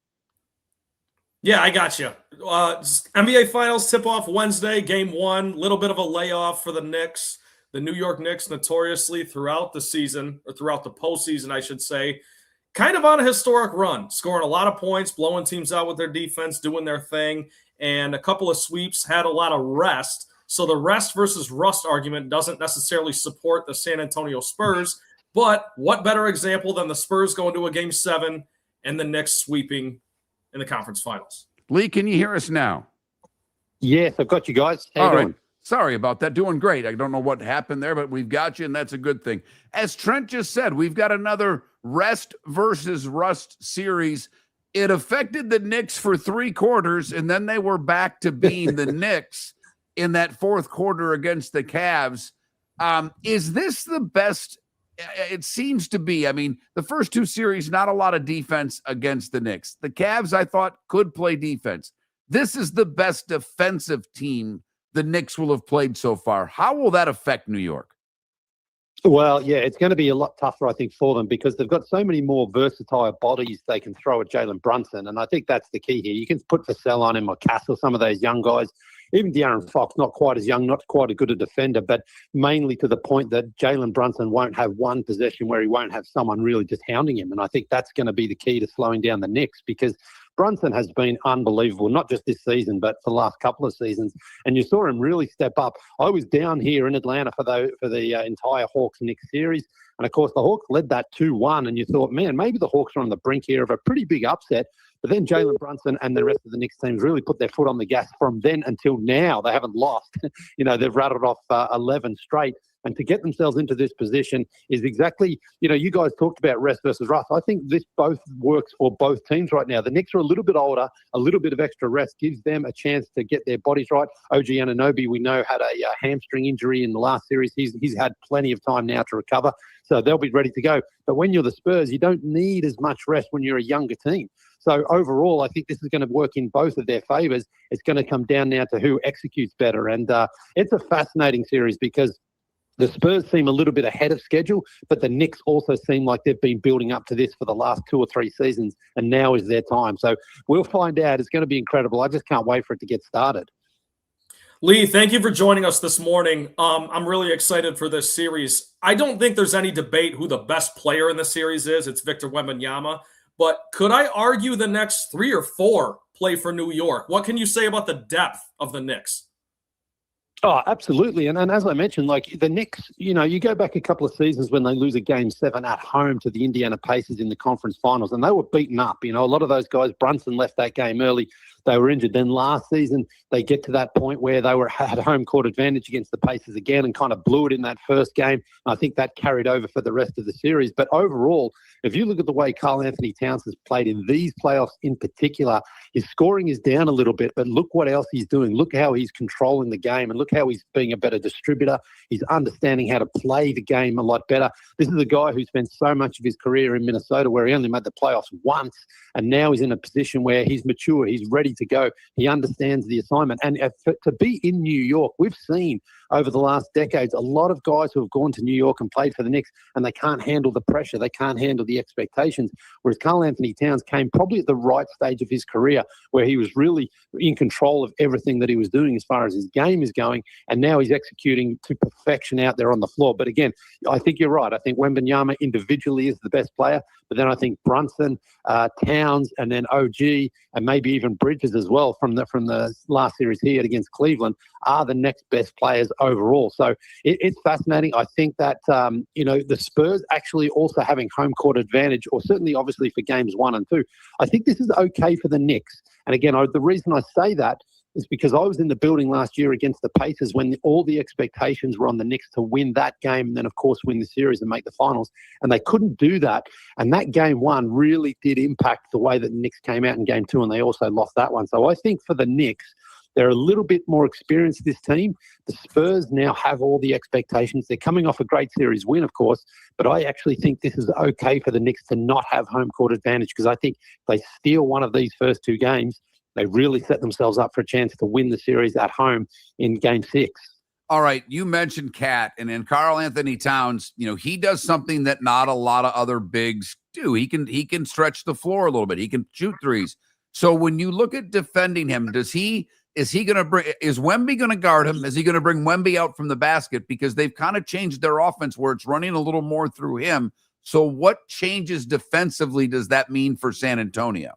Yeah, I got you. NBA Finals tip-off Wednesday, Game 1. Little bit of a layoff for the Knicks. The New York Knicks notoriously throughout the season, or throughout the postseason, I should say, kind of on a historic run, scoring a lot of points, blowing teams out with their defense, doing their thing, and a couple of sweeps, had a lot of rest. So the rest versus rust argument doesn't necessarily support the San Antonio Spurs, but what better example than the Spurs going to a Game 7 and the Knicks sweeping in the conference finals? Leigh, can you hear us now? Yes, I've got you guys. How you All right. doing? Sorry about that. Doing great. I don't know what happened there, but we've got you, and that's a good thing. As Trent just said, we've got another rest versus rust series. It affected the Knicks for 3 quarters, and then they were back to being the Knicks in that fourth quarter against the Cavs. Is this the best? It seems to be. I mean, the first 2 series, not a lot of defense against the Knicks. The Cavs, I thought, could play defense. This is the best defensive team the Knicks will have played so far. How will that affect New York? Well, yeah, it's going to be a lot tougher, I think, for them because they've got so many more versatile bodies they can throw at Jalen Brunson, and I think that's the key here. You can put Vassell on him or Castle, some of those young guys. Even De'Aaron Fox, not quite as young, not quite as good a defender, but mainly to the point that Jalen Brunson won't have one possession where he won't have someone really just hounding him, and I think that's going to be the key to slowing down the Knicks because Brunson has been unbelievable, not just this season, but for the last couple of seasons. And you saw him really step up. I was down here in Atlanta for the entire Hawks-Knicks series. And, of course, the Hawks led that 2-1. And you thought, man, maybe the Hawks are on the brink here of a pretty big upset. But then Jalen Brunson and the rest of the Knicks teams really put their foot on the gas from then until now. They haven't lost. They've rattled off 11 straight. And to get themselves into this position is exactly, you guys talked about rest versus rust. I think this both works for both teams right now. The Knicks are a little bit older. A little bit of extra rest gives them a chance to get their bodies right. OG Anunoby, we know, had a hamstring injury in the last series. He's had plenty of time now to recover, so they'll be ready to go. But when you're the Spurs, you don't need as much rest when you're a younger team. So overall, I think this is going to work in both of their favors. It's going to come down now to who executes better. And it's a fascinating series because the Spurs seem a little bit ahead of schedule, but the Knicks also seem like they've been building up to this for the last 2 or 3 seasons, and now is their time. So we'll find out. It's going to be incredible. I just can't wait for it to get started. Leigh, thank you for joining us this morning. I'm really excited for this series. I don't think there's any debate who the best player in the series is. It's Victor Wembanyama. But could I argue the next 3 or 4 play for New York? What can you say about the depth of the Knicks? Oh, absolutely. And as I mentioned, like the Knicks, you go back a couple of seasons when they lose a Game 7 at home to the Indiana Pacers in the conference finals, and they were beaten up. A lot of those guys, Brunson left that game early. They were injured. Then last season, they get to that point where they had home court advantage against the Pacers again and kind of blew it in that first game. I think that carried over for the rest of the series. But overall, if you look at the way Karl Anthony Towns has played in these playoffs in particular, his scoring is down a little bit, but look what else he's doing. Look how he's controlling the game and look how he's being a better distributor. He's understanding how to play the game a lot better. This is a guy who spent so much of his career in Minnesota where he only made the playoffs once, and now he's in a position where he's mature, he's ready to go. He understands the assignment. And to be in New York, we've seen over the last decades, a lot of guys who have gone to New York and played for the Knicks, and they can't handle the pressure. They can't handle the expectations. Whereas Karl Anthony Towns came probably at the right stage of his career where he was really in control of everything that he was doing as far as his game is going. And now he's executing to perfection out there on the floor. But again, I think you're right. I think Wembanyama individually is the best player. But then I think Brunson, Towns, and then OG, and maybe even Bridges as well from the last series he had against Cleveland are the next best players overall. So it's fascinating. I think that, the Spurs actually also having home court advantage, or certainly obviously for games 1 and 2. I think this is okay for the Knicks. And again, the reason I say that is because I was in the building last year against the Pacers when all the expectations were on the Knicks to win that game and then, of course, win the series and make the finals. And they couldn't do that. And that game 1 really did impact the way that the Knicks came out in game 2, and they also lost that one. So I think for the Knicks, they're a little bit more experienced, this team. The Spurs now have all the expectations. They're coming off a great series win, of course, but I actually think this is okay for the Knicks to not have home court advantage, because I think they steal one of these first 2 games. They really set themselves up for a chance to win the series at home in game 6. All right, you mentioned Cat, and then Karl Anthony Towns, he does something that not a lot of other bigs do. He can stretch the floor a little bit. He can shoot threes. So when you look at defending him, is Wemby going to guard him? Is he going to bring Wemby out from the basket? Because they've kind of changed their offense where it's running a little more through him. So what changes defensively does that mean for San Antonio?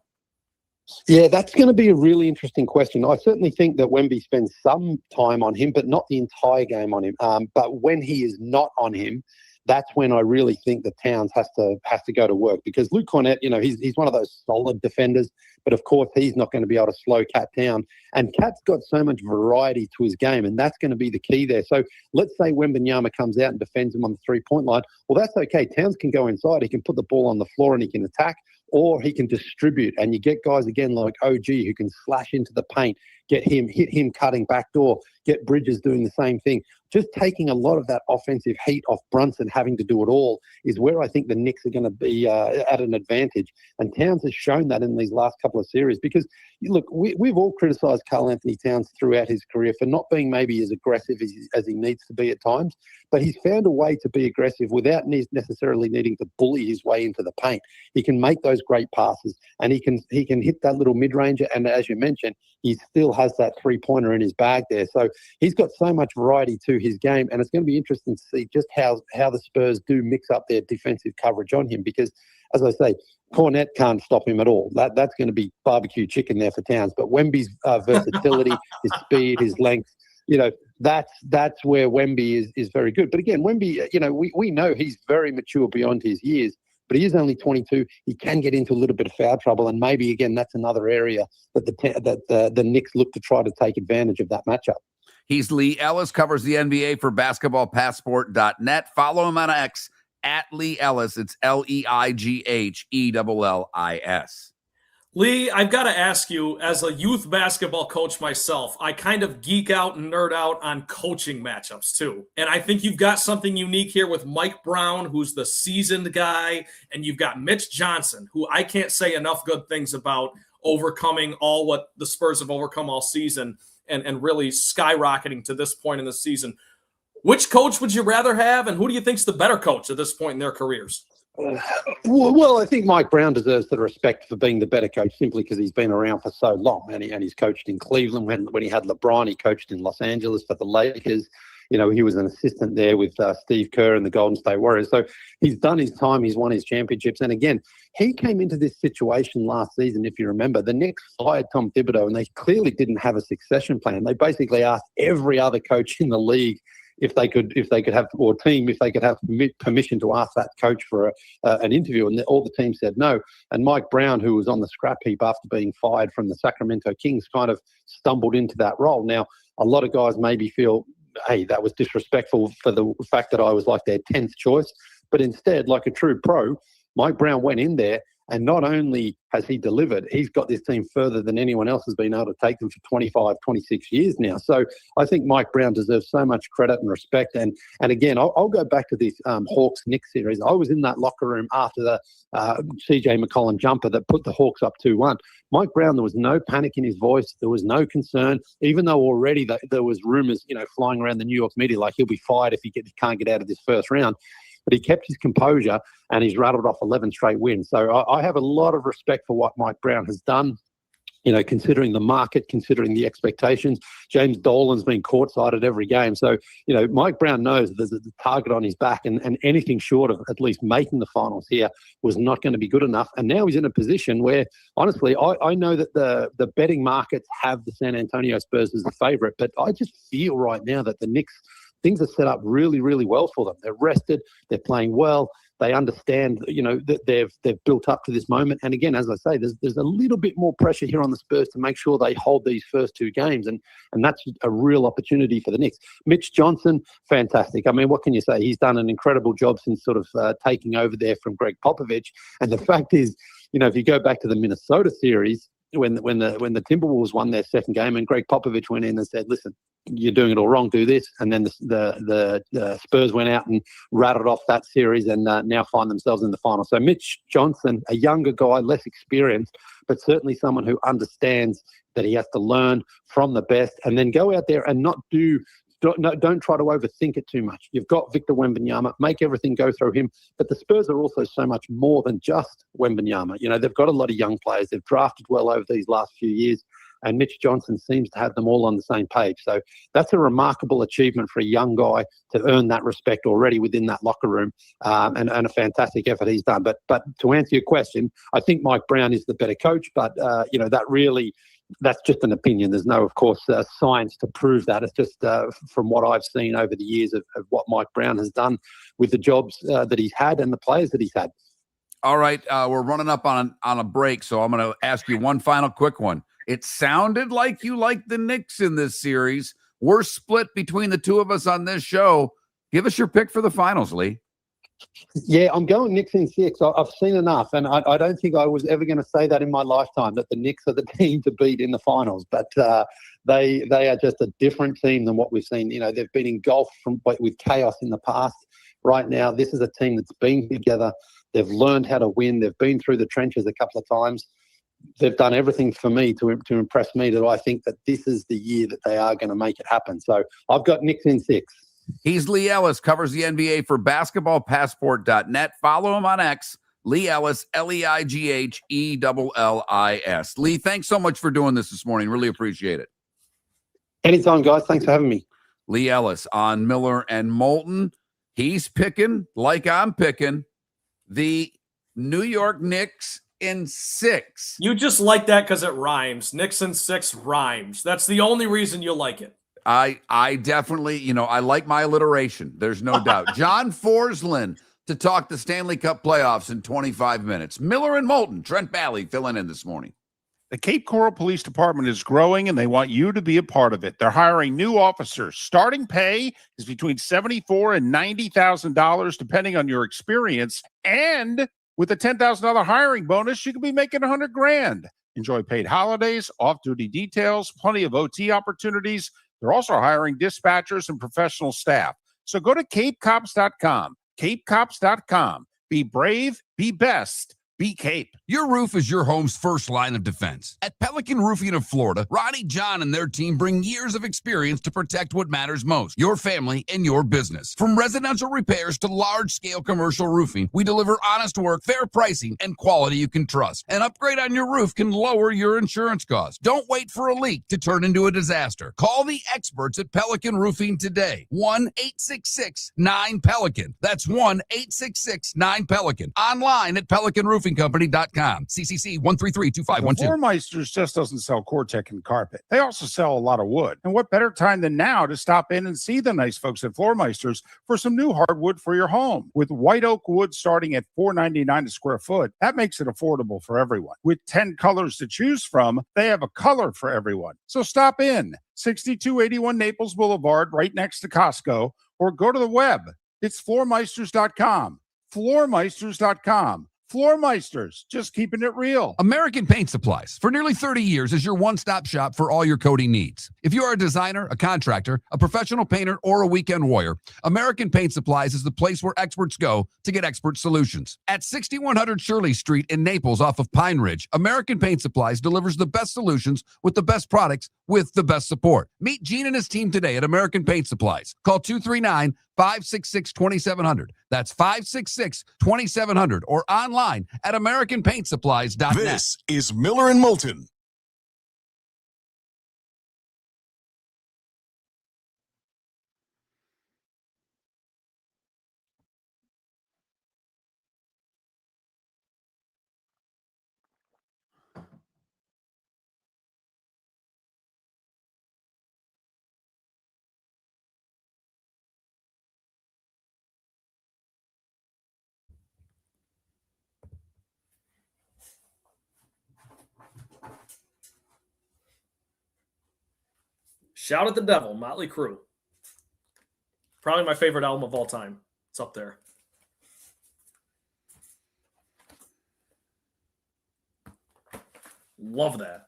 Yeah, that's going to be a really interesting question. I certainly think that Wemby spends some time on him, but not the entire game on him. But when he is not on him, that's when I really think that Towns has to go to work, because Luke Cornett, he's one of those solid defenders, but of course he's not going to be able to slow Cat down. And Cat's got so much variety to his game, and that's going to be the key there. So let's say Wembanyama comes out and defends him on the 3-point line. Well, that's okay. Towns can go inside. He can put the ball on the floor and he can attack, or he can distribute. And you get guys again like OG who can slash into the paint, hit him cutting backdoor, get Bridges doing the same thing. Just taking a lot of that offensive heat off Brunson having to do it all is where I think the Knicks are going to be at an advantage. And Towns has shown that in these last couple of series, because, look, we've all criticised Karl Anthony Towns throughout his career for not being maybe as aggressive as he needs to be at times, but he's found a way to be aggressive without necessarily needing to bully his way into the paint. He can make those great passes, and he can hit that little mid-ranger, and as you mentioned, he still has that 3-pointer in his bag there. So he's got so much variety to his game, and it's going to be interesting to see just how the Spurs do mix up their defensive coverage on him, because, as I say, Cornette can't stop him at all. That's going to be barbecue chicken there for Towns. But Wemby's versatility, his speed, his length, that's where Wemby is very good. But again, Wemby, we know he's very mature beyond his years, but he is only 22. He can get into a little bit of foul trouble, and maybe again that's another area that the Knicks look to try to take advantage of that matchup. He's Leigh Ellis, covers the NBA for basketballpassport.net. Follow him on X at Leigh Ellis. It's LEIGHELLIS. Leigh, I've got to ask you, as a youth basketball coach myself, I kind of geek out and nerd out on coaching matchups too. And I think you've got something unique here with Mike Brown, who's the seasoned guy, and you've got Mitch Johnson, who I can't say enough good things about, overcoming all what the Spurs have overcome all season and really skyrocketing to this point in the season. Which coach would you rather have, and who do you think's the better coach at this point in their careers? Well, I think Mike Brown deserves the respect for being the better coach, simply because he's been around for so long, and he's coached in Cleveland when he had LeBron. He coached in Los Angeles for the Lakers. He was an assistant there with Steve Kerr and the Golden State Warriors. So he's done his time. He's won his championships. And again, he came into this situation last season, if you remember. The Knicks fired Tom Thibodeau, and they clearly didn't have a succession plan. They basically asked every other coach in the league if they could have permission to ask that coach for an interview, and all the teams said no. And Mike Brown, who was on the scrap heap after being fired from the Sacramento Kings, kind of stumbled into that role. Now, a lot of guys maybe feel, hey, that was disrespectful for the fact that I was like their 10th choice. But instead, like a true pro, Mike Brown went in there And not only has he delivered, he's got this team further than anyone else has been able to take them for 25, 26 years now. So I think Mike Brown deserves so much credit and respect. And again, I'll go back to this Hawks-Knicks series. I was in that locker room after the CJ McCollum jumper that put the Hawks up 2-1. Mike Brown, there was no panic in his voice. There was no concern, even though already there was rumors, flying around the New York media like he'll be fired if he can't get out of this first round. But he kept his composure and he's rattled off 11 straight wins. So I have a lot of respect for what Mike Brown has done, considering the market, considering the expectations. James Dolan's been courtside at every game. So, Mike Brown knows there's a target on his back, and anything short of at least making the finals here was not going to be good enough. And now he's in a position where, honestly, I know that the betting markets have the San Antonio Spurs as the favorite, but I just feel right now that the Knicks, things are set up really, really well for them. They're rested. They're playing well. They understand, that they've built up to this moment. And again, as I say, there's a little bit more pressure here on the Spurs to make sure they hold these first two games. And that's a real opportunity for the Knicks. Mitch Johnson, fantastic. I mean, what can you say? He's done an incredible job since sort of taking over there from Greg Popovich. And the fact is, if you go back to the Minnesota series, when the Timberwolves won their second game and Greg Popovich went in and said, listen, you're doing it all wrong, do this. And then the Spurs went out and rattled off that series and now find themselves in the final. So Mitch Johnson, a younger guy, less experienced, but certainly someone who understands that he has to learn from the best and then go out there and don't try to overthink it too much. You've got Victor Wembanyama, make everything go through him. But the Spurs are also so much more than just Wembanyama. They've got a lot of young players. They've drafted well over these last few years. And Mitch Johnson seems to have them all on the same page. So that's a remarkable achievement for a young guy to earn that respect already within that locker room, and a fantastic effort he's done. But to answer your question, I think Mike Brown is the better coach, but that's just an opinion. There's no, of course, science to prove that. It's just from what I've seen over the years of what Mike Brown has done with the jobs that he's had and the players that he's had. All right, we're running up on a break, so I'm going to ask you one final quick one. It sounded like you like the Knicks in this series. We're split between the two of us on this show. Give us your pick for the finals, Leigh. Yeah, I'm going Knicks in 6. I've seen enough, and I don't think I was ever going to say that in my lifetime, that the Knicks are the team to beat in the finals. But they are just a different team than what we've seen. They've been engulfed with chaos in the past. Right now, this is a team that's been together. They've learned how to win. They've been through the trenches a couple of times. They've done everything for me to impress me that I think that this is the year that they are going to make it happen. So I've got Knicks in 6. He's Leigh Ellis, covers the NBA for basketballpassport.net. Follow him on X, Leigh Ellis, LeighEllis. Leigh, thanks so much for doing this morning. Really appreciate it. Anytime, guys. Thanks for having me. Leigh Ellis on Miller and Moulton. He's picking, like I'm picking, the New York Knicks in 6. You just like that because it rhymes. Knicks in 6 rhymes. That's the only reason you like it. I definitely, I like my alliteration. There's no doubt. John Forslund to talk the Stanley Cup playoffs in 25 minutes. Miller and Moulton, Trent Bally filling in this morning. The Cape Coral Police Department is growing, and they want you to be a part of it. They're hiring new officers. Starting pay is between $74,000 and $90,000, depending on your experience. And with a $10,000 hiring bonus, you could be making $100,000. Enjoy paid holidays, off-duty details, plenty of OT opportunities. They're also hiring dispatchers and professional staff. So go to capecops.com. Capecops.com. Be brave, be best, be Cape. Your roof is your home's first line of defense. At Pelican Roofing of Florida, Ronnie John and their team bring years of experience to protect what matters most, your family and your business. From residential repairs to large-scale commercial roofing, we deliver honest work, fair pricing, and quality you can trust. An upgrade on your roof can lower your insurance costs. Don't wait for a leak to turn into a disaster. Call the experts at Pelican Roofing today. 1-866-9-PELICAN. That's 1-866-9-PELICAN. Online at PelicanRoofingCompany.com. CCC 1332512. Floor Meisters just doesn't sell Cortec and carpet. They also sell a lot of wood. And what better time than now to stop in and see the nice folks at Floor Meisters for some new hardwood for your home. With white oak wood starting at $4.99 a square foot, that makes it affordable for everyone. With 10 colors to choose from, they have a color for everyone. So stop in. 6281 Naples Boulevard, right next to Costco, or go to the web. It's floormeisters.com. Floormeisters.com. Floormeisters, just keeping it real. American Paint Supplies, for nearly 30 years, is your one-stop shop for all your coating needs. If you are a designer, a contractor, a professional painter, or a weekend warrior, American Paint Supplies is the place where experts go to get expert solutions. At 6100 Shirley Street in Naples off of Pine Ridge, American Paint Supplies delivers the best solutions with the best products with the best support. Meet Gene and his team today at American Paint Supplies. Call 239-566-2700. That's 566-2700 or online at AmericanPaintSupplies.net. This is Miller and Moulton. Shout at the Devil, Motley Crue. Probably my favorite album of all time. It's up there. Love that.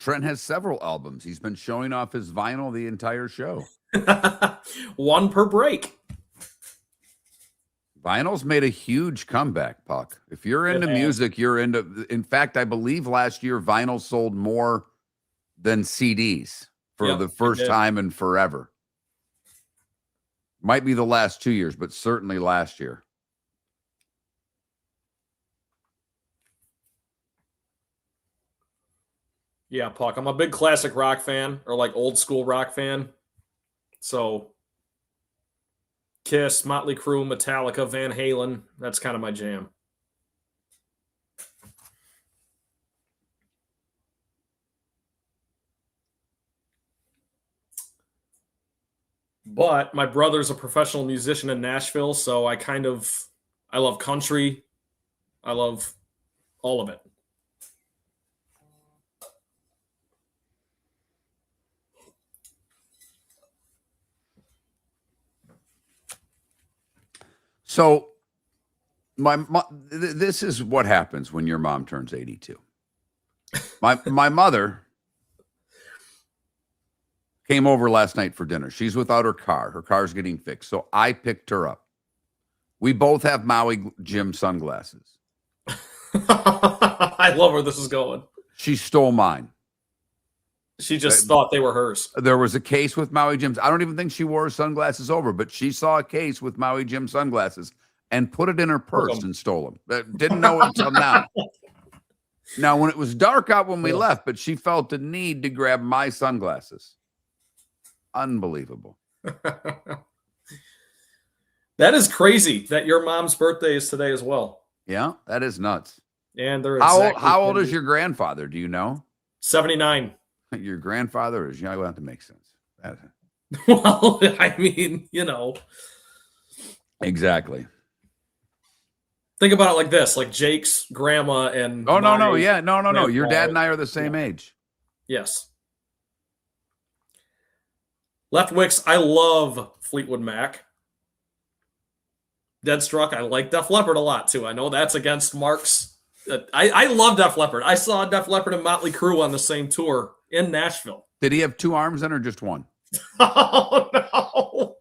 Trent has several albums. He's been showing off his vinyl the entire show. One per break. Vinyl's made a huge comeback, Puck. If you're into music, you're into... In fact, I believe last year vinyl sold more than CDs for the first time in forever. Might be the last 2 years, but certainly last year. Yeah, Puck. I'm a big classic rock fan, or like old school rock fan. So Kiss, Motley Crue, Metallica, Van Halen, that's kind of my jam. But my brother's a professional musician in Nashville, so I love country. I love all of it. So this is what happens when your mom turns 82. My mother came over last night for dinner. She's without her car. Her car's getting fixed. So I picked her up. We both have Maui Jim sunglasses. I love where this is going. She stole mine. She just thought they were hers. There was a case with Maui Jim's. I don't even think she wore her sunglasses over, but she saw a case with Maui Jim sunglasses and put it in her purse and stole them. Didn't know it until now. Now, when it was dark out when we left, but she felt the need to grab my sunglasses. Unbelievable. That is crazy that your mom's birthday is today as well. Yeah, that is nuts. And they're how old is your grandfather? Do you know? 79. Your grandfather is young. Well, that makes sense. Well, I mean, you know. Exactly. Think about it like this, like Jake's grandma and... Oh, no. Yeah, no. Your dad and I are the same age. Yes. Leftwicks, I love Fleetwood Mac. Deadstruck, I like Def Leppard a lot, too. I know that's against Mark's... I love Def Leppard. I saw Def Leppard and Motley Crue on the same tour in Nashville. Did he have two arms then or just one? Oh, no.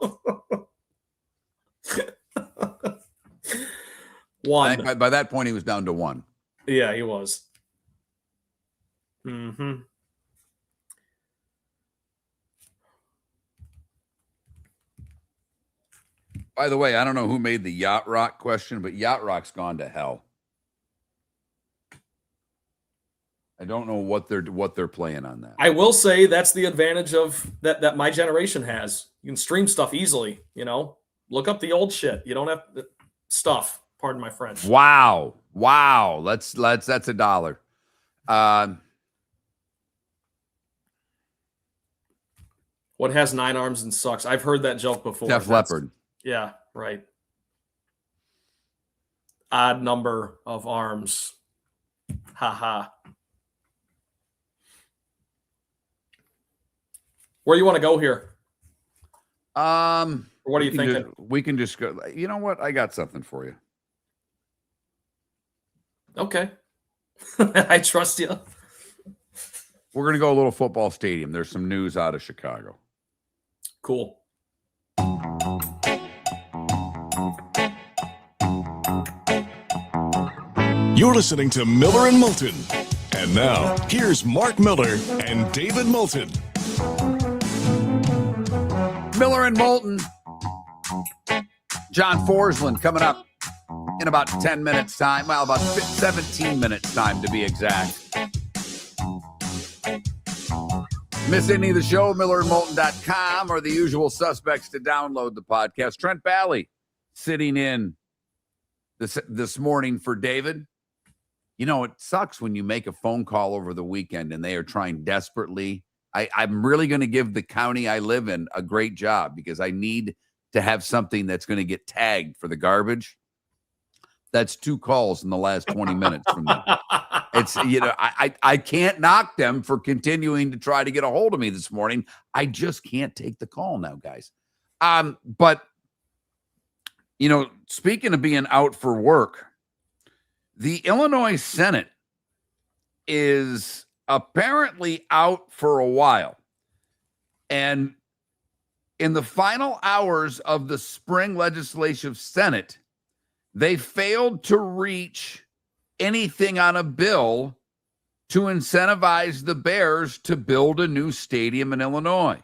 One. By that point, he was down to one. Yeah, he was. Mm-hmm. By the way, I don't know who made the Yacht Rock question, but Yacht Rock's gone to hell. I don't know what they're playing on that. I will say that's the advantage of that my generation has. You can stream stuff easily, you know. Look up the old shit. You don't have stuff. Pardon my French. Wow. That's $1. What has 9 arms and sucks? I've heard that joke before. Def Leppard. Yeah, right. Odd number of arms. Ha ha. Where do you want to go here? Or what are you thinking? We can just go. You know what? I got something for you. Okay. I trust you. We're going to go a little football stadium. There's some news out of Chicago. Cool. You're listening to Miller and Moulton. And now, here's Mark Miller and David Moulton. Miller and Moulton. John Forslund coming up in about 10 minutes time. Well, about 17 minutes time to be exact. Miss any of the show, millerandmoulton.com or the usual suspects to download the podcast. Trent Bally sitting in this morning for David. You know, it sucks when you make a phone call over the weekend and they are trying desperately. I'm really going to give the county I live in a great job because I need to have something that's going to get tagged for the garbage. That's 2 calls in the last 20 minutes from them. It's, you know, I can't knock them for continuing to try to get a hold of me this morning. I just can't take the call now, guys. But, you know, speaking of being out for work, the Illinois Senate is apparently out for a while. And in the final hours of the spring legislative Senate, they failed to reach anything on a bill to incentivize the Bears to build a new stadium in Illinois.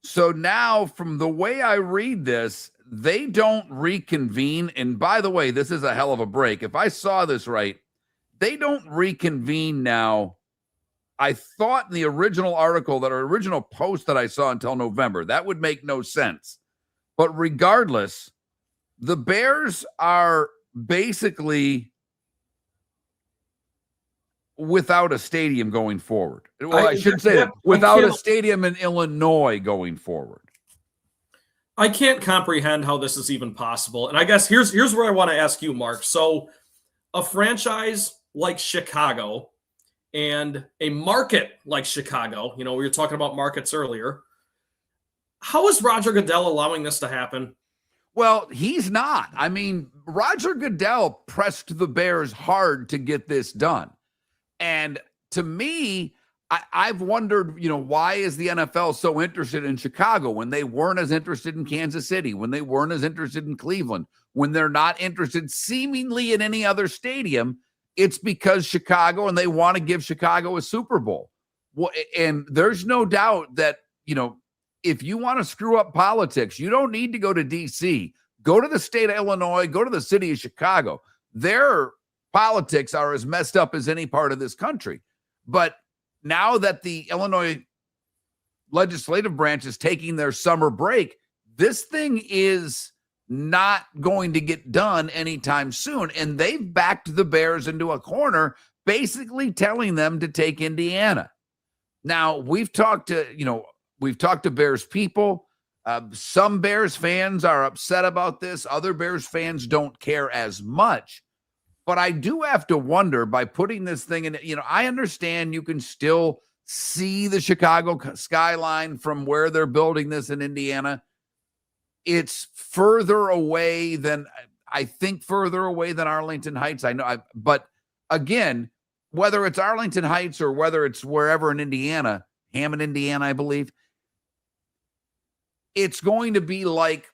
So now, from the way I read this, they don't reconvene. And by the way, this is a hell of a break. If I saw this right, they don't reconvene now. I thought in the original article, that original post that I saw until November, that would make no sense. But regardless, the Bears are basically without a stadium going forward. Well, I should say that without a stadium in Illinois going forward. I can't comprehend how this is even possible. And I guess here's where I want to ask you, Mark. So a franchise like Chicago and a market like Chicago, you know, we were talking about markets earlier. How is Roger Goodell allowing this to happen? Well, he's not. I mean, Roger Goodell pressed the Bears hard to get this done. And to me, I've wondered, you know, why is the NFL so interested in Chicago when they weren't as interested in Kansas City, when they weren't as interested in Cleveland, when they're not interested seemingly in any other stadium? It's because Chicago, and they want to give Chicago a Super Bowl. Well, and there's no doubt that, you know, if you want to screw up politics, you don't need to go to D.C. Go to the state of Illinois, go to the city of Chicago. Their politics are as messed up as any part of this country. But now that the Illinois legislative branch is taking their summer break, this thing is not going to get done anytime soon. And they've backed the Bears into a corner, basically telling them to take Indiana. Now, we've talked to Bears people. Some Bears fans are upset about this. Other Bears fans don't care as much. But I do have to wonder, by putting this thing in, you know, I understand you can still see the Chicago skyline from where they're building this in Indiana. It's further away than Arlington Heights. I know, but again, whether it's Arlington Heights or whether it's wherever in Indiana, Hammond, Indiana, I believe, it's going to be like,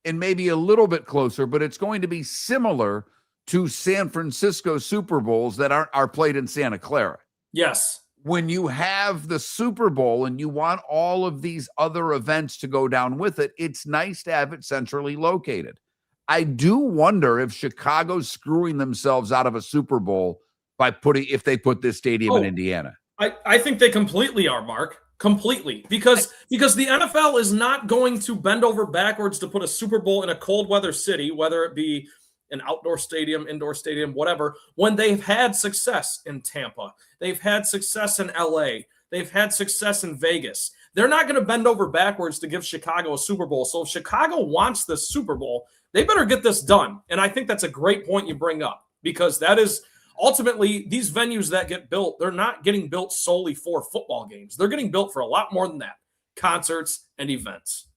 and maybe a little bit closer, but it's going to be similar to San Francisco Super Bowls that are played in Santa Clara. Yes. When you have the Super Bowl and you want all of these other events to go down with it, it's nice to have it centrally located. I do wonder if Chicago's screwing themselves out of a Super Bowl if they put this stadium in Indiana. I think they completely are, Mark. Completely. Because the NFL is not going to bend over backwards to put a Super Bowl in a cold weather city, whether it be an outdoor stadium, indoor stadium, whatever, when they've had success in Tampa. They've had success in LA. They've had success in Vegas. They're not going to bend over backwards to give Chicago a Super Bowl. So if Chicago wants this Super Bowl, they better get this done. And I think that's a great point you bring up, because that is ultimately these venues that get built, they're not getting built solely for football games. They're getting built for a lot more than that, concerts and events.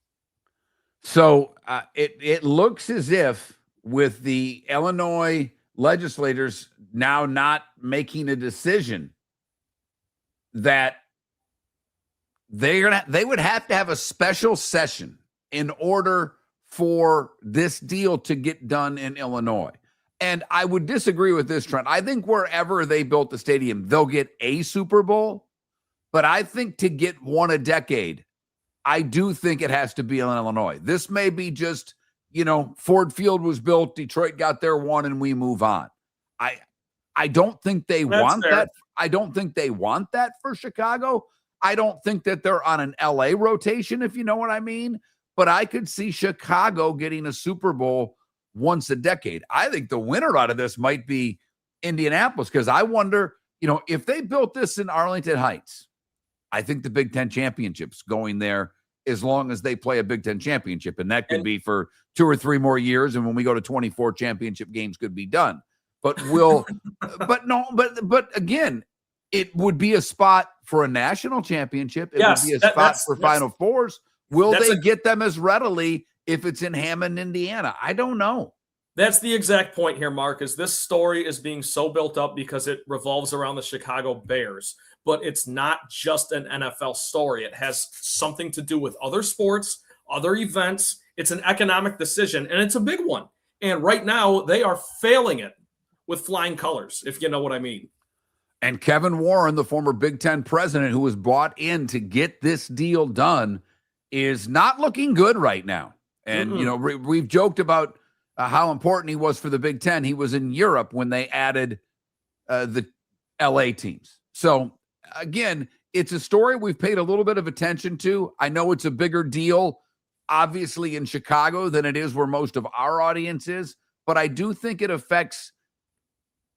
So it looks as if with the Illinois legislators now not making a decision that they would have to have a special session in order for this deal to get done in Illinois. And I would disagree with this, Trent. I think wherever they built the stadium, they'll get a Super Bowl. But I think to get one a decade, I do think it has to be in Illinois. This may be just, Ford Field was built, Detroit got their one, and we move on. I don't think they want that. I don't think they want that for Chicago. I don't think that they're on an LA rotation, if you know what I mean. But I could see Chicago getting a Super Bowl once a decade. I think the winner out of this might be Indianapolis, because I wonder, if they built this in Arlington Heights, I think the Big Ten championship's going there as long as they play a Big Ten championship. And that could be for 2 or 3 more years. And when we go to 24 championship games, could be done. But but again, it would be a spot for a national championship. It would be a spot for Final Fours. Will they get them as readily if it's in Hammond, Indiana? I don't know. That's the exact point here, Mark, is this story is being so built up because it revolves around the Chicago Bears. But it's not just an NFL story. It has something to do with other sports, other events. It's an economic decision, and it's a big one. And right now, they are failing it with flying colors, if you know what I mean. And Kevin Warren, the former Big Ten president who was brought in to get this deal done, is not looking good right now. And, we've joked about how important he was for the Big Ten. He was in Europe when they added the LA teams. So, again, it's a story we've paid a little bit of attention to. I know it's a bigger deal, obviously, in Chicago than it is where most of our audience is. But I do think it affects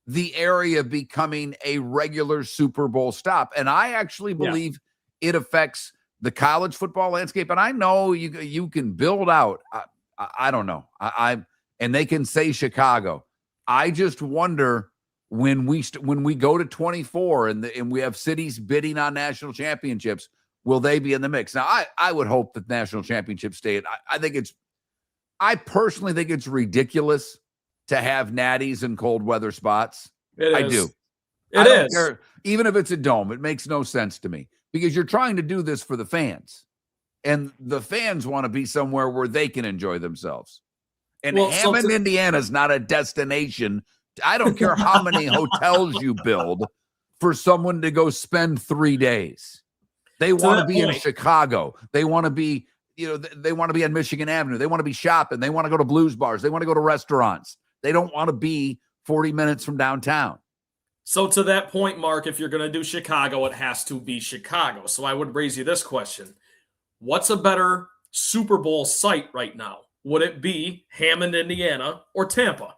the area becoming a regular Super Bowl stop. And I actually believe it affects the college football landscape. And I know you can build out. I don't know. And they can say Chicago. I just wonder when we go to 24 and we have cities bidding on national championships, will they be in the mix? Now, I would hope that national championships stay. I personally think it's ridiculous to have natties in cold weather spots. I do. It is. Care. Even if it's a dome, it makes no sense to me, because you're trying to do this for the fans, and the fans want to be somewhere where they can enjoy themselves. And Hammond, Indiana is not a destination. I don't care how many hotels you build for someone to go spend 3 days. They want to be in Chicago. They want to be, they want to be on Michigan Avenue. They want to be shopping. They want to go to blues bars. They want to go to restaurants. They don't want to be 40 minutes from downtown. So to that point, Mark, if you're going to do Chicago, it has to be Chicago. So I would raise you this question. What's a better Super Bowl site right now? Would it be Hammond, Indiana, or Tampa?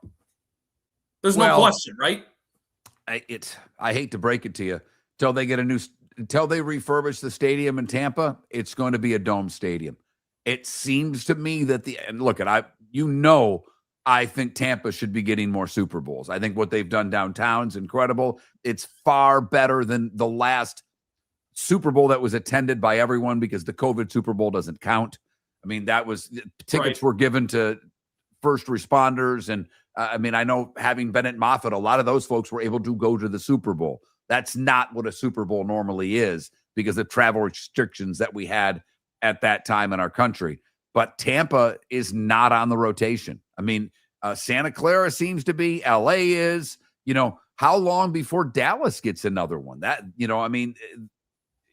There's no question, right? I hate to break it to you. Until they refurbish the stadium in Tampa, it's going to be a dome stadium. It seems to me that I think Tampa should be getting more Super Bowls. I think what they've done downtown is incredible. It's far better than the last Super Bowl that was attended by everyone, because the COVID Super Bowl doesn't count. I mean, tickets were given to first responders. And I know, having been at Moffitt, a lot of those folks were able to go to the Super Bowl. That's not what a Super Bowl normally is, because of travel restrictions that we had at that time in our country. But Tampa is not on the rotation. I mean, Santa Clara seems to be, LA is, how long before Dallas gets another one?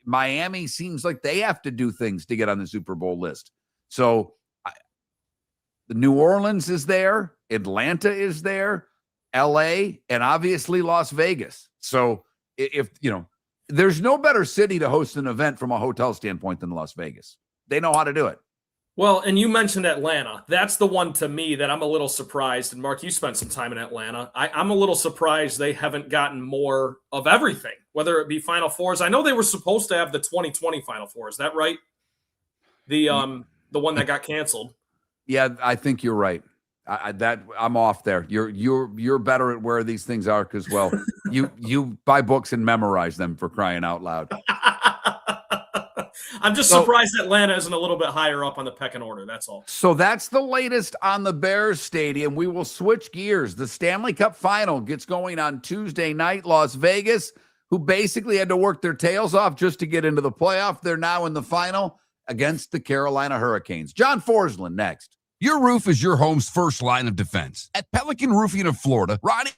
Miami seems like they have to do things to get on the Super Bowl list. So the New Orleans is there, Atlanta is there, LA, and obviously Las Vegas. So if there's no better city to host an event from a hotel standpoint than Las Vegas. They know how to do it. Well, and you mentioned Atlanta. That's the one to me that I'm a little surprised. And Mark, you spent some time in Atlanta. I'm a little surprised they haven't gotten more of everything, whether it be Final Fours. I know they were supposed to have the 2020 Final Four. Is that right? The one that got canceled. Yeah, I think you're right. I'm off there. You're better at where these things are because, well, you buy books and memorize them, for crying out loud. I'm just surprised Atlanta isn't a little bit higher up on the pecking order. That's all. So that's the latest on the Bears Stadium. We will switch gears. The Stanley Cup Final gets going on Tuesday night. Las Vegas, who basically had to work their tails off just to get into the playoff, they're now in the final against the Carolina Hurricanes. John Forslund next. Your roof is your home's first line of defense. At Pelican Roofing of Florida, Ronnie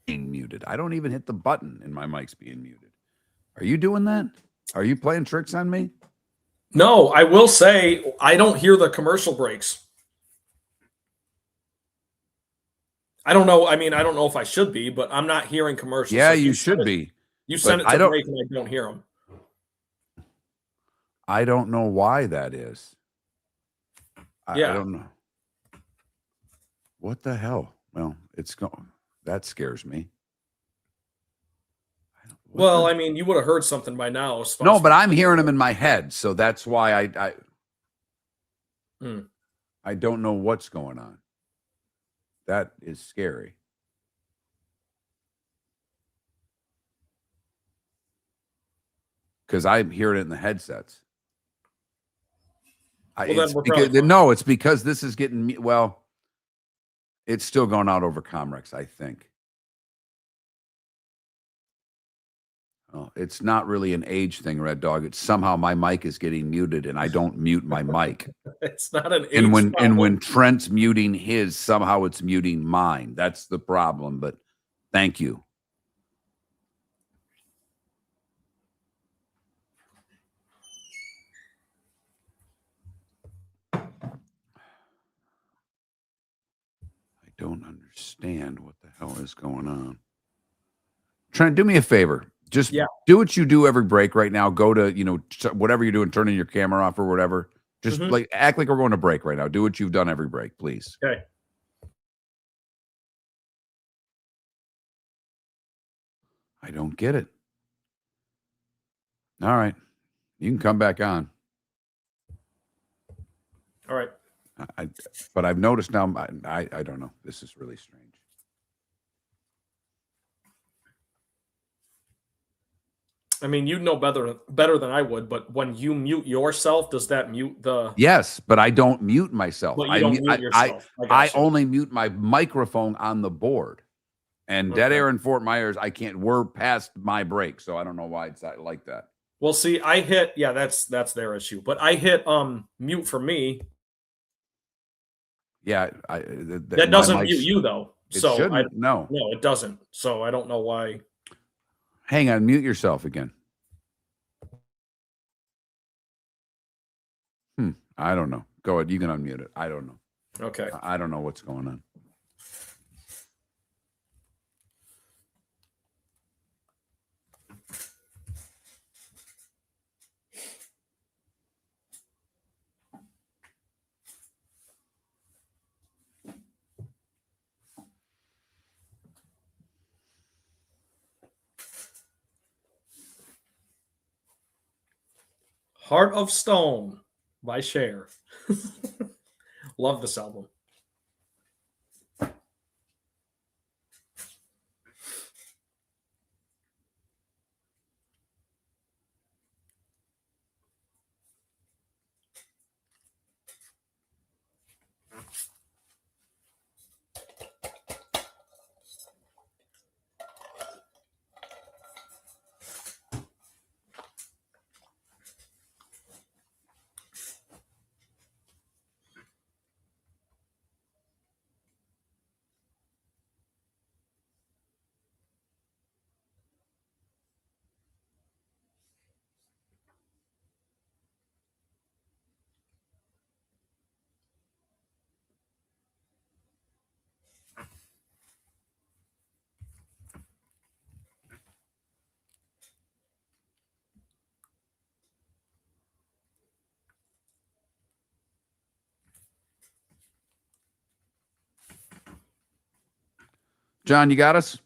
being muted. I don't even hit the button and my mic's being muted. Are you doing that? Are you playing tricks on me? No, I will say I don't hear the commercial breaks. I don't know. I mean, I don't know if I should be, but I'm not hearing commercials. Yeah, So you should be. You send it to break and I don't hear them. I don't know why that is. I don't know. What the hell? Well, it's going. That scares me. Well, I mean, you would have heard something by now. No, but I'm hearing them in my head, so that's why I don't know what's going on. That is scary. Because I'm hearing it in the headsets. It's because this is getting, well, it's still going out over Comrex, I think. Oh, it's not really an age thing, Red Dog. It's somehow my mic is getting muted and I don't mute my mic. It's not an age and when Trent's muting his, somehow it's muting mine. That's the problem, but thank you. I don't understand what the hell is going on. Trent, do me a favor. Just do what you do every break right now. Go to, whatever you're doing, turning your camera off or whatever. Just act like we're going to break right now. Do what you've done every break, please. Okay. I don't get it. All right. You can come back on. All right. But I've noticed now, I don't know. This is really strange. I mean, you'd know better than I would, but when you mute yourself, does that mute the... Yes, but I don't mute myself. Well, you don't mute yourself. I only mute my microphone on the board. And Dead Air in Fort Myers, I can't. We're past my break, so I don't know why it's like that. Well, see, I hit, that's their issue. But I hit mute for me. Yeah. That doesn't mute you, though. So shouldn't. No, it doesn't. So I don't know why. Hang on, mute yourself again. I don't know. Go ahead. You can unmute it. I don't know. Okay. I don't know what's going on. Heart of Stone by Cher. Love this album. John, you got us?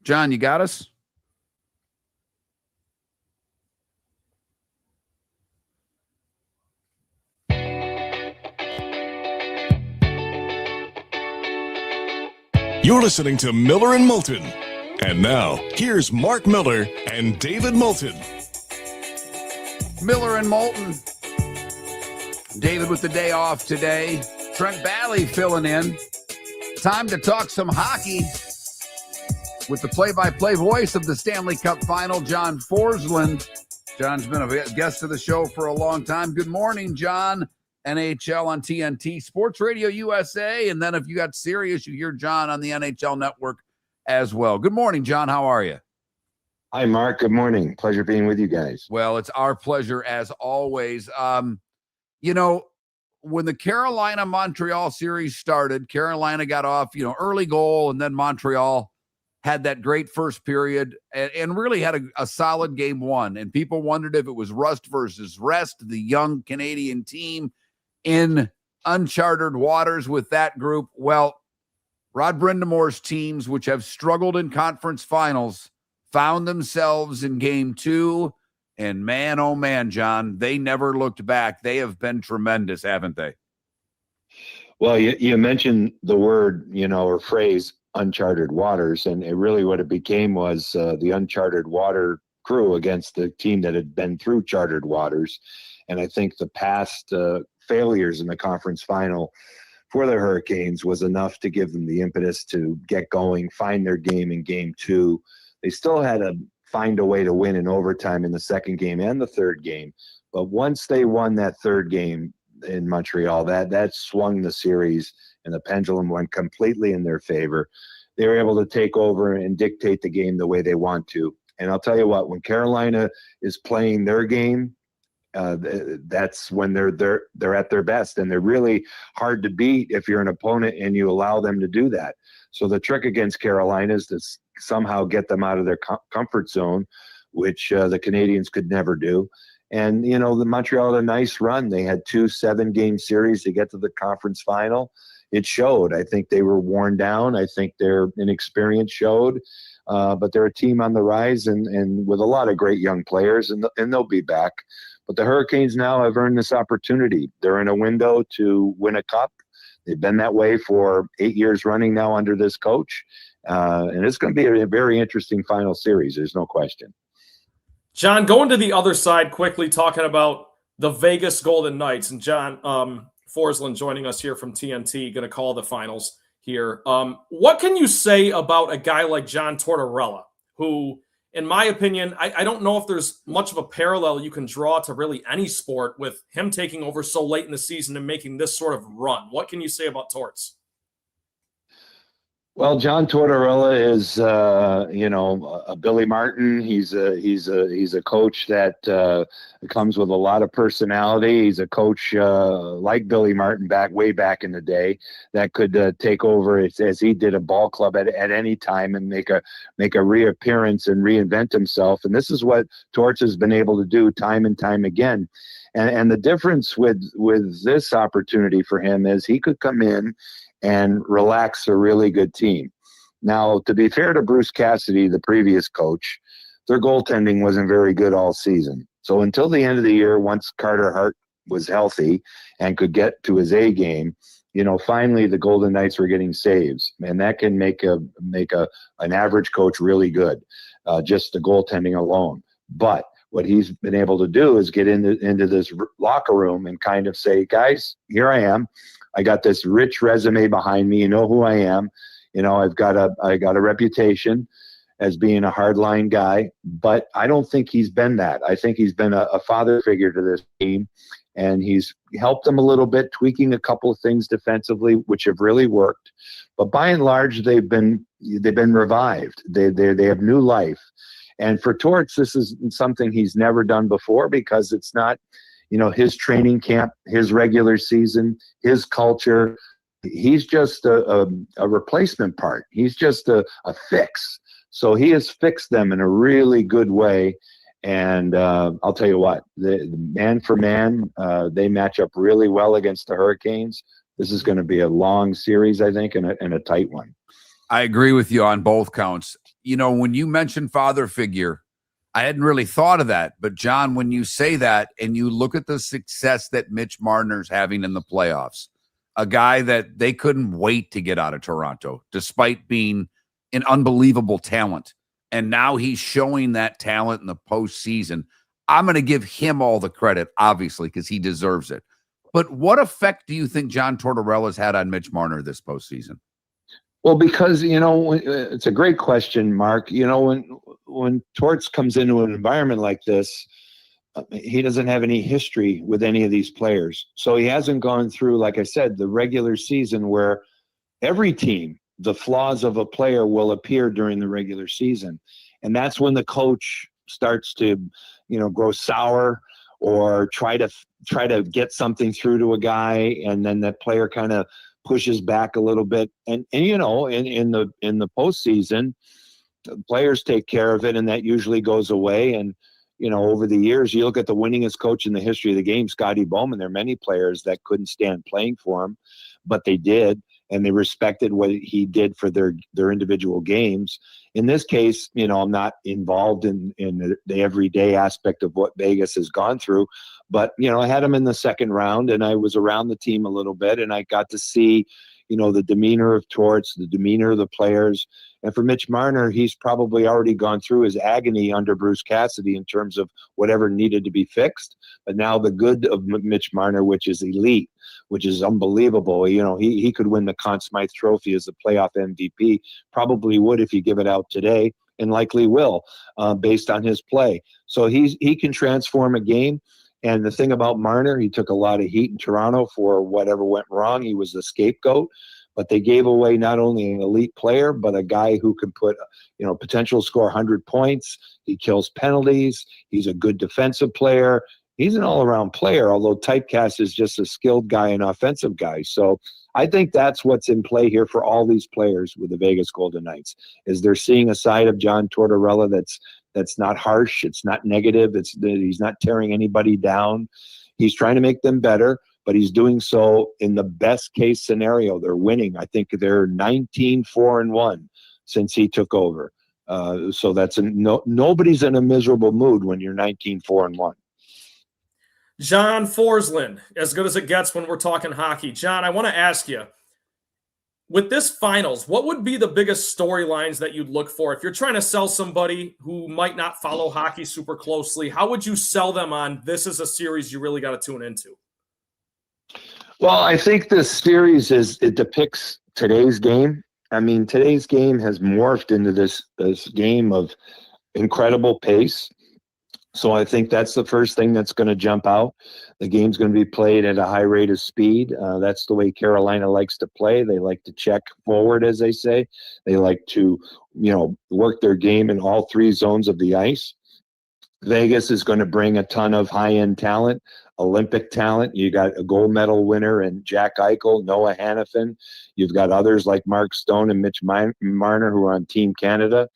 John, you got us? You're listening to Miller and Moulton. And now, here's Mark Miller and David Moulton. Miller and Moulton. David with the day off today. Trent Bally filling in. Time to talk some hockey with the play-by-play voice of the Stanley Cup Final, John Forslund. John's been a guest of the show for a long time. Good morning, John. NHL on TNT, Sports Radio USA, and then if you got Sirius, you hear John on the NHL Network as well. Good morning, John. How are you? Hi, Mark. Good morning. Pleasure being with you guys. Well, it's our pleasure as always. You know, when the Carolina-Montreal series started, Carolina got off, early goal, and then Montreal had that great first period and really had a solid game one. And people wondered if it was rust versus rest, the young Canadian team in uncharted waters with that group. Well, Rod Brindamore's teams, which have struggled in conference finals, found themselves in game two. And man, oh man, John, they never looked back. They have been tremendous, haven't they? Well, you mentioned the word, or phrase, uncharted waters. And it really what it became was the uncharted water crew against the team that had been through charted waters. And I think the past failures in the conference final for the Hurricanes was enough to give them the impetus to get going, find their game in game two. They still had to find a way to win in overtime in the second game and the third game. But once they won that third game in Montreal, that swung the series and the pendulum went completely in their favor. They were able to take over and dictate the game the way they want to. And I'll tell you what, when Carolina is playing their game, that's when they're at their best, and they're really hard to beat if you're an opponent and you allow them to do that. So the trick against Carolina is to somehow get them out of their comfort zone, which the Canadians could never do. And, the Montreal had a nice run. They had 2 7-game series to get to the conference final. It showed. I think they were worn down. I think their inexperience showed. But they're a team on the rise and with a lot of great young players, and they'll be back. But the Hurricanes now have earned this opportunity. They're in a window to win a cup. They've been that way for 8 years running now under this coach. And it's going to be a very interesting final series. There's no question. John, going to the other side quickly, talking about the Vegas Golden Knights, and John Forslund joining us here from TNT, going to call the finals here. What can you say about a guy like John Tortorella, who, in my opinion, I don't know if there's much of a parallel you can draw to really any sport with him taking over so late in the season and making this sort of run. What can you say about Torts? Well, John Tortorella is, a Billy Martin. He's a coach that comes with a lot of personality. He's a coach like Billy Martin way back in the day that could take over as he did a ball club at any time and make a reappearance and reinvent himself. And this is what Torts has been able to do time and time again. And the difference with this opportunity for him is he could come in and relax a really good team. Now, to be fair to Bruce Cassidy, the previous coach, their goaltending wasn't very good all season. So until the end of the year, once Carter Hart was healthy and could get to his A game, finally the Golden Knights were getting saves, and that can make an average coach really good, just the goaltending alone. But what he's been able to do is get into this locker room and kind of say, guys, here I am. I got this rich resume behind me. You know who I am. I got a reputation as being a hardline guy, but I don't think he's been that. I think he's been a father figure to this team, and he's helped them a little bit, tweaking a couple of things defensively, which have really worked. But by and large, they've been revived. They have new life. And for Torts, this is something he's never done before because it's not, his training camp, his regular season, his culture. He's just a replacement part. He's just a fix. So he has fixed them in a really good way. And I'll tell you what, the man for man, they match up really well against the Hurricanes. This is going to be a long series, I think, and a tight one. I agree with you on both counts. When you mentioned father figure, I hadn't really thought of that. But, John, when you say that and you look at the success that Mitch Marner's having in the playoffs, a guy that they couldn't wait to get out of Toronto, despite being an unbelievable talent. And now he's showing that talent in the postseason. I'm going to give him all the credit, obviously, because he deserves it. But what effect do you think John Tortorella's had on Mitch Marner this postseason? Well, because, it's a great question, Mark. When Torts comes into an environment like this, he doesn't have any history with any of these players. So he hasn't gone through, like I said, the regular season where every team, the flaws of a player will appear during the regular season. And that's when the coach starts to, grow sour or try to get something through to a guy. And then that player kind of pushes back a little bit. And in the postseason, the players take care of it, and that usually goes away. And, over the years, you look at the winningest coach in the history of the game, Scotty Bowman. There are many players that couldn't stand playing for him, but they did, and they respected what he did for their individual games. In this case, I'm not involved in the everyday aspect of what Vegas has gone through, but, I had him in the second round, and I was around the team a little bit, and I got to see, the demeanor of Torts, the demeanor of the players. And for Mitch Marner, he's probably already gone through his agony under Bruce Cassidy in terms of whatever needed to be fixed. But now the good of Mitch Marner, which is elite, which is unbelievable. He could win the Conn Smythe Trophy as the playoff MVP, probably would if you give it out today, and likely will, based on his play. So he can transform a game. And the thing about Marner, he took a lot of heat in Toronto for whatever went wrong. He was the scapegoat. But they gave away not only an elite player, but a guy who can put, potential score 100 points. He kills penalties. He's a good defensive player. He's an all-around player, although typecast is just a skilled guy and offensive guy. So I think that's what's in play here for all these players with the Vegas Golden Knights, is they're seeing a side of John Tortorella that's not harsh, it's not negative, he's not tearing anybody down. He's trying to make them better, but he's doing so in the best case scenario. They're winning. I think they're 19-4-1 since he took over. So that's nobody's in a miserable mood when you're 19-4-1. John Forslund, as good as it gets when we're talking hockey. John, I want to ask you, with this finals, what would be the biggest storylines that you'd look for? If you're trying to sell somebody who might not follow hockey super closely, how would you sell them on this is a series you really got to tune into? Well, I think this series it depicts today's game. I mean, today's game has morphed into this game of incredible pace. So I think that's the first thing that's going to jump out. The game's going to be played at a high rate of speed. That's the way Carolina likes to play. They like to check forward, as they say. They like to, work their game in all three zones of the ice. Vegas is going to bring a ton of high-end talent, Olympic talent. You got a gold medal winner and Jack Eichel, Noah Hannafin. You've got others like Mark Stone and Mitch Marner who are on Team Canada.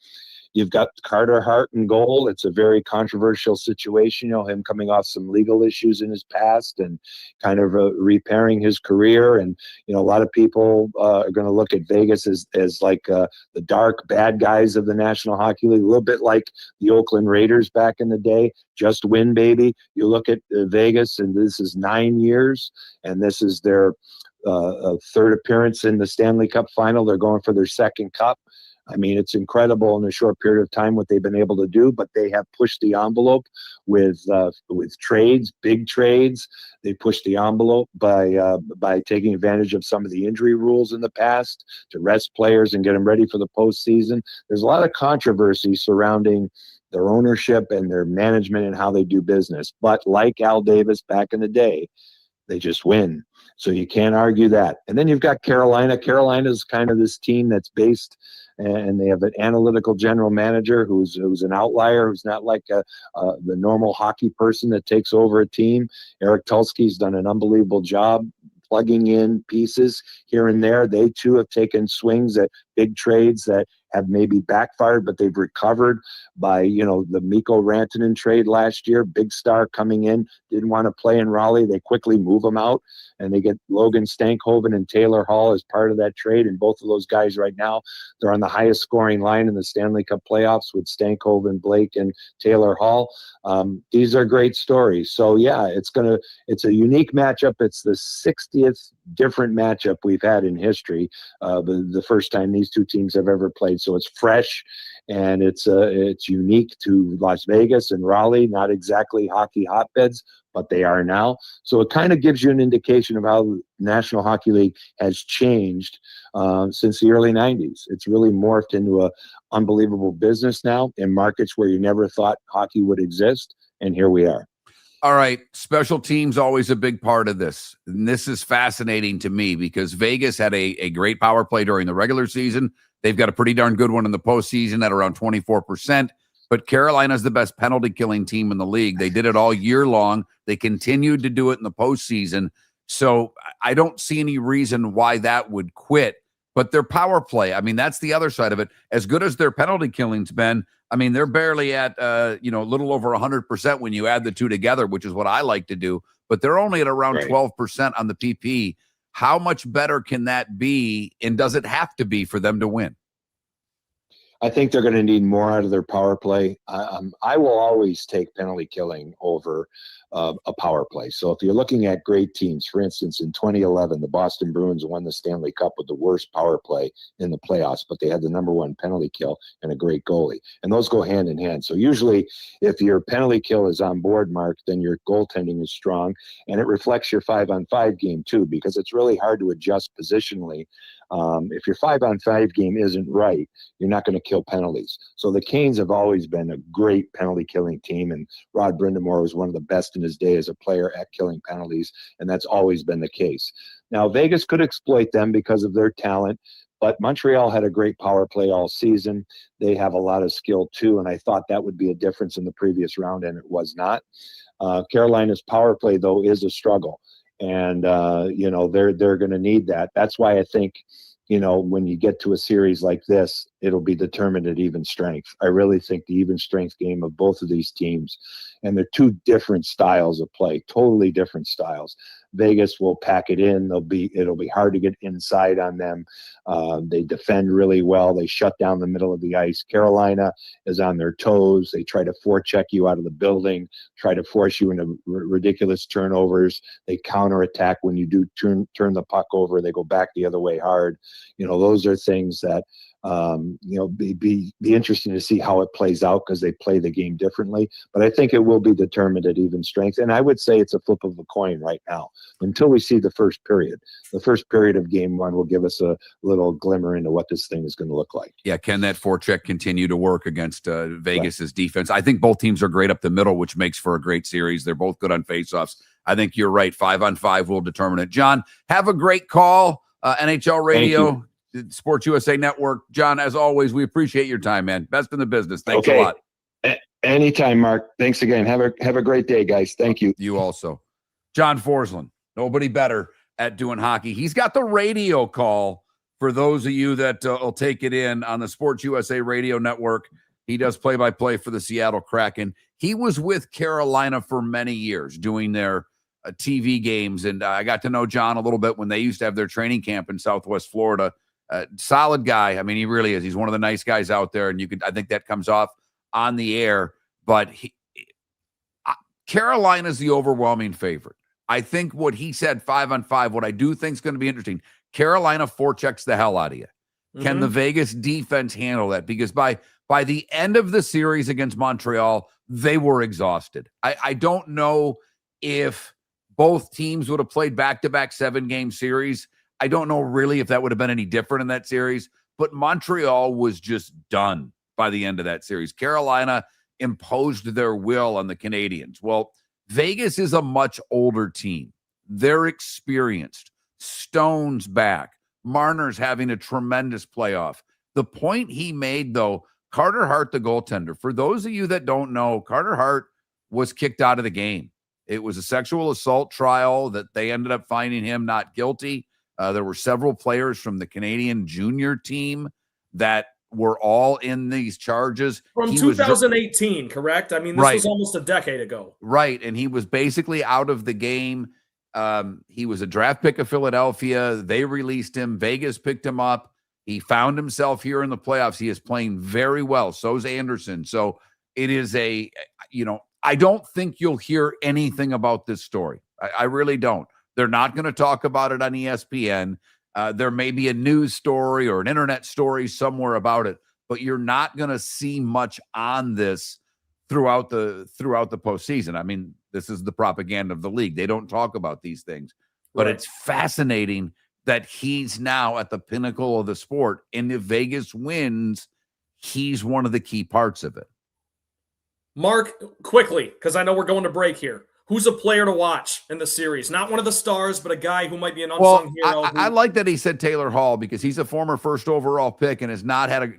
You've got Carter Hart in goal. It's a very controversial situation, him coming off some legal issues in his past and kind of repairing his career. And, a lot of people are going to look at Vegas as like the dark bad guys of the National Hockey League, a little bit like the Oakland Raiders back in the day. Just win, baby. You look at Vegas, and this is 9 years, and this is their third appearance in the Stanley Cup final. They're going for their second cup. I mean, it's incredible in a short period of time what they've been able to do, but they have pushed the envelope with trades, big trades. They pushed the envelope by taking advantage of some of the injury rules in the past to rest players and get them ready for the postseason. There's a lot of controversy surrounding their ownership and their management and how they do business. But like Al Davis back in the day, they just win. So you can't argue that. And then you've got Carolina. Carolina's kind of this team that's based, and they have an analytical general manager who's an outlier, who's not like the normal hockey person that takes over a team. Eric Tulsky's done an unbelievable job plugging in pieces here and there. They too have taken swings at big trades that have maybe backfired, but they've recovered by, the Mikko Rantanen trade last year. Big star coming in, didn't want to play in Raleigh. They quickly move him out, and they get Logan Stankhoven and Taylor Hall as part of that trade. And both of those guys right now, they're on the highest scoring line in the Stanley Cup playoffs with Stankhoven, Blake, and Taylor Hall. These are great stories. So yeah, it's a unique matchup. It's the 60th different matchup we've had in history. The first time these two teams have ever played. So it's fresh, and it's unique to Las Vegas and Raleigh. Not exactly hockey hotbeds, but they are now. So it kind of gives you an indication of how the National Hockey League has changed since the early 90s. It's really morphed into a unbelievable business now in markets where you never thought hockey would exist, and here we are. All right, special teams always a big part of this. And this is fascinating to me because Vegas had a great power play during the regular season. They've got a pretty darn good one in the postseason at around 24%. But Carolina's the best penalty killing team in the league. They did it all year long. They continued to do it in the postseason. So I don't see any reason why that would quit. But their power play, I mean, that's the other side of it. As good as their penalty killing's been, I mean, they're barely at, a little over 100% when you add the two together, which is what I like to do. But they're only at around 12% on the PP. How much better can that be? And does it have to be for them to win? I think they're going to need more out of their power play. I will always take penalty killing over a power play. So if you're looking at great teams, for instance, in 2011, the Boston Bruins won the Stanley Cup with the worst power play in the playoffs, but they had the number one penalty kill and a great goalie. And those go hand in hand. So usually if your penalty kill is on board, Mark, then your goaltending is strong, and it reflects your 5-on-5 game too, because it's really hard to adjust positionally. If your 5-on-5 game isn't right, you're not going to kill penalties. So the Canes have always been a great penalty killing team, and Rod Brindamore was one of the best in his day as a player at killing penalties, and that's always been the case. Now, Vegas could exploit them because of their talent, but Montreal had a great power play all season. They have a lot of skill too, and I thought that would be a difference in the previous round, and it was not. Carolina's power play, though, is a struggle. And, they're going to need that. That's why I think, when you get to a series like this, it'll be determined at even strength. I really think the even strength game of both of these teams, and they're two different styles of play, totally different styles. Vegas will pack it in. It'll be hard to get inside on them. They defend really well. They shut down the middle of the ice. Carolina is on their toes. They try to forecheck you out of the building, try to force you into ridiculous turnovers. They counterattack when you do turn the puck over. They go back the other way hard. Those are things that be interesting to see how it plays out, because they play the game differently. But I think it will be determined at even strength. And I would say it's a flip of a coin right now until we see the first period. The first period of game one will give us a little glimmer into what this thing is going to look like. Yeah, can that forecheck continue to work against Vegas's defense? I think both teams are great up the middle, which makes for a great series. They're both good on faceoffs. I think you're right. 5-on-5 will determine it. John, have a great call. NHL Radio, Sports USA Network. John, as always, we appreciate your time, man. Best in the business. Thanks a lot. Anytime, Mark. Thanks again. Have a great day, guys. Thank you. You also. John Forslund, nobody better at doing hockey. He's got the radio call for those of you that will take it in on the Sports USA Radio Network. He does play-by-play for the Seattle Kraken. He was with Carolina for many years doing their TV games, and I got to know John a little bit when they used to have their training camp in Southwest Florida. Solid guy. I mean, he really is. He's one of the nice guys out there, and I think that comes off on the air. But Carolina's the overwhelming favorite. I think what he said, 5-on-5, what I do think is going to be interesting, Carolina forechecks the hell out of you. Mm-hmm. Can the Vegas defense handle that? Because by the end of the series against Montreal, they were exhausted. I don't know if both teams would have played back-to-back 7-game series. I don't know really if that would have been any different in that series, but Montreal was just done by the end of that series. Carolina imposed their will on the Canadians. Well, Vegas is a much older team. They're experienced. Stone's back. Marner's having a tremendous playoff. The point he made, though, Carter Hart, the goaltender, for those of you that don't know, Carter Hart was kicked out of the game. It was a sexual assault trial that they ended up finding him not guilty. There were several players from the Canadian junior team that were all in these charges. From 2018, correct? I mean, this was almost a decade ago. Right, and he was basically out of the game. He was a draft pick of Philadelphia. They released him. Vegas picked him up. He found himself here in the playoffs. He is playing very well. So's Anderson. So it is I don't think you'll hear anything about this story. I really don't. They're not going to talk about it on ESPN. There may be a news story or an internet story somewhere about it, but you're not going to see much on this throughout the postseason. I mean, this is the propaganda of the league. They don't talk about these things, but It's fascinating that he's now at the pinnacle of the sport. And if Vegas wins, he's one of the key parts of it. Mark, quickly, because I know we're going to break here. Who's a player to watch in the series? Not one of the stars, but a guy who might be an unsung hero. I like that he said Taylor Hall, because he's a former first overall pick and has not had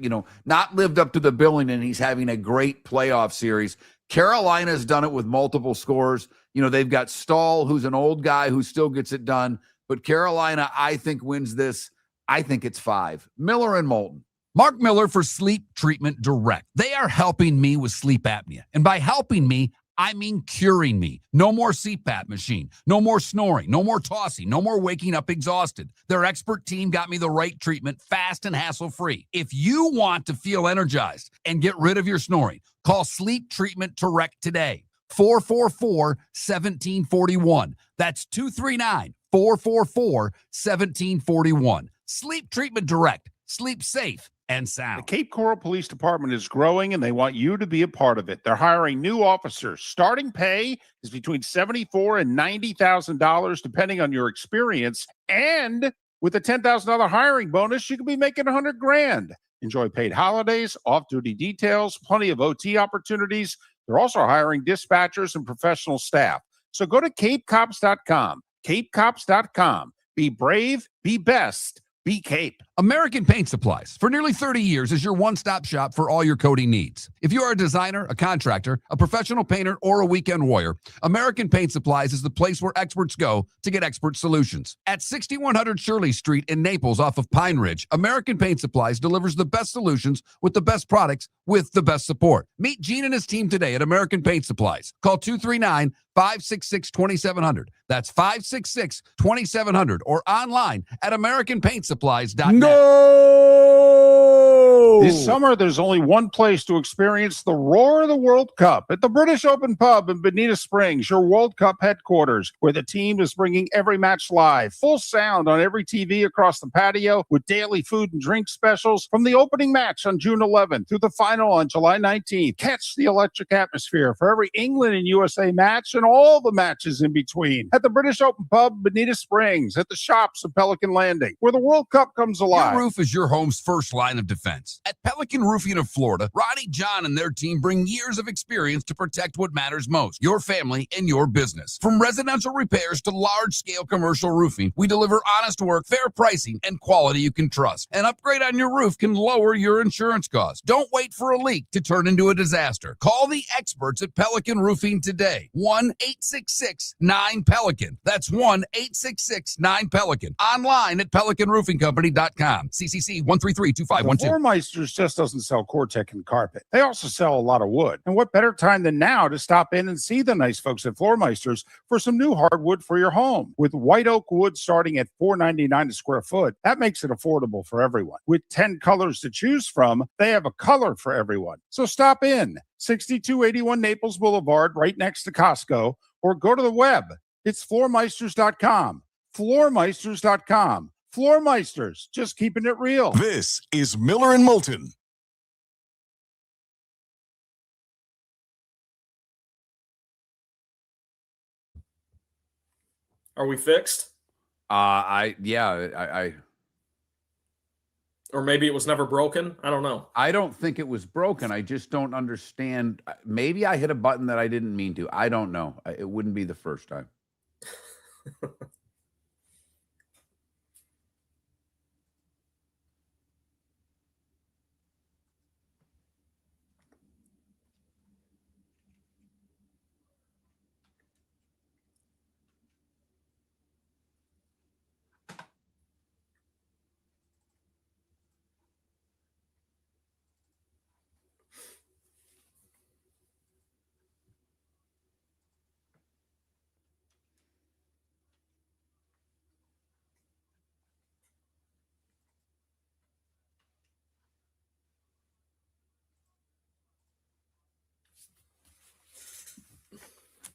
not lived up to the billing, and he's having a great playoff series. Carolina's done it with multiple scores. They've got Stahl, who's an old guy who still gets it done. But Carolina, I think, wins this. I think it's 5. Miller and Moulton. Mark Miller for Sleep Treatment Direct. They are helping me with sleep apnea. And by helping me, I mean curing me. No more CPAP machine. No more snoring. No more tossing. No more waking up exhausted. Their expert team got me the right treatment, fast and hassle-free. If you want to feel energized and get rid of your snoring, call Sleep Treatment Direct today. 444-1741. That's 239-444-1741. Sleep Treatment Direct. Sleep safe and sound. The Cape Coral Police Department is growing, and they want you to be a part of it. They're hiring new officers. Starting pay is between $74,000 and $90,000, depending on your experience. And with a $10,000 hiring bonus, you could be making $100,000. Enjoy paid holidays, off-duty details, plenty of OT opportunities. They're also hiring dispatchers and professional staff. So go to capecops.com. Capecops.com. Be brave, be best, be Cape. American Paint Supplies, for nearly 30 years, is your one-stop shop for all your coating needs. If you are a designer, a contractor, a professional painter, or a weekend warrior, American Paint Supplies is the place where experts go to get expert solutions. At 6100 Shirley Street in Naples off of Pine Ridge, American Paint Supplies delivers the best solutions with the best products with the best support. Meet Gene and his team today at American Paint Supplies. Call 239-566-2700. That's 566-2700 or online at AmericanPaintSupplies.net. No! This summer, there's only one place to experience the roar of the World Cup at the British Open Pub in Bonita Springs, your World Cup headquarters, where the team is bringing every match live. Full sound on every TV across the patio with daily food and drink specials from the opening match on June 11th through the final on July 19th. Catch the electric atmosphere for every England and USA match and all the matches in between at the British Open Pub, Bonita Springs, at the shops of Pelican Landing, where the World Cup comes alive. Your roof is your home's first line of defense. At Pelican Roofing of Florida, Ronnie, John, and their team bring years of experience to protect what matters most, your family and your business. From residential repairs to large-scale commercial roofing, we deliver honest work, fair pricing, and quality you can trust. An upgrade on your roof can lower your insurance costs. Don't wait for a leak to turn into a disaster. Call the experts at Pelican Roofing today. 1-866-9-PELICAN. That's 1-866-9-PELICAN. Online at PelicanRoofingCompany.com. CCC 1332512. The Floormeisters just doesn't sell Cortec and carpet. They also sell a lot of wood. And what better time than now to stop in and see the nice folks at Floormeisters for some new hardwood for your home. With white oak wood starting at $4.99 a square foot, that makes it affordable for everyone. With 10 colors to choose from, they have a color for everyone. So stop in. 6281 Naples Boulevard, right next to Costco, or go to the web. It's floormeisters.com. Floormeisters.com. Floormeisters, just keeping it real. This is Miller and Moulton. Are we fixed? I Or maybe it was never broken. I don't know. I don't think it was broken. I just don't understand. Maybe I hit a button that I didn't mean to. I don't know. It wouldn't be the first time.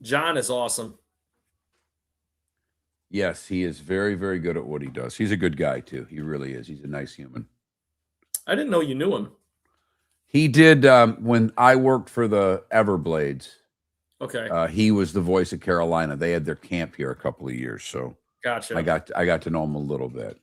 John is awesome. Yes, he is very, very good at what he does. He's a good guy, too. He really is. He's a nice human. I didn't know you knew him. He did when I worked for the Everblades. Okay. He was the voice of Carolina. They had their camp here a couple of years, so Gotcha. I got to know him a little bit.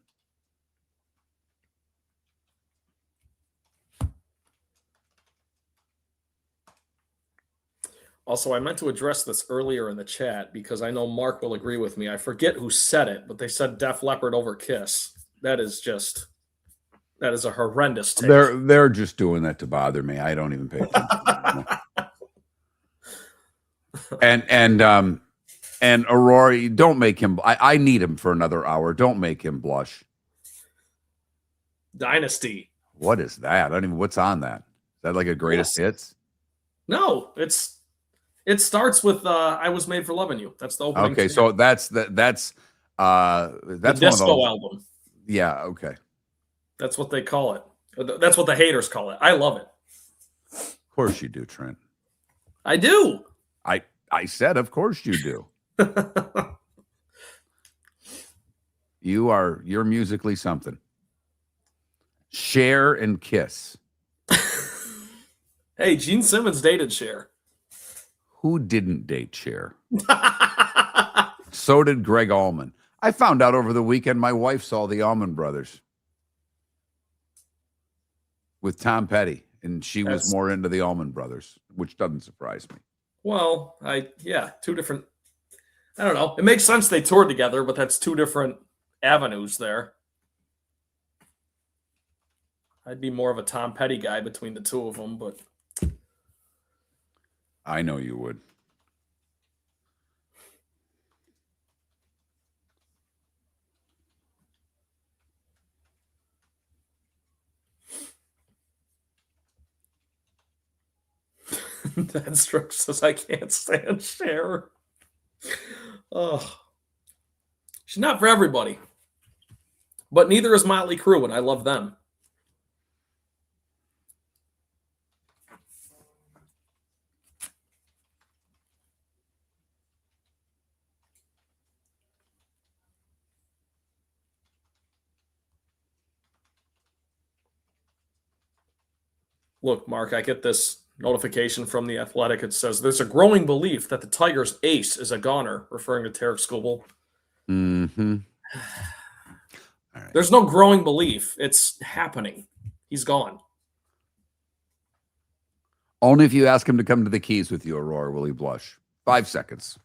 Also, I meant to address this earlier in the chat because I know Mark will agree with me. I forget who said it, but they said Def Leppard over Kiss. That is a horrendous take. They're just doing that to bother me. I don't even pay attention. And Aurora, don't make him. I need him for another hour. Don't make him blush. Dynasty. What is that? I don't even. What's on that? Is that like a greatest hits? No, it starts with "I Was Made for Loving You." That's the opening. Okay, so that's the disco album. Yeah. Okay. That's what they call it. That's what the haters call it. I love it. Of course you do, Trent. I do. I said, of course you do. You're musically something. Cher and Kiss. Hey, Gene Simmons dated Cher. Who didn't date Cher? So did Greg Allman. I found out over the weekend my wife saw the Allman Brothers with Tom Petty, and she was more into the Allman Brothers, which doesn't surprise me. Well, two different. I don't know. It makes sense they toured together, but that's two different avenues there. I'd be more of a Tom Petty guy between the two of them, but I know you would. Deadstroke says I can't stand Cher. Oh, she's not for everybody, but neither is Motley Crue, and I love them. Look, Mark, I get this notification from The Athletic. It says there's a growing belief that the Tigers' ace is a goner, referring to Tarek Skubal. Mm-hmm. Right. There's no growing belief. It's happening. He's gone. Only if you ask him to come to the Keys with you, Aurora, will he blush. 5 seconds.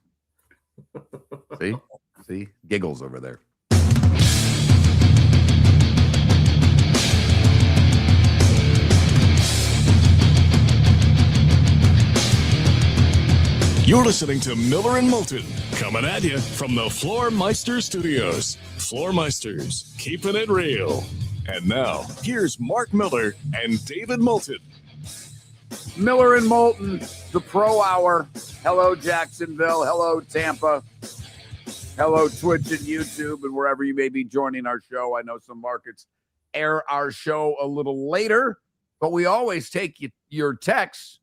See? Giggles over there. You're listening to Miller and Moulton, coming at you from the Floor Meister Studios. Floor Meisters, keeping it real. And now, here's Mark Miller and David Moulton. Miller and Moulton, the Pro Hour. Hello, Jacksonville. Hello, Tampa. Hello, Twitch and YouTube, and wherever you may be joining our show. I know some markets air our show a little later, but we always take your texts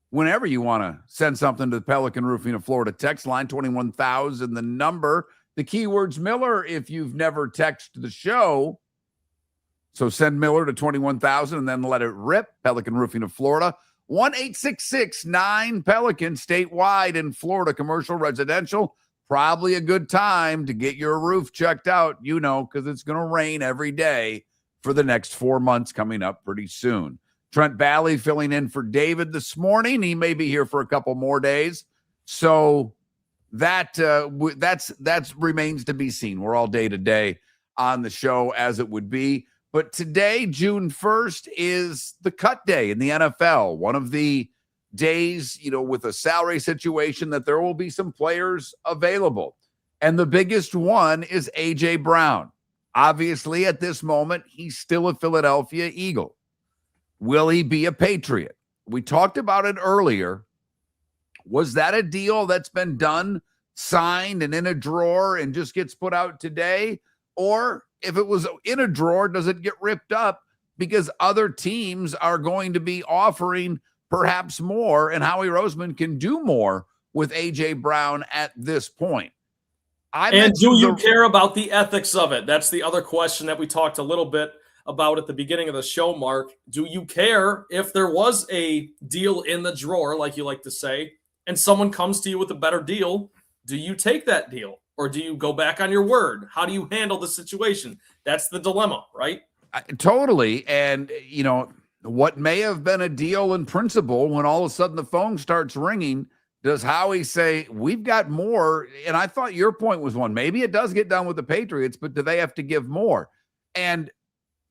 whenever you want to send something to the Pelican Roofing of Florida text line, 21,000, the number. The keyword's Miller if you've never texted the show. So send Miller to 21,000 and then let it rip. Pelican Roofing of Florida, 1-866-9-PELICAN, statewide in Florida, commercial, residential. Probably a good time to get your roof checked out, because it's going to rain every day for the next 4 months coming up pretty soon. Trent Bally filling in for David this morning. He may be here for a couple more days. So that's remains to be seen. We're all day to day on the show as it would be. But today, June 1st, is the cut day in the NFL. One of the days, with a salary situation that there will be some players available. And the biggest one is A.J. Brown. Obviously, at this moment, he's still a Philadelphia Eagle. Will he be a Patriot? We talked about it earlier. Was that a deal that's been done, signed, and in a drawer and just gets put out today? Or if it was in a drawer, does it get ripped up because other teams are going to be offering perhaps more, and Howie Roseman can do more with A.J. Brown at this point? And do you care about the ethics of it? That's the other question that we talked a little bit about at the beginning of the show, Mark. Do you care if there was a deal in the drawer, like you like to say, and someone comes to you with a better deal? Do you take that deal, or do you go back on your word? How do you handle the situation? That's the dilemma, right? Totally. And, what may have been a deal in principle, when all of a sudden the phone starts ringing, does Howie say, we've got more? And I thought your point was one. Maybe it does get done with the Patriots, but do they have to give more? And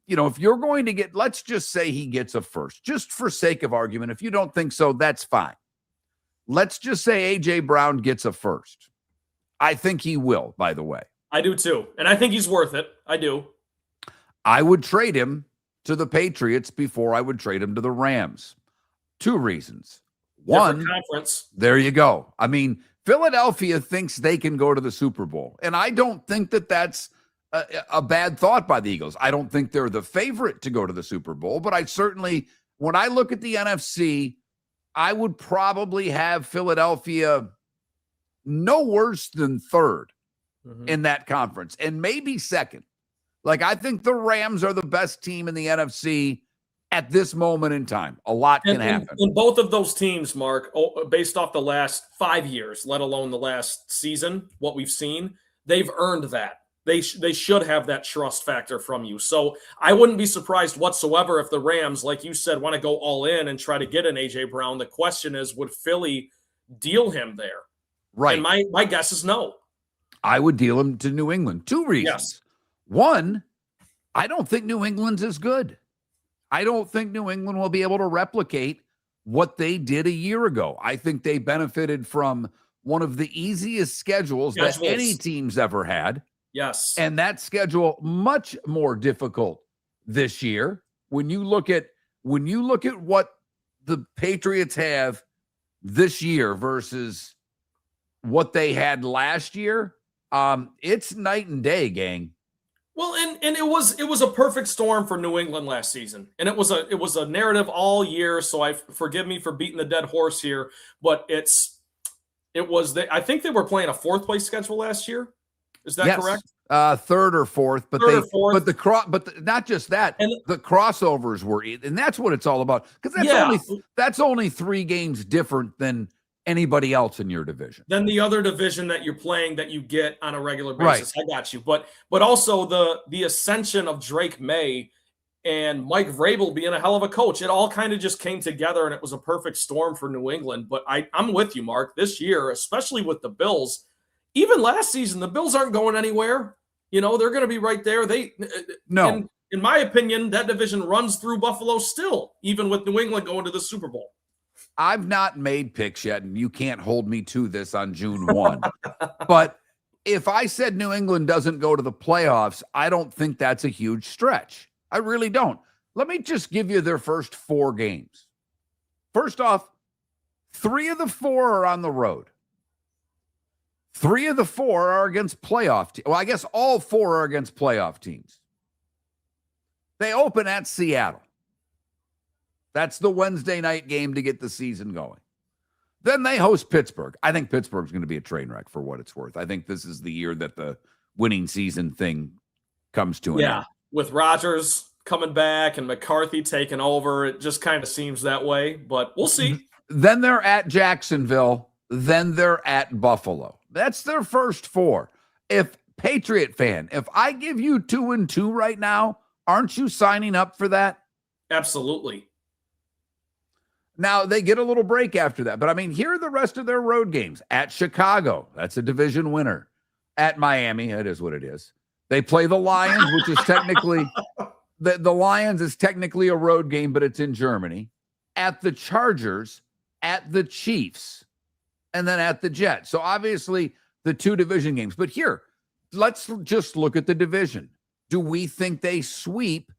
if you're going to get, let's just say he gets a first, just for sake of argument. If you don't think so, that's fine. Let's just say A.J. Brown gets a first. I think he will, by the way. I do too. And I think he's worth it. I do. I would trade him to the Patriots before I would trade him to the Rams. 2 reasons. One, conference. There you go. I mean, Philadelphia thinks they can go to the Super Bowl. And I don't think that that's a bad thought by the Eagles. I don't think they're the favorite to go to the Super Bowl, but I certainly, when I look at the NFC, I would probably have Philadelphia no worse than third in that conference, and maybe second. Like, I think the Rams are the best team in the NFC at this moment in time. A lot can happen. In both of those teams, Mark, based off the last 5 years, let alone the last season, what we've seen, they've earned that. They should have that trust factor from you. So I wouldn't be surprised whatsoever if the Rams, like you said, want to go all in and try to get an A.J. Brown. The question is, would Philly deal him there? Right. And my guess is no. I would deal him to New England. 2 reasons. Yes. One, I don't think New England's as good. I don't think New England will be able to replicate what they did a year ago. I think they benefited from one of the easiest schedules that any team's ever had. Yes. And that schedule much more difficult this year. When you look at what the Patriots have this year versus what they had last year, it's night and day, gang. Well, and it was a perfect storm for New England last season, and it was a narrative all year. So forgive me for beating the dead horse here, but I think they were playing a 4th place schedule last year. Is that correct? 3rd or 4th, but not just that. And the crossovers were, and that's what it's all about. Because that's only 3 games different than anybody else in your division. Then the other division that you're playing that you get on a regular basis. Right. I got you. But also the ascension of Drake May and Mike Vrabel being a hell of a coach. It all kind of just came together, and it was a perfect storm for New England. But I'm with you, Mark. This year, especially with the Bills, even last season, the Bills aren't going anywhere. They're going to be right there. In my opinion, that division runs through Buffalo still, even with New England going to the Super Bowl. I've not made picks yet, and you can't hold me to this on June 1. But if I said New England doesn't go to the playoffs, I don't think that's a huge stretch. I really don't. Let me just give you their first 4 games. First off, 3 of the 4 are on the road. 3 of the 4 are against playoff teams. Well, I guess all 4 are against playoff teams. They open at Seattle. That's the Wednesday night game to get the season going. Then they host Pittsburgh. I think Pittsburgh's going to be a train wreck for what it's worth. I think this is the year that the winning season thing comes to an end. With Rodgers coming back and McCarthy taking over, it just kind of seems that way, but we'll see. Then they're at Jacksonville. Then they're at Buffalo. That's their first 4. If Patriot fan, if I give you 2-2 right now, aren't you signing up for that? Absolutely. Now, they get a little break after that. But, I mean, here are the rest of their road games. At Chicago, that's a division winner. At Miami, it is what it is. They play the Lions, which is technically the Lions is technically a road game, but it's in Germany. At the Chargers, at the Chiefs, and then at the Jets. So, obviously, the 2 division games. But here, let's just look at the division. Do we think they sweep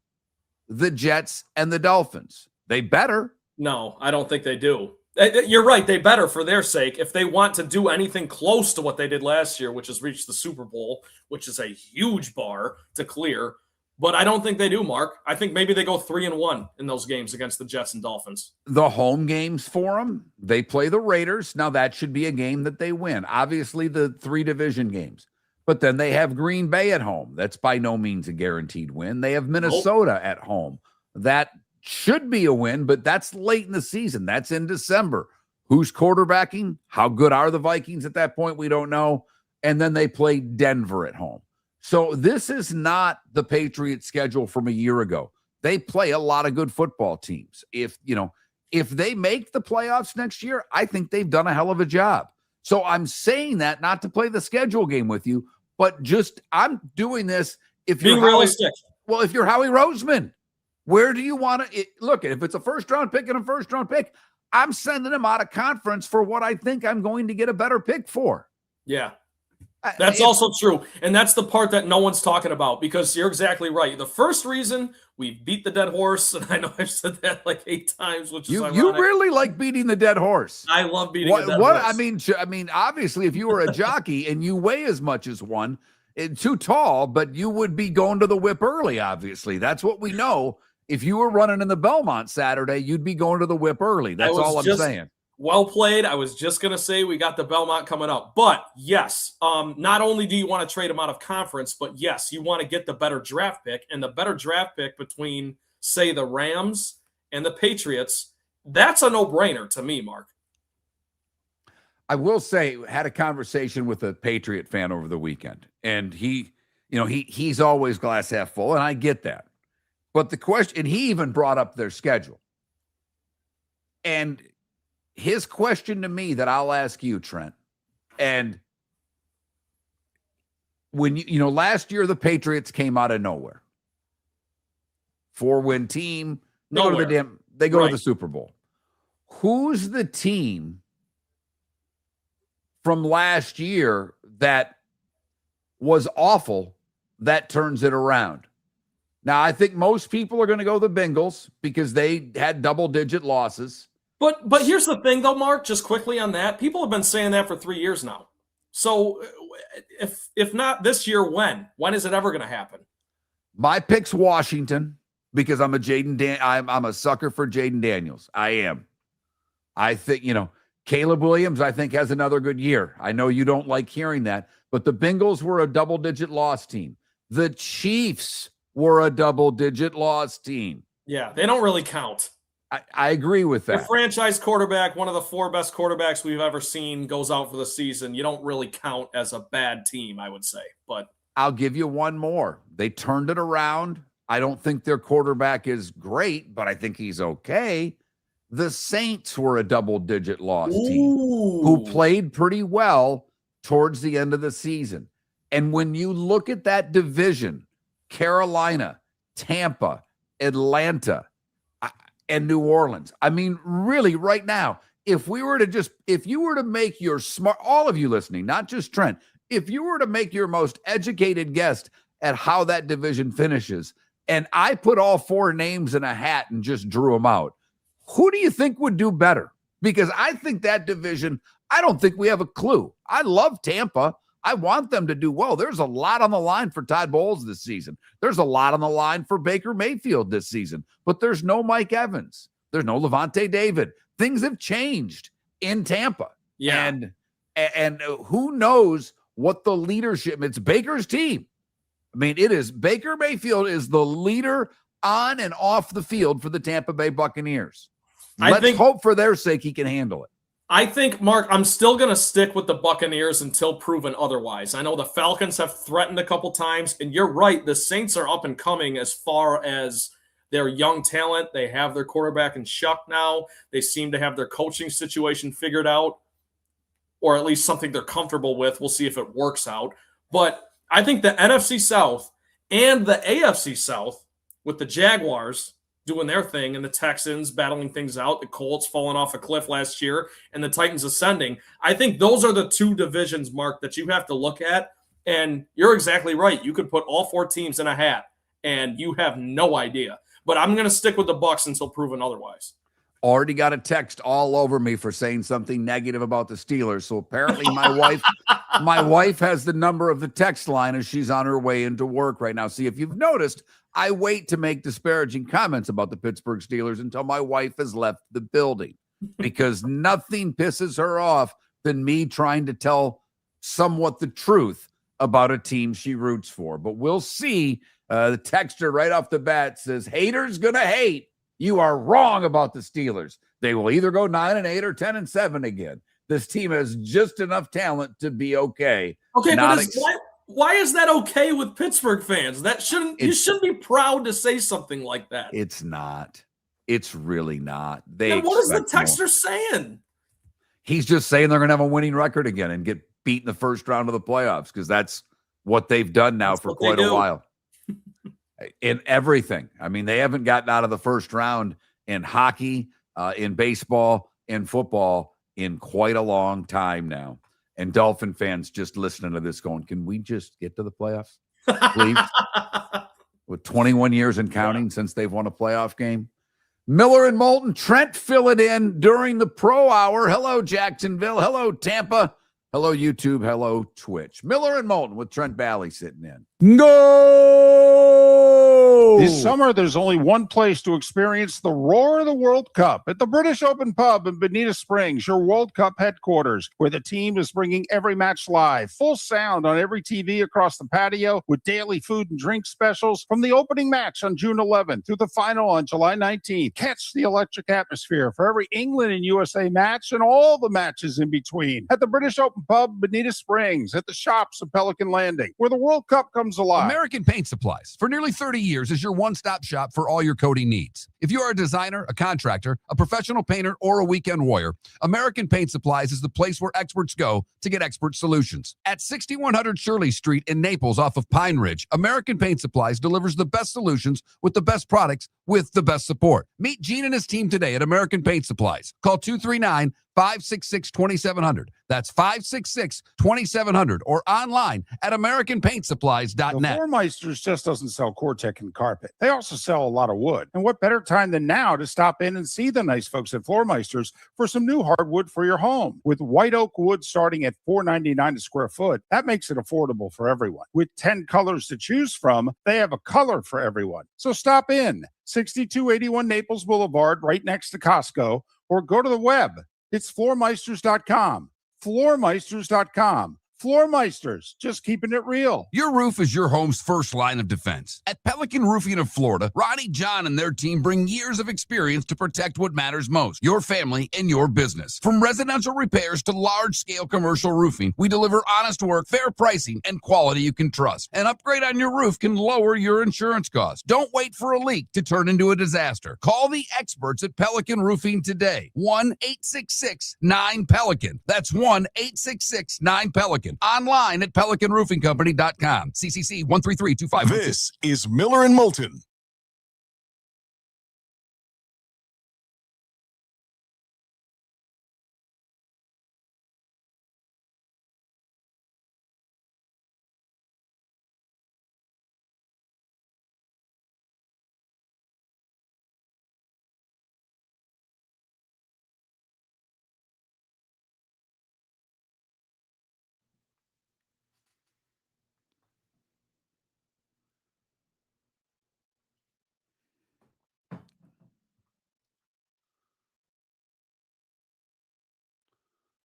the Jets and the Dolphins? They better. No, I don't think they do. You're right. They better, for their sake, if they want to do anything close to what they did last year, which is reach the Super Bowl, which is a huge bar to clear. But I don't think they do, Mark. I think maybe they go 3-1 in those games against the Jets and Dolphins. The home games for them, they play the Raiders. Now, that should be a game that they win. Obviously, the 3 division games. But then they have Green Bay at home. That's by no means a guaranteed win. They have Minnesota at home. That should be a win, but that's late in the season. That's in December. Who's quarterbacking? How good are the Vikings at that point? We don't know. And then they play Denver at home. So this is not the Patriots schedule from a year ago. They play a lot of good football teams. If they make the playoffs next year, I think they've done a hell of a job. So I'm saying that not to play the schedule game with you, but just I'm doing this if you're realistic. Well, if you're Howie Roseman, where do you want to look at? If it's a first-round pick and a first-round pick, I'm sending him out of conference for what I think I'm going to get a better pick for. Yeah. That's also true. And that's the part that no one's talking about, because you're exactly right. The first reason we beat the dead horse, and I know I've said that like 8 times, which is ironic. You really like beating the dead horse. I love beating the dead horse. I mean, obviously, if you were a jockey and you weigh as much as one, too tall, but you would be going to the whip early, obviously. That's what we know. If you were running in the Belmont Saturday, you'd be going to the whip early. That's all I'm saying. Well played. I was just going to say we got the Belmont coming up. But, yes, not only do you want to trade him out of conference, but, yes, you want to get the better draft pick. And the better draft pick between, say, the Rams and the Patriots, that's a no-brainer to me, Mark. I will say, had a conversation with a Patriot fan over the weekend. And he's always glass half full, and I get that. But the question, and he even brought up their schedule. And his question to me that I'll ask you, Trent, and when last year the Patriots came out of nowhere. 4-win team, They go to Right. the Super Bowl. Who's the team from last year that was awful that turns it around? Now, I think most people are going to go the Bengals because they had double-digit losses. But here's the thing, though, Mark, just quickly on that. People have been saying that for 3 years now. So if not this year, when? When is it ever going to happen? My pick's Washington because I'm a sucker for Jaden Daniels. I am. I think, Caleb Williams, I think, has another good year. I know you don't like hearing that, but the Bengals were a double-digit loss team. The Chiefs were a double-digit loss team. Yeah, they don't really count. I agree with that. Their franchise quarterback, one of the 4 best quarterbacks we've ever seen, goes out for the season. You don't really count as a bad team, I would say. But I'll give you one more. They turned it around. I don't think their quarterback is great, but I think he's okay. The Saints were a double-digit loss team who played pretty well towards the end of the season. And when you look at that division, Carolina, Tampa, Atlanta, and New Orleans. I mean, really, right now, if you were to make your all of you listening, not just Trent, if you were to make your most educated guess at how that division finishes, and I put all 4 names in a hat and just drew them out, who do you think would do better? Because I think that division, I don't think we have a clue. I love Tampa. I want them to do well. There's a lot on the line for Todd Bowles this season. There's a lot on the line for Baker Mayfield this season. But there's no Mike Evans. There's no Levante David. Things have changed in Tampa. yeah, And who knows what the leadership, it's Baker's team. I mean, it is Baker Mayfield is the leader on and off the field for the Tampa Bay Buccaneers. Let's hope for their sake he can handle it. I think, Mark, I'm still going to stick with the Buccaneers until proven otherwise. I know the Falcons have threatened a couple times, and you're right. The Saints are up and coming as far as their young talent. They have their quarterback in Shuck now. They seem to have their coaching situation figured out, or at least something they're comfortable with. We'll see if it works out. But I think the NFC South and the AFC South, with the Jaguars doing their thing and the Texans battling things out, the Colts falling off a cliff last year, and the Titans ascending. I think those are the 2 divisions, Mark, that you have to look at. And you're exactly right. You could put all 4 teams in a hat, and you have no idea. But I'm going to stick with the Bucs until proven otherwise. Already got a text all over me for saying something negative about the Steelers. So apparently my wife has the number of the text line as she's on her way into work right now. See, if you've noticed, I wait to make disparaging comments about the Pittsburgh Steelers until my wife has left the building because nothing pisses her off than me trying to tell somewhat the truth about a team she roots for. But we'll see. The texter right off the bat says, haters gonna hate. You are wrong about the Steelers. They will either go 9-8 or 10-7 again. This team has just enough talent to be okay. Okay, but why is that okay with Pittsburgh fans? You shouldn't be proud to say something like that. It's not. It's really not. Then what is the texter saying? He's just saying they're going to have a winning record again and get beat in the first round of the playoffs because that's what they've done now for quite a while. In everything. I mean, they haven't gotten out of the first round in hockey, in baseball, in football in quite a long time now. And Dolphin fans just listening to this going, can we just get to the playoffs, please? With 21 years and counting since they've won a playoff game. Miller and Moulton, Trent fill it in during the pro hour. Hello, Jacksonville. Hello, Tampa. Hello, YouTube. Hello, Twitch. Miller and Moulton with Trent Bally sitting in. Go! This summer, there's only one place to experience the roar of the World Cup at the British Open Pub in Bonita Springs, your World Cup headquarters, where the team is bringing every match live, full sound on every TV across the patio with daily food and drink specials from the opening match on June 11th through the final on July 19th. Catch the electric atmosphere for every England and USA match and all the matches in between at the British Open Pub, Bonita Springs, at the shops of Pelican Landing, where the World Cup comes alive. American Paint Supplies, for nearly 30 years, is your your one-stop shop for all your coating needs. If you are a designer, a contractor, a professional painter, or a weekend warrior, American Paint Supplies is the place where experts go to get expert solutions. At 6100 Shirley Street in Naples off of Pine Ridge, American Paint Supplies delivers the best solutions with the best products with the best support. Meet Gene and his team today at American Paint Supplies. Call 239-566-2700. That's 566-2700 or online at AmericanPaintSupplies.net. The Floormeisters just doesn't sell Cortec and carpet. They also sell a lot of wood. And what better time than now to stop in and see the nice folks at Floormeisters for some new hardwood for your home. With white oak wood starting at $4.99 a square foot, that makes it affordable for everyone. With 10 colors to choose from, they have a color for everyone. So stop in. 6281 Naples Boulevard, right next to Costco, or go to the web. It's floormeisters.com. Floormeisters.com. Floormeisters, just keeping it real. Your roof is your home's first line of defense. At Pelican Roofing of Florida, Ronnie, John, and their team bring years of experience to protect what matters most, your family and your business. From residential repairs to large-scale commercial roofing, we deliver honest work, fair pricing, and quality you can trust. An upgrade on your roof can lower your insurance costs. Don't wait for a leak to turn into a disaster. Call the experts at Pelican Roofing today. 1-866-9-PELICAN. That's 1-866-9-PELICAN. Online at PelicanRoofingCompany.com. CCC 13325. This is Miller and Moulton.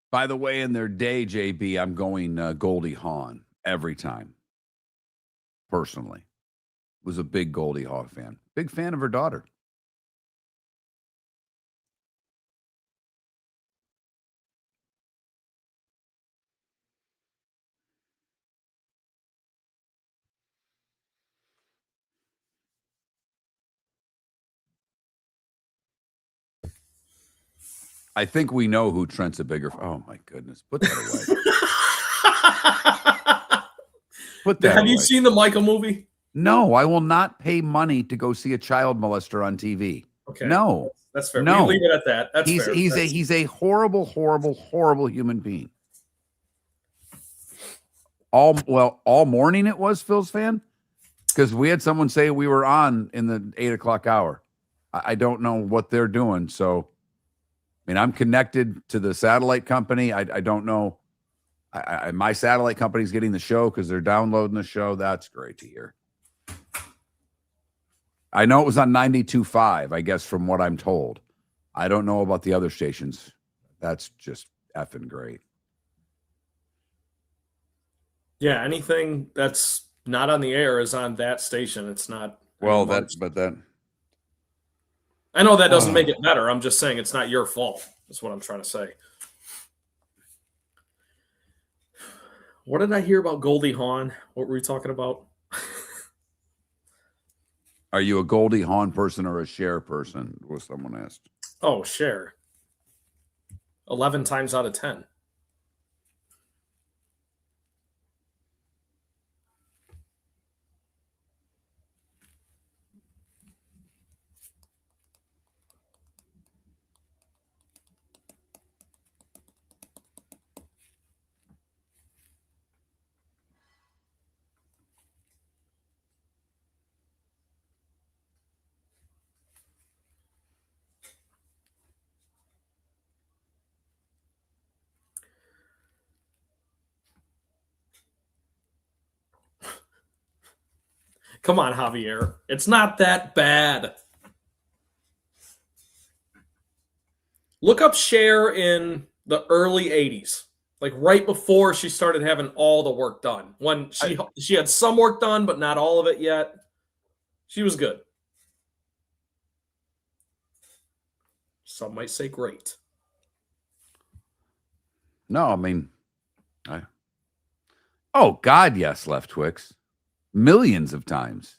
By the way, in their day, JB, I'm going Goldie Hawn every time. Personally, was a big Goldie Hawn fan. Big fan of her daughter. I think we know who Trent's a bigger. Oh my goodness! Put that away. Put that. Have away. you seen the Michael movie? No, I will not pay money to go see a child molester on TV. Okay, no, that's fair. No, we leave it at that. That's fair. He's a horrible, horrible, horrible human being. All morning it was Phil's fan, because we had someone say we were on in the 8 o'clock hour. I don't know what they're doing, so. I mean, I'm connected to the satellite company. I don't know. My satellite company's getting the show because they're downloading the show. That's great to hear. I know it was on 92.5, I guess, from what I'm told. I don't know about the other stations. That's just effing great. Yeah, anything that's not on the air is on that station. It's not. Well, I know that doesn't make it better. I'm just saying it's not your fault. That's what I'm trying to say. What did I hear about Goldie Hawn? What were we talking about? Are you a Goldie Hawn person or a Cher person? Was someone asked. Oh, Cher. 11 times out of 10. Come on, Javier. It's not that bad. Look up Cher in the early 80s, like right before she started having all the work done. When she had some work done, but not all of it yet. She was good. Some might say great. No, I mean, oh God, yes, Left Twix. Millions of times.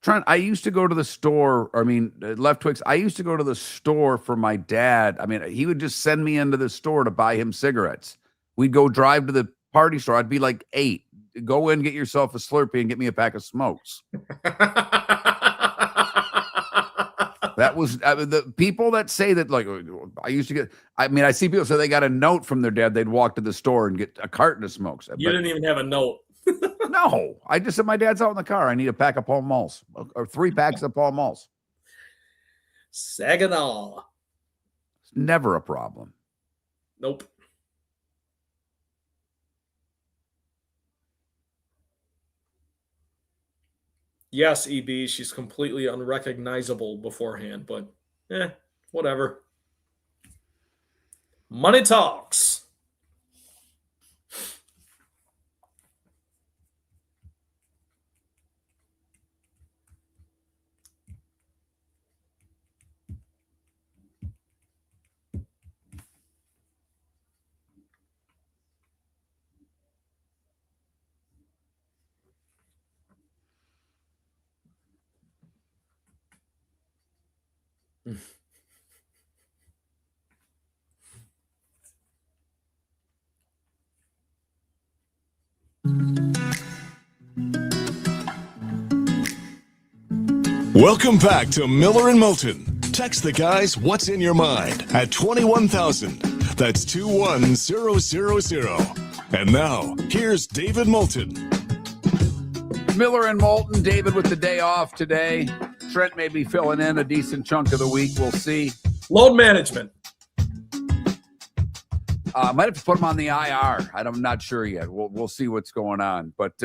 Trent, I used to go to the store. Left Twix. I used to go to the store for my dad. I mean, he would just send me into the store to buy him cigarettes. We'd go drive to the party store. I'd be like 8. Go in, get yourself a Slurpee, and get me a pack of smokes. That was the people that say that, like, I used to get. I see people say they got a note from their dad. They'd walk to the store and get a carton of smokes. You didn't even have a note. No, I just said my dad's out in the car. I need a pack of Pall Malls or 3 packs of Pall Malls. Saginaw. It's never a problem. Nope. Yes, EB, she's completely unrecognizable beforehand, but whatever. Money talks. Welcome back to Miller and Moulton. Text the guys what's in your mind at 21,000. That's 21000. And now, here's David Moulton. Miller and Moulton. David with the day off today. Trent may be filling in a decent chunk of the week. We'll see. Load management. I might have to put him on the IR. I'm not sure yet. We'll see what's going on. But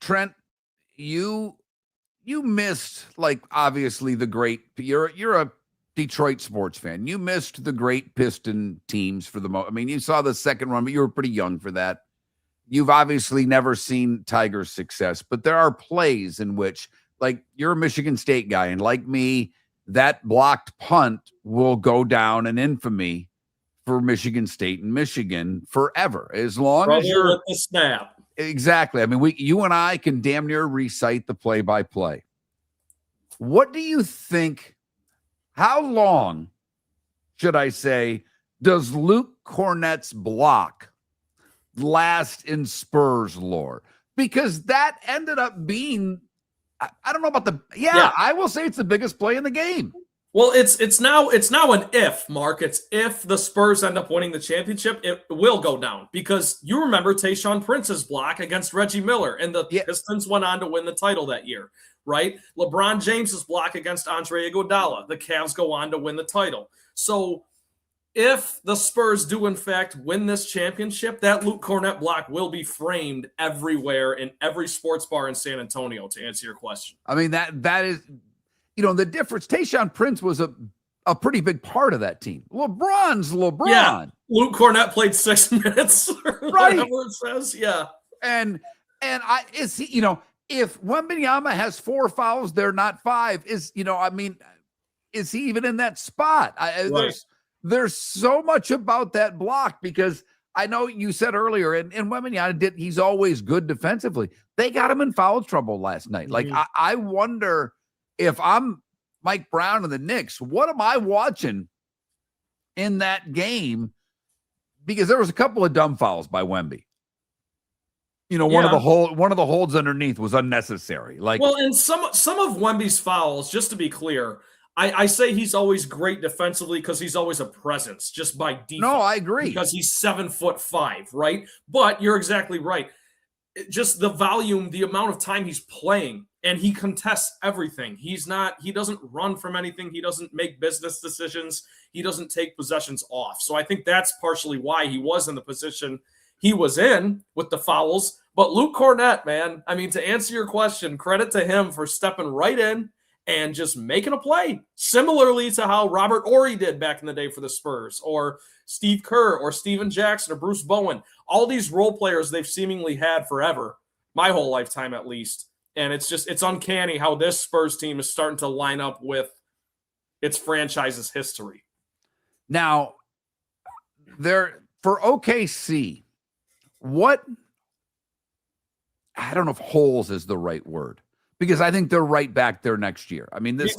Trent, you missed, like, obviously the great. You're a Detroit sports fan. You missed the great Piston teams for the most. I mean, you saw the second run, but you were pretty young for that. You've obviously never seen Tigers' success, but there are plays in which, like, you're a Michigan State guy, and like me, that blocked punt will go down in infamy for Michigan State and Michigan forever, as long as you're with the snap. Exactly. I mean, you and I can damn near recite the play-by-play. What do you think? How long, should I say, does Luke Cornett's block last in Spurs lore? Because that ended up being, I don't know about I will say it's the biggest play in the game. Well, it's now an if, Mark. It's if the Spurs end up winning the championship, it will go down. Because you remember Tayshaun Prince's block against Reggie Miller, and the Pistons went on to win the title that year, right? LeBron James's block against Andre Iguodala, the Cavs go on to win the title. So if the Spurs do, in fact, win this championship, that Luke Cornett block will be framed everywhere in every sports bar in San Antonio, to answer your question. I mean, that is, the difference. Tayshaun Prince was a pretty big part of that team. LeBron's LeBron. Yeah, Luke Cornett played 6 minutes, right? Whatever it says, yeah. And if Wembanyama has 4 fouls, they're not 5. Is he even in that spot? Right. There's so much about that block, because I know you said earlier, and Wembanyama he's always good defensively. They got him in foul trouble last night. Like, I wonder if I'm Mike Brown and the Knicks, what am I watching in that game? Because there was a couple of dumb fouls by Wemby. One of the holds underneath was unnecessary. Like, well, and some of Wemby's fouls, just to be clear, I say he's always great defensively because he's always a presence just by default. No, I agree. Because he's 7'5", right? But you're exactly right. Just the volume, the amount of time he's playing, and he contests everything. He doesn't run from anything. He doesn't make business decisions. He doesn't take possessions off. So I think that's partially why he was in the position he was in with the fouls. But Luke Cornett, man, I mean, to answer your question, credit to him for stepping right in and just making a play, similarly to how Robert Horry did back in the day for the Spurs, or Steve Kerr, or Steven Jackson, or Bruce Bowen. All these role players they've seemingly had forever, my whole lifetime at least. And it's uncanny how this Spurs team is starting to line up with its franchise's history. Now, for OKC, what I don't know if holes is the right word, because I think they're right back there next year. I mean, this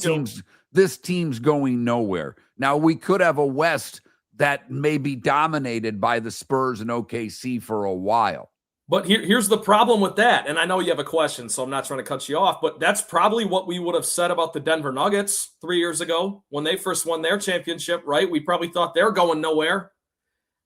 team's going nowhere. Now, we could have a West that may be dominated by the Spurs and OKC for a while. But here's the problem with that. And I know you have a question, so I'm not trying to cut you off, but that's probably what we would have said about the Denver Nuggets 3 years ago when they first won their championship, right? We probably thought they're going nowhere.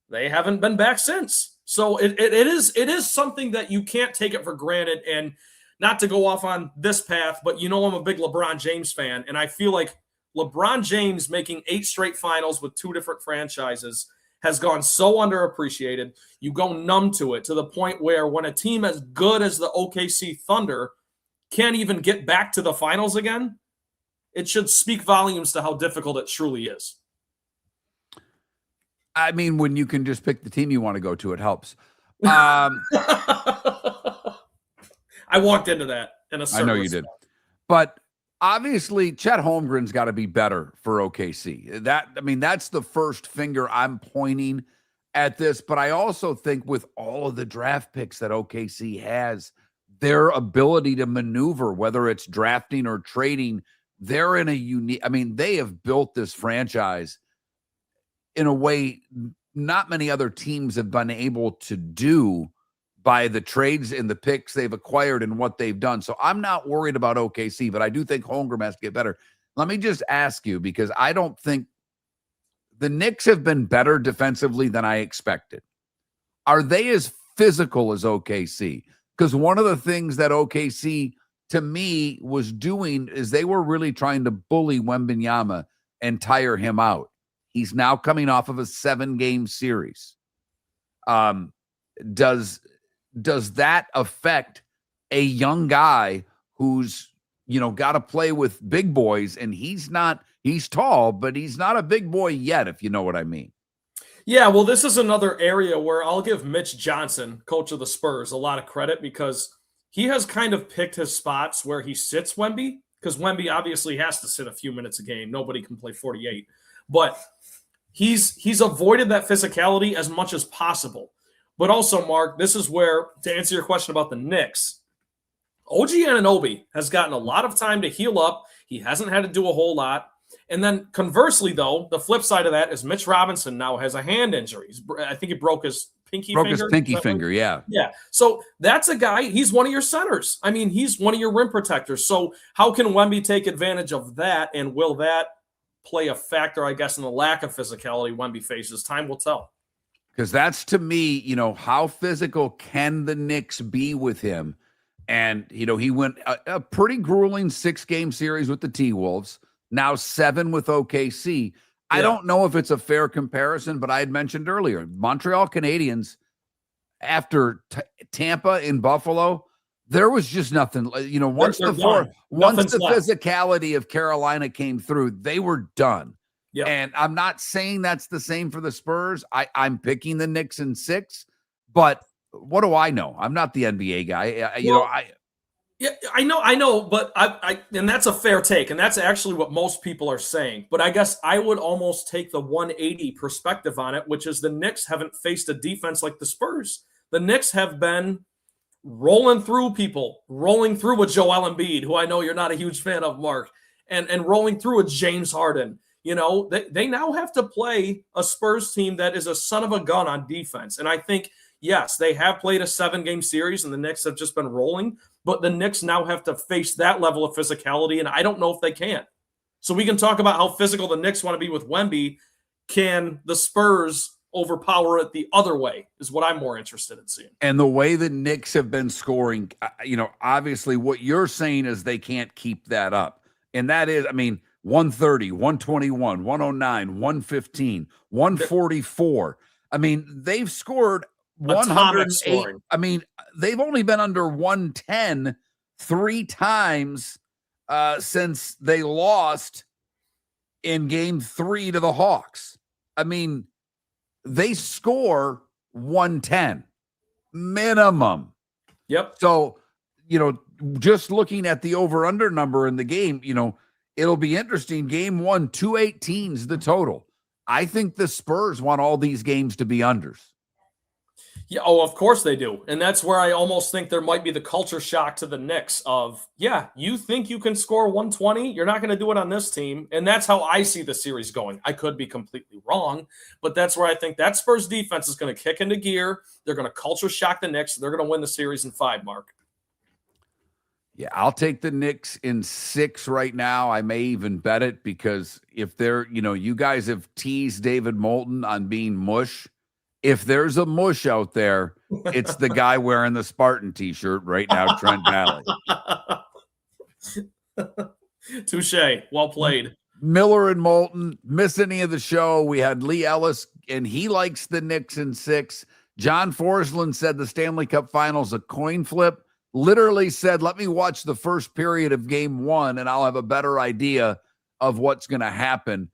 They haven't been back since. So it is something that you can't take it for granted. And not to go off on this path, but I'm a big LeBron James fan, and I feel like LeBron James making 8 straight finals with 2 different franchises has gone so underappreciated. You go numb to it to the point where when a team as good as the OKC Thunder can't even get back to the finals again, it should speak volumes to how difficult it truly is. I mean, when you can just pick the team you want to go to, it helps. I walked into that in a certain I know you did. But obviously, Chet Holmgren's got to be better for OKC. That's the first finger I'm pointing at this. But I also think with all of the draft picks that OKC has, their ability to maneuver, whether it's drafting or trading, they're in a unique. They have built this franchise in a way not many other teams have been able to do by the trades and the picks they've acquired and what they've done. So I'm not worried about OKC, but I do think Holmgren has to get better. Let me just ask you, because I don't think the Knicks have been better defensively than I expected. Are they as physical as OKC? Because one of the things that OKC, to me, was doing is they were really trying to bully Wembanyama and tire him out. He's now coming off of a 7-game series. Does that affect a young guy who's, got to play with big boys? And he's tall, but he's not a big boy yet, if you know what I mean. Yeah, well, this is another area where I'll give Mitch Johnson, coach of the Spurs, a lot of credit because he has kind of picked his spots where he sits Wemby, because Wemby obviously has to sit a few minutes a game. Nobody can play 48. But he's avoided that physicality as much as possible. But also, Mark, this is where, to answer your question about the Knicks, OG Anunoby has gotten a lot of time to heal up. He hasn't had to do a whole lot. And then conversely, though, the flip side of that is Mitch Robinson now has a hand injury. I think he broke his pinky finger. His pinky finger, yeah. Yeah. So that's a guy, he's one of your centers. He's one of your rim protectors. So how can Wemby take advantage of that? And will that play a factor, I guess, in the lack of physicality Wemby faces? Time will tell. Because that's, to me, how physical can the Knicks be with him? And, he went a pretty grueling 6-game series with the T-Wolves, now 7 with OKC. Yeah. I don't know if it's a fair comparison, but I had mentioned earlier, Montreal Canadiens, after Tampa in Buffalo, there was just nothing. Once the physicality of Carolina came through, they were done. Yep. And I'm not saying that's the same for the Spurs. I'm picking the Knicks in 6, but what do I know? I'm not the NBA guy. I know, but and that's a fair take, and that's actually what most people are saying. But I guess I would almost take the 180 perspective on it, which is the Knicks haven't faced a defense like the Spurs. The Knicks have been rolling through people, rolling through a Joel Embiid, who I know you're not a huge fan of, Mark, and rolling through a James Harden. They now have to play a Spurs team that is a son of a gun on defense. And I think, yes, they have played a 7-game series and the Knicks have just been rolling, but the Knicks now have to face that level of physicality, and I don't know if they can. So we can talk about how physical the Knicks want to be with Wemby. Can the Spurs overpower it the other way is what I'm more interested in seeing. And the way the Knicks have been scoring, obviously what you're saying is they can't keep that up. And that is, 130, 121, 109, 115, 144. They've scored 108. They've only been under 110 3 times since they lost in game 3 to the Hawks. They score 110 minimum. Yep. So, just looking at the over-under number in the game, it'll be interesting. Game 1, 218's the total. I think the Spurs want all these games to be unders. Yeah, oh, of course they do. And that's where I almost think there might be the culture shock to the Knicks of, yeah, you think you can score 120? You're not going to do it on this team. And that's how I see the series going. I could be completely wrong, but that's where I think that Spurs defense is going to kick into gear. They're going to culture shock the Knicks. They're going to win the series in 5, Mark. Yeah, I'll take the Knicks in 6 right now. I may even bet it because if they're, you guys have teased David Moulton on being mush. If there's a mush out there, it's the guy wearing the Spartan t-shirt right now, Trent Valley. Touche. Well played. Miller and Moulton, miss any of the show. We had Leigh Ellis, and he likes the Knicks in 6. John Forslund said the Stanley Cup Finals a coin flip. Literally said, let me watch the first period of game 1, and I'll have a better idea of what's going to happen.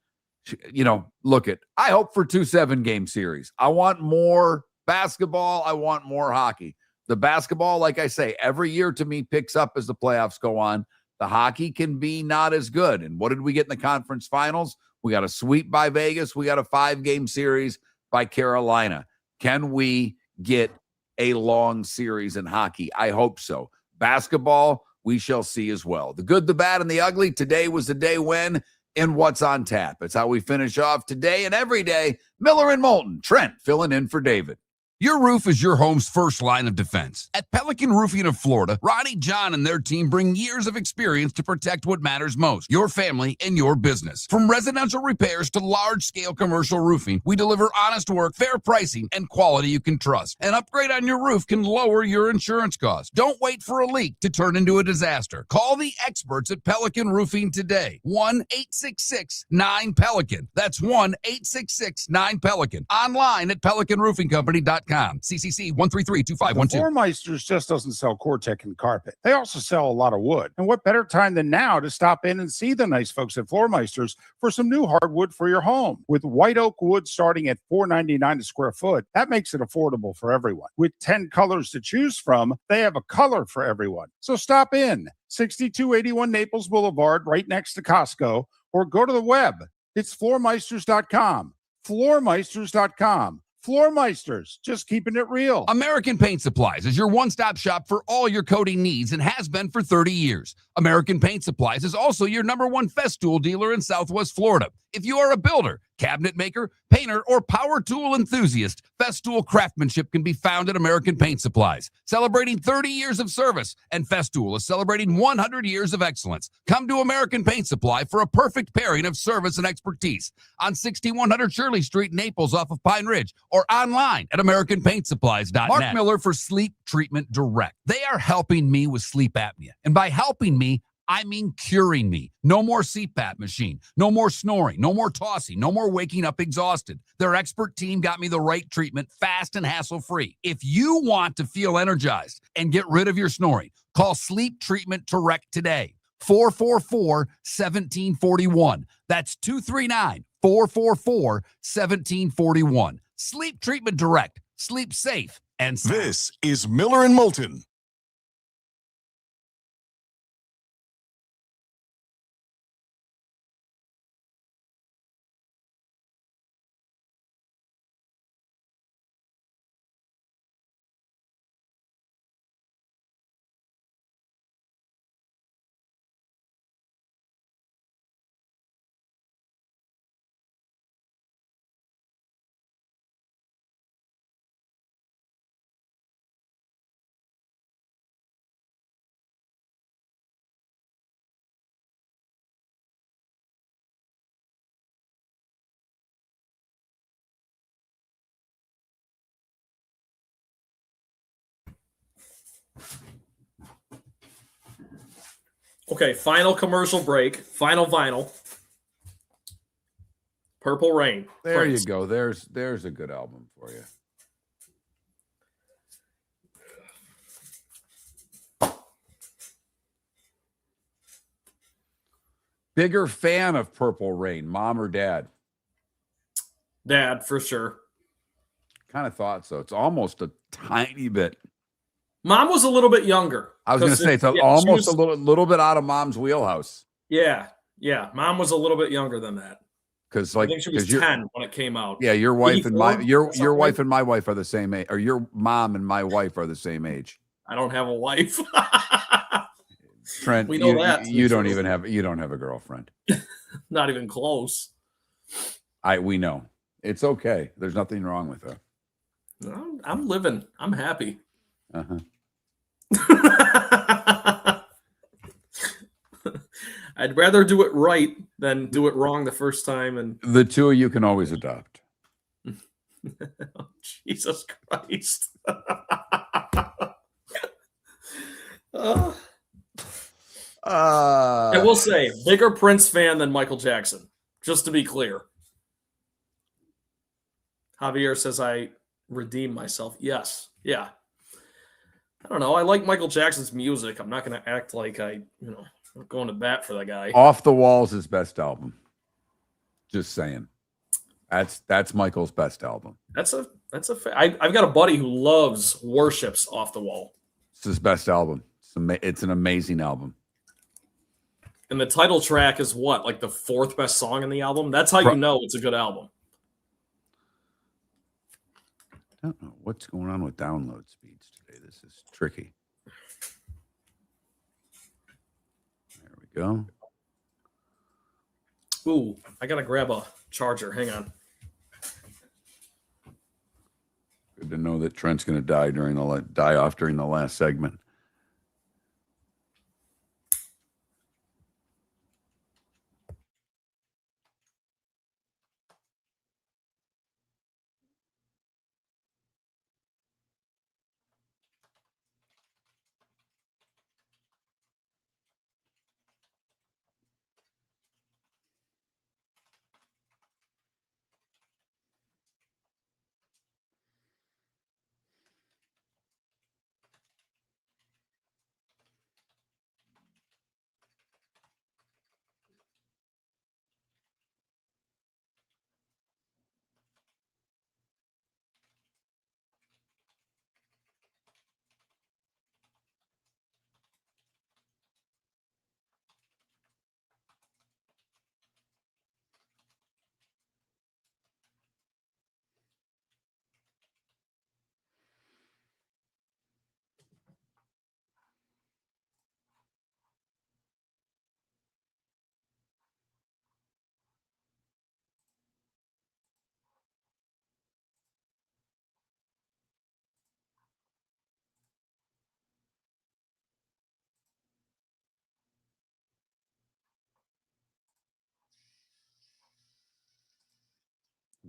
I hope for 2 7-game series. I want more basketball. I want more hockey. The basketball, like I say, every year to me picks up as the playoffs go on. The hockey can be not as good. And what did we get in the conference finals? We got a sweep by Vegas. We got a 5-game series by Carolina. Can we get a long series in hockey? I hope so. Basketball, we shall see as well. The good, the bad, and the ugly. Today was the day when and what's on tap. It's how we finish off today and every day. Miller and Moulton. Trent filling in for David. Your roof is your home's first line of defense. At Pelican Roofing of Florida, Ronnie, John, and their team bring years of experience to protect what matters most, your family and your business. From residential repairs to large-scale commercial roofing, we deliver honest work, fair pricing, and quality you can trust. An upgrade on your roof can lower your insurance costs. Don't wait for a leak to turn into a disaster. Call the experts at Pelican Roofing today. 1-866-9-PELICAN. That's 1-866-9-PELICAN. Online at pelicanroofingcompany.com. CCC 1332512. Floor Meisters just doesn't sell Cortec and carpet. They also sell a lot of wood. And what better time than now to stop in and see the nice folks at Floor Meisters for some new hardwood for your home. With white oak wood starting at $4.99 a square foot, that makes it affordable for everyone. With 10 colors to choose from, they have a color for everyone. So stop in. 6281 Naples Boulevard, right next to Costco, or go to the web. It's floormeisters.com. Floormeisters.com. Floor Meisters, just keeping it real. American Paint Supplies is your one-stop shop for all your coating needs and has been for 30 years. American Paint Supplies is also your #1 Festool dealer in Southwest Florida. If you are a builder, cabinet maker, painter, or power tool enthusiast, Festool craftsmanship can be found at American Paint Supplies. Celebrating 30 years of service, and Festool is celebrating 100 years of excellence. Come to American Paint Supply for a perfect pairing of service and expertise on 6100 Shirley Street, Naples, off of Pine Ridge, or online at AmericanPaintSupplies.net. Mark Miller for Sleep Treatment Direct. They are helping me with sleep apnea. And by helping me, I mean curing me. No more CPAP machine. No more snoring. No more tossing. No more waking up exhausted. Their expert team got me the right treatment, fast and hassle-free. If you want to feel energized and get rid of your snoring, call Sleep Treatment Direct today. 444-1741. That's 239-444-1741. Sleep Treatment Direct. Sleep safe and sound. This is Miller and Moulton. Okay, final commercial break. Final vinyl. Purple Rain. There Prince. you go. There's a good album for you. Bigger fan of Purple Rain, mom or dad? Dad, for sure. Kind of thought so. It's almost a tiny bit. Mom was a little bit younger. I was going to say it's almost a little bit out of mom's wheelhouse. Yeah. Mom was a little bit younger than that. Because I think she was 10 when it came out. Yeah, your wife and my 84? your wife and my wife are the same age, or your mom and my wife are the same age. I don't have a wife. Trent, We know that. you don't have a girlfriend. Not even close. We know. It's okay. There's nothing wrong with her. I'm living. I'm happy. Uh-huh. I'd rather do it right than do it wrong the first time. And the two of you can always adopt. oh, Jesus Christ. I will say, bigger Prince fan than Michael Jackson, just to be clear. Javier says I redeem myself. Yes. Yeah. I don't know. I like Michael Jackson's music. I'm not going to act like I'm going to bat for the guy. Off the Wall's his best album. Just saying. That's Michael's best album. I've got a buddy who worships Off the Wall. It's his best album. It's an amazing album. And the title track is what? Like the fourth best song in the album? That's how you know it's a good album. I don't know what's going on with download speeds today. This is tricky. There we go. Ooh, I got to grab a charger. Hang on. Good to know that Trent's going to die off during the last segment.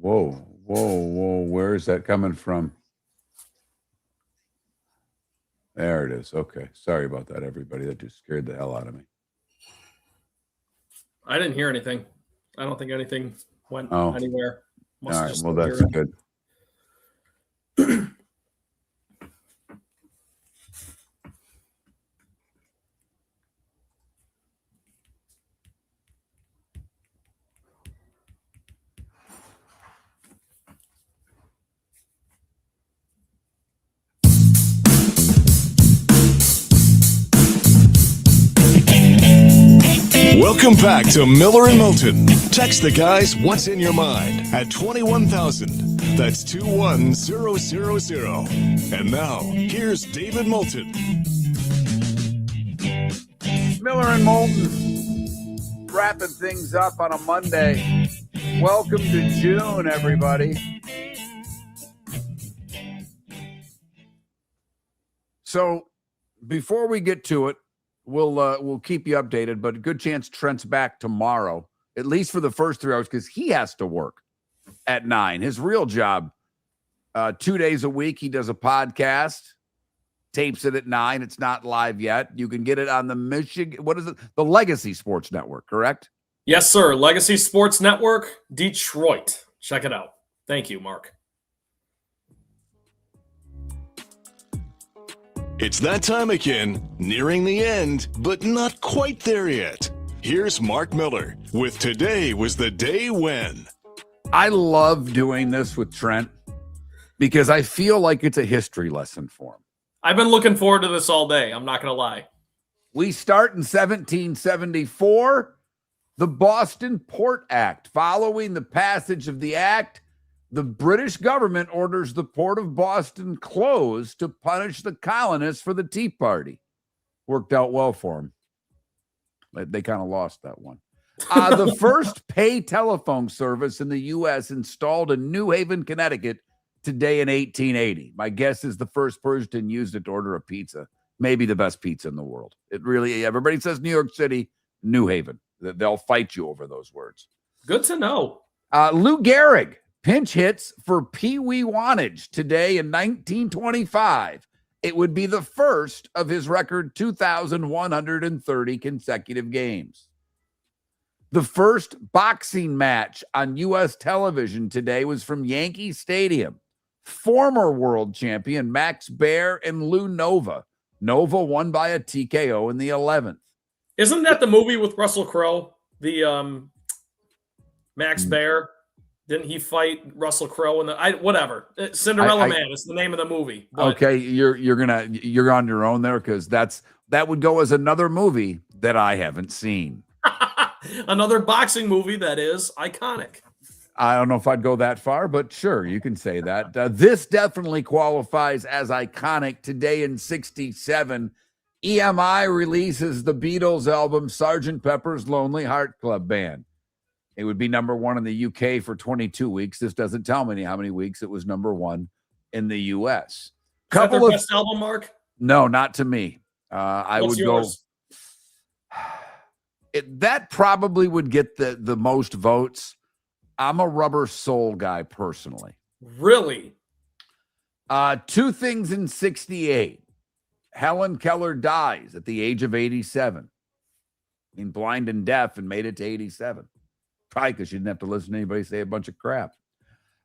Whoa. Where is that coming from? There it is. Okay. Sorry about that, everybody. That just scared the hell out of me. I didn't hear anything. I don't think anything went anywhere. All right. Well, that's good. Welcome back to Miller and Moulton. Text the guys what's in your mind at 21,000. That's 21000. And now, here's David Moulton. Miller and Moulton wrapping things up on a Monday. Welcome to June, everybody. So, before we get to it, we'll keep you updated, but a good chance Trent's back tomorrow, at least for the first 3 hours, because he has to work at 9. His real job, 2 days a week, he does a podcast, tapes it at 9. It's not live yet. You can get it on the the Legacy Sports Network, correct? Yes, sir. Legacy Sports Network, Detroit. Check it out. Thank you, Mark. It's that time again, nearing the end, but not quite there yet. Here's Mark Miller with Today Was the Day When. I love doing this with Trent because I feel like it's a history lesson for him. I've been looking forward to this all day. I'm not going to lie. We start in 1774. The Boston Port Act. Following the passage of the act, the British government orders the Port of Boston closed to punish the colonists for the Tea Party. Worked out well for them. They kind of lost that one. The first pay telephone service in the U.S. installed in New Haven, Connecticut today in 1880. My guess is the first person used it to order a pizza. Maybe the best pizza in the world. It really, everybody says New York City, New Haven. They'll fight you over those words. Good to know. Lou Gehrig pinch hits for Pee Wee Wantage today in 1925. It would be the first of his record 2,130 consecutive games. The first boxing match on U.S. television today was from Yankee Stadium. Former world champion Max Baer and Lou Nova. Nova won by a TKO in the 11th. Isn't that the movie with Russell Crowe? The Max Baer? Didn't he fight Russell Crowe in the whatever? Cinderella Man is the name of the movie. But, okay, you're on your own there because that would go as another movie that I haven't seen. Another boxing movie that is iconic. I don't know if I'd go that far, but sure, you can say that. This definitely qualifies as iconic. Today in 1967, EMI releases the Beatles album Sgt. Pepper's Lonely Heart Club Band. It would be number one in the UK for 22 weeks. This doesn't tell me how many weeks it was number one in the US. Is that their best album, Mark? No, not to me. I What's would yours? go. That probably would get the most votes. I'm a Rubber Soul guy personally. Really? Two things in 1968. Helen Keller dies at the age of 87. Being blind and deaf and made it to 87. Probably because she didn't have to listen to anybody say a bunch of crap.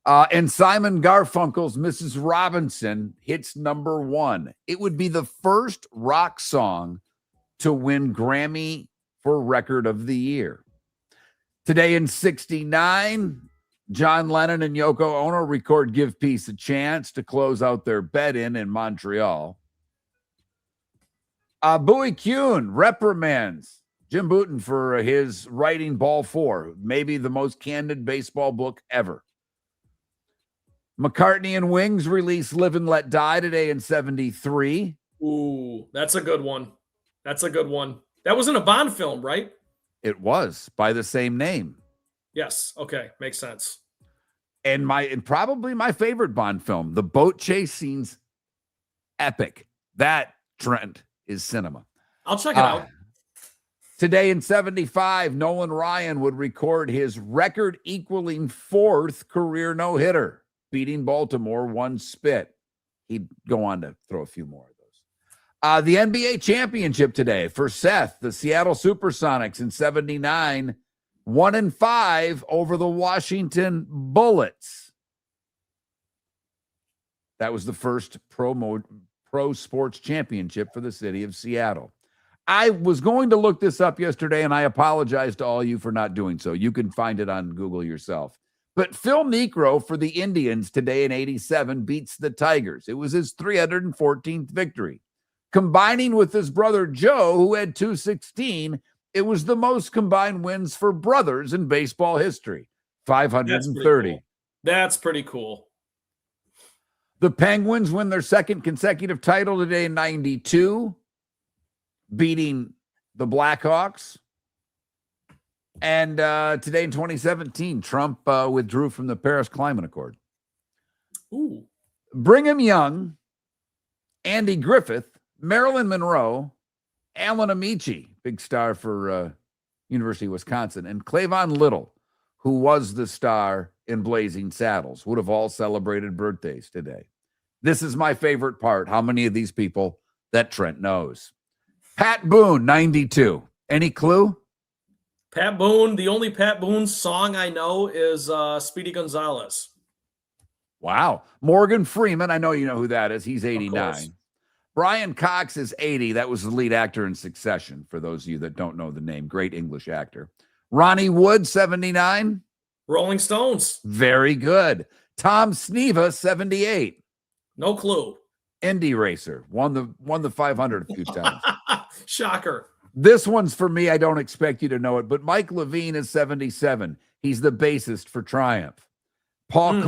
And Simon Garfunkel's Mrs. Robinson hits number one. It would be the first rock song to win Grammy for Record of the Year. Today in 1969, John Lennon and Yoko Ono record Give Peace a Chance to close out their bed-in Montreal. Bowie Kuhn reprimands Jim Bouton for his writing Ball 4, maybe the most candid baseball book ever. McCartney and Wings release Live and Let Die today in 1973. Ooh, that's a good one. That's a good one. That was in a Bond film, right? It was by the same name. Yes. Okay. Makes sense. And probably my favorite Bond film, the boat chase scene's epic. That, Trent, is cinema. I'll check it out. Today in 1975, Nolan Ryan would record his record equaling fourth career no-hitter, beating Baltimore one spit. He'd go on to throw a few more of those. The NBA championship today for Seth, the Seattle Supersonics in 1979, 1-5 over the Washington Bullets. That was the first pro sports championship for the city of Seattle. I was going to look this up yesterday, and I apologize to all you for not doing so. You can find it on Google yourself. But Phil Niekro for the Indians today in 1987 beats the Tigers. It was his 314th victory. Combining with his brother Joe, who had 216, it was the most combined wins for brothers in baseball history, 530. That's pretty cool. The Penguins win their second consecutive title today in 1992. Beating the Blackhawks. And today in 2017, Trump withdrew from the Paris Climate Accord. Ooh. Brigham Young, Andy Griffith, Marilyn Monroe, Alan Amici, big star for University of Wisconsin, and Clavon Little, who was the star in Blazing Saddles, would have all celebrated birthdays today. This is my favorite part. How many of these people that Trent knows? Pat Boone, 92. Any clue? Pat Boone. The only Pat Boone song I know is Speedy Gonzales. Wow. Morgan Freeman. I know you know who that is. He's 89. Brian Cox is 80. That was the lead actor in Succession, for those of you that don't know the name. Great English actor. Ronnie Wood, 79. Rolling Stones. Very good. Tom Sneva, 78. No clue. Indy racer. Won the 500 a few times. Shocker. This one's for me. I don't expect you to know it, but Mike Levine is 77. He's the bassist for Triumph. Paul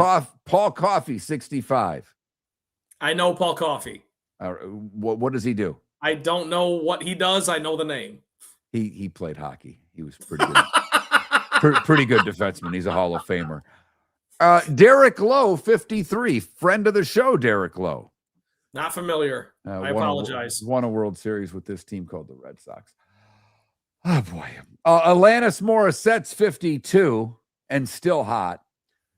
Coffey, 65. I know Paul Coffey. What does he do? I don't know what he does. I know the name. He played hockey. He was pretty good. Pretty good defenseman. He's a Hall of Famer. Derek Lowe, 53. Friend of the show, Derek Lowe. Not familiar. I apologize. Won a World Series with this team called the Red Sox. Oh, boy. Alanis Morissette's 52 and still hot.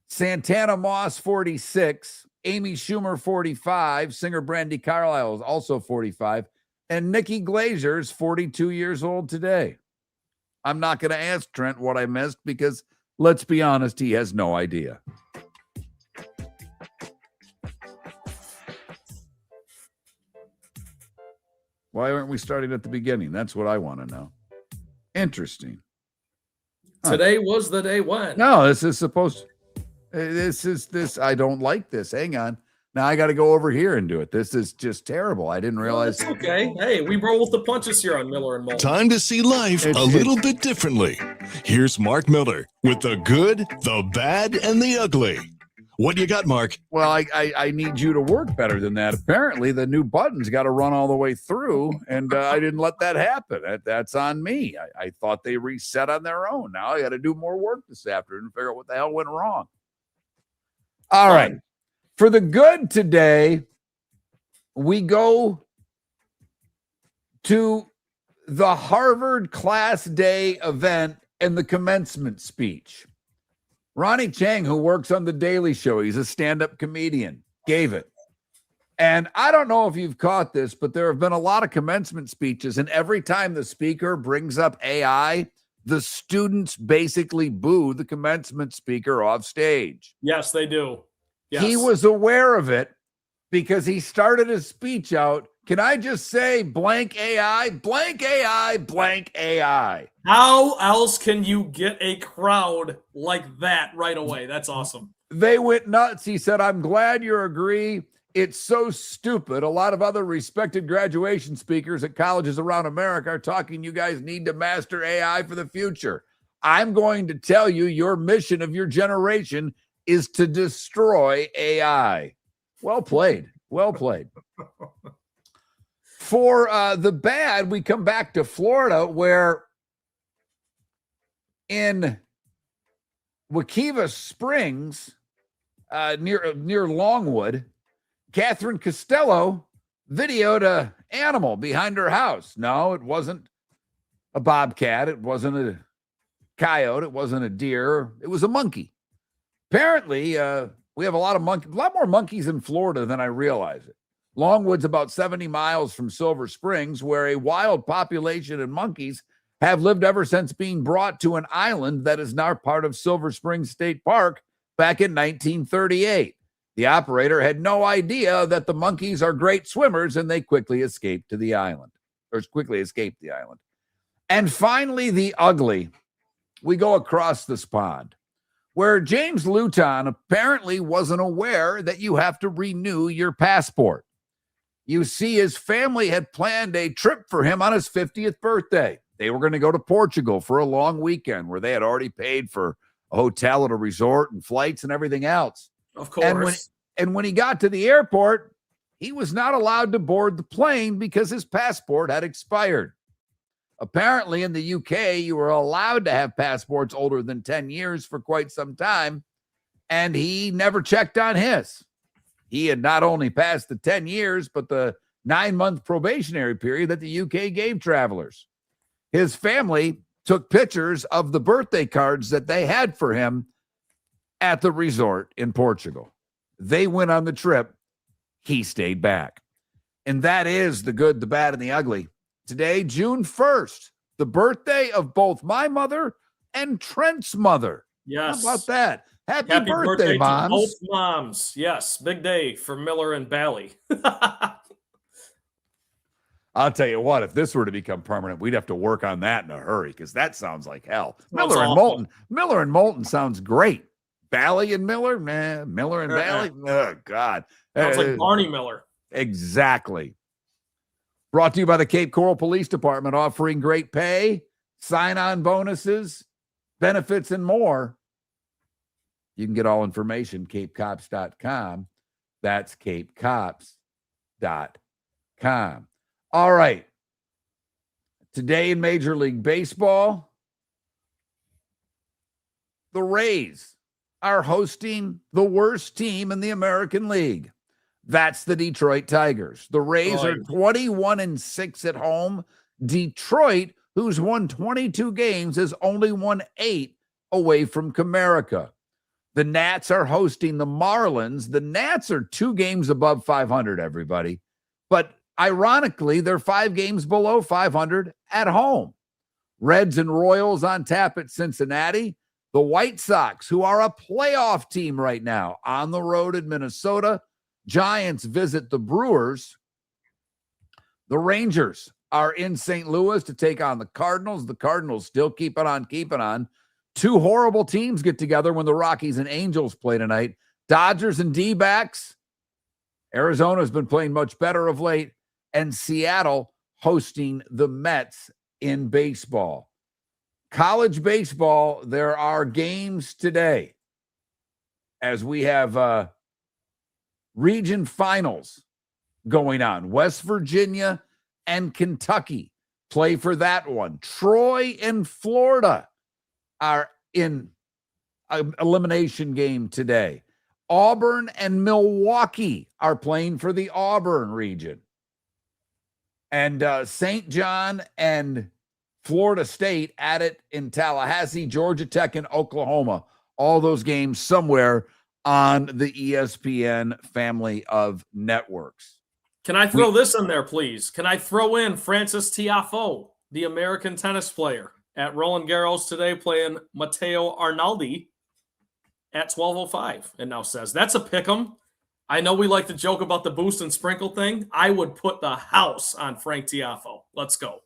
Santana Moss, 46. Amy Schumer, 45. Singer Brandi Carlile is also 45. And Nikki Glazer's 42 years old today. I'm not going to ask Trent what I missed because, let's be honest, he has no idea. Why aren't we starting at the beginning? That's what I want to know. Interesting. Today was the day when. No, this is supposed to. I don't like this. Hang on. Now I got to go over here and do it. This is just terrible. I didn't realize. It's okay. Hey, we roll with the punches here on Miller and Moulton. Time to see life a little bit differently. Here's Mark Miller with the good, the bad, and the ugly. What do you got, Mark? Well, I need you to work better than that. Apparently, the new button's got to run all the way through, and I didn't let that happen. That's on me. I thought they reset on their own. Now I got to do more work this afternoon and figure out what the hell went wrong. All right. For the good today, we go to the Harvard Class Day event and the commencement speech. Ronnie Chang, who works on The Daily Show, he's a stand-up comedian, gave it. And I don't know if you've caught this, but there have been a lot of commencement speeches, and every time the speaker brings up AI, the students basically boo the commencement speaker off stage. Yes, they do. Yes. He was aware of it because he started his speech out. Can I just say blank AI, blank AI, blank AI? How else can you get a crowd like that right away? That's awesome. They went nuts. He said, I'm glad you agree. It's so stupid. A lot of other respected graduation speakers at colleges around America are talking you guys need to master AI for the future. I'm going to tell you your mission of your generation is to destroy AI. Well played. Well played. For the bad, we come back to Florida, where in Wekiva Springs, near Longwood, Catherine Costello videoed an animal behind her house. No, it wasn't a bobcat. It wasn't a coyote. It wasn't a deer. It was a monkey. Apparently, we have a lot more monkeys in Florida than I realize it. Longwood's about 70 miles from Silver Springs, where a wild population of monkeys have lived ever since being brought to an island that is now part of Silver Springs State Park back in 1938. The operator had no idea that the monkeys are great swimmers, and they quickly escaped the island. And finally, the ugly. We go across this pond, where James Luton apparently wasn't aware that you have to renew your passport. You see, his family had planned a trip for him on his 50th birthday. They were going to go to Portugal for a long weekend where they had already paid for a hotel at a resort and flights and everything else. Of course. And when he got to the airport, he was not allowed to board the plane because his passport had expired. Apparently, in the UK, you were allowed to have passports older than 10 years for quite some time, and he never checked on his. He had not only passed the 10 years, but the 9-month probationary period that the UK gave travelers. His family took pictures of the birthday cards that they had for him at the resort in Portugal. They went on the trip. He stayed back. And that is the good, the bad, and the ugly. Today, June 1st, the birthday of both my mother and Trent's mother. Yes. How about that? Happy birthday, moms. To both moms. Yes, big day for Miller and Bally. I'll tell you what, if this were to become permanent, we'd have to work on that in a hurry because that sounds like hell. Miller and Moulton sounds great. Bally and Miller, man, Miller and Bally. Oh, God. Sounds like Barney Miller. Exactly. Brought to you by the Cape Coral Police Department, offering great pay, sign-on bonuses, benefits, and more. You can get all information, capecops.com. That's capecops.com. All right. Today in Major League Baseball, the Rays are hosting the worst team in the American League. That's the Detroit Tigers. The Rays are 21-6 at home. Detroit, who's won 22 games, has only won 8 away from Comerica. The Nats are hosting the Marlins. The Nats are 2 games above 500, everybody. But ironically, they're 5 games below 500 at home. Reds and Royals on tap at Cincinnati. The White Sox, who are a playoff team right now, on the road at Minnesota. Giants visit the Brewers. The Rangers are in St. Louis to take on the Cardinals. The Cardinals still keep it on. 2 horrible teams get together when the Rockies and Angels play tonight. Dodgers and D-backs. Arizona's been playing much better of late. And Seattle hosting the Mets in baseball. College baseball, there are games today as we have region finals going on. West Virginia and Kentucky play for that one. Troy and Florida are in an elimination game today. Auburn and Milwaukee are playing for the Auburn region. And St. John and Florida State at it in Tallahassee, Georgia Tech and Oklahoma. All those games somewhere on the ESPN family of networks. Can I throw this in there, please? Can I throw in Francis Tiafoe, the American tennis player, at Roland Garros today, playing Matteo Arnaldi at 12:05? And now says that's a pick'em. I know we like to joke about the boost and sprinkle thing. I would put the house on Frank Tiafoe. Let's go.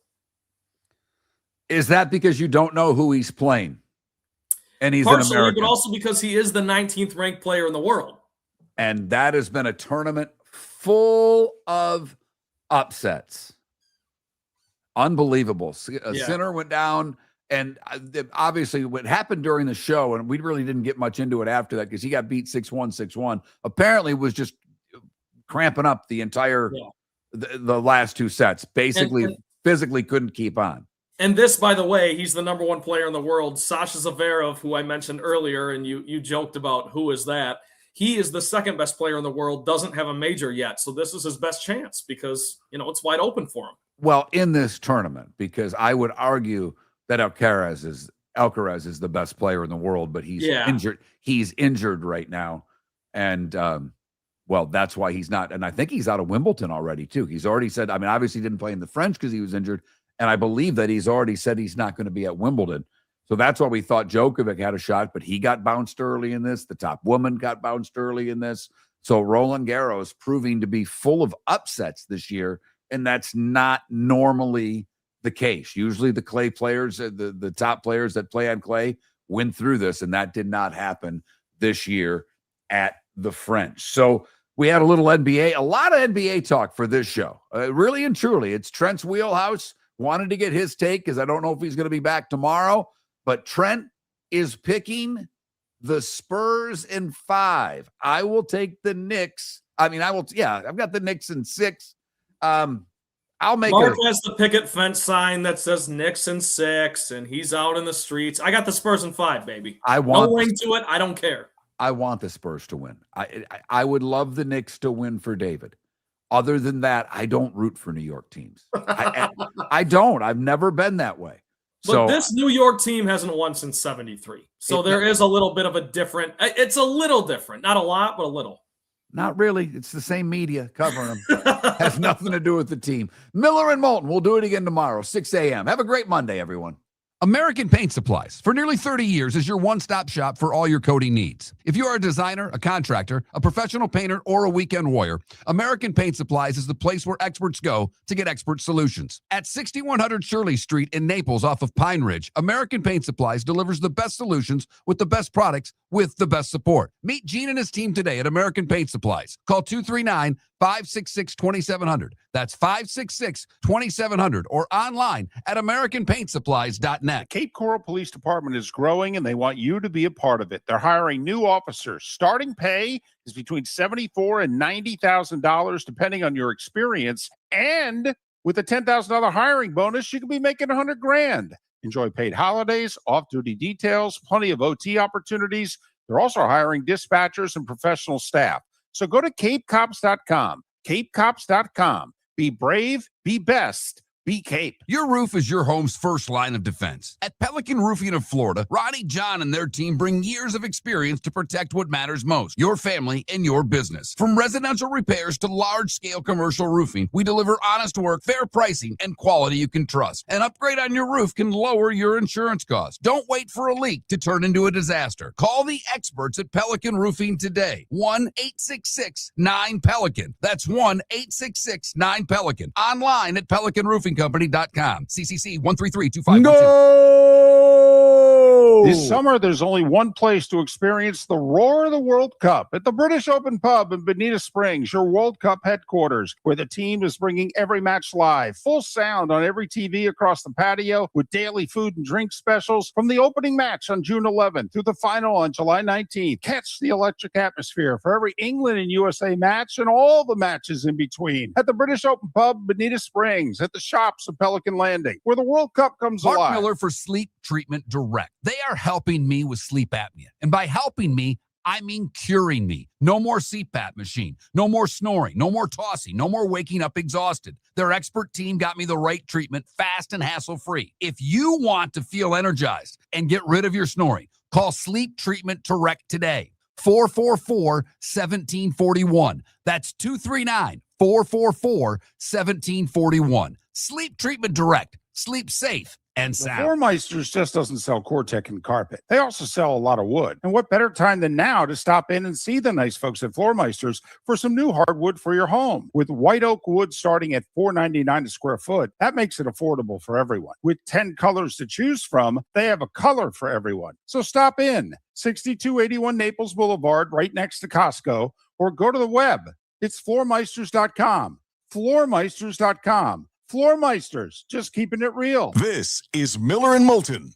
Is that because you don't know who he's playing? And he's Partially, an American. but also because he is the 19th ranked player in the world. And that has been a tournament full of upsets. Unbelievable. Sinner went down, and obviously what happened during the show, and we really didn't get much into it after that because he got beat 6-1, 6-1, apparently was just cramping up the entire the last 2 sets. Basically, physically couldn't keep on. And this, by the way, he's the number 1 player in the world. Sasha Zverev, who I mentioned earlier, and you joked about who is that. He is the 2nd best player in the world, doesn't have a major yet. So this is his best chance because, it's wide open for him. Well, in this tournament, because I would argue that Alcaraz is the best player in the world, but he's injured. He's injured right now. And, that's why he's not. And I think he's out of Wimbledon already, too. He's already said, obviously he didn't play in the French because he was injured. And I believe that he's already said he's not going to be at Wimbledon. So that's why we thought Djokovic had a shot, but he got bounced early in this. The top woman got bounced early in this. So Roland Garros proving to be full of upsets this year, and that's not normally the case. Usually the clay players, the top players that play on clay win through this, and that did not happen this year at the French. So we had a little NBA, a lot of NBA talk for this show. Really and truly, it's Trent's wheelhouse. Wanted to get his take because I don't know if he's going to be back tomorrow. But Trent is picking the Spurs in 5. I will take the Knicks. I've got the Knicks in 6. I'll make Mark has the picket fence sign that says Knicks in 6, and he's out in the streets. I got the Spurs in 5, baby. No ring to it. I don't care. I want the Spurs to win. I would love the Knicks to win for David. Other than that, I don't root for New York teams. I don't. I've never been that way. But this New York team hasn't won since 73. So there is a little bit of a different – it's a little different. Not a lot, but a little. Not really. It's the same media covering them. Has nothing to do with the team. Miller and Moulton. We'll do it again tomorrow, 6 a.m. Have a great Monday, everyone. American Paint Supplies, for nearly 30 years, is your one-stop shop for all your coating needs. If you are a designer, a contractor, a professional painter, or a weekend warrior, American Paint Supplies is the place where experts go to get expert solutions. At 6100 Shirley Street in Naples off of Pine Ridge, American Paint Supplies delivers the best solutions with the best products with the best support. Meet Gene and his team today at American Paint Supplies. Call 239 566-2700. That's 566-2700 or online at AmericanPaintSupplies.net. Cape Coral Police Department is growing and they want you to be a part of it. They're hiring new officers. Starting pay is between $74,000 and $90,000 depending on your experience. And with a $10,000 hiring bonus, you could be making $100,000. Enjoy paid holidays, off-duty details, plenty of OT opportunities. They're also hiring dispatchers and professional staff. So go to capecops.com. capecops.com. Be brave, be best, be Cape. Your roof is your home's first line of defense. At Pelican Roofing of Florida, Ronnie, John, and their team bring years of experience to protect what matters most, your family and your business. From residential repairs to large-scale commercial roofing, we deliver honest work, fair pricing, and quality you can trust. An upgrade on your roof can lower your insurance costs. Don't wait for a leak to turn into a disaster. Call the experts at Pelican Roofing today. 1-866-9-PELICAN. That's 1-866-9-PELICAN. Online at PelicanRoofingCompany.com. CCC 1332512. No! This summer, there's only one place to experience the roar of the World Cup at the British Open Pub in Bonita Springs, your World Cup headquarters, where the team is bringing every match live, full sound on every TV across the patio with daily food and drink specials from the opening match on June 11th through the final on July 19th. Catch the electric atmosphere for every England and USA match and all the matches in between at the British Open Pub, Bonita Springs, at the shops of Pelican Landing, where the World Cup comes Mark alive. Miller for Sleep Treatment Direct. They are helping me with sleep apnea. And by helping me, I mean curing me. No more CPAP machine, no more snoring, no more tossing, no more waking up exhausted. Their expert team got me the right treatment, fast and hassle-free. If you want to feel energized and get rid of your snoring, call Sleep Treatment Direct today. 444-1741. That's 239-444-1741. Sleep Treatment Direct. Sleep safe and sound. Floor Meisters just doesn't sell Core-Tech and carpet. They also sell a lot of wood. And what better time than now to stop in and see the nice folks at Floor Meisters for some new hardwood for your home. With white oak wood starting at $4.99 a square foot, that makes it affordable for everyone. With 10 colors to choose from, they have a color for everyone. So stop in, 6281 Naples Boulevard, right next to Costco, or go to the web. It's floormeisters.com. Floormeisters.com. Floor Meisters, just keeping it real. This is Miller and Moulton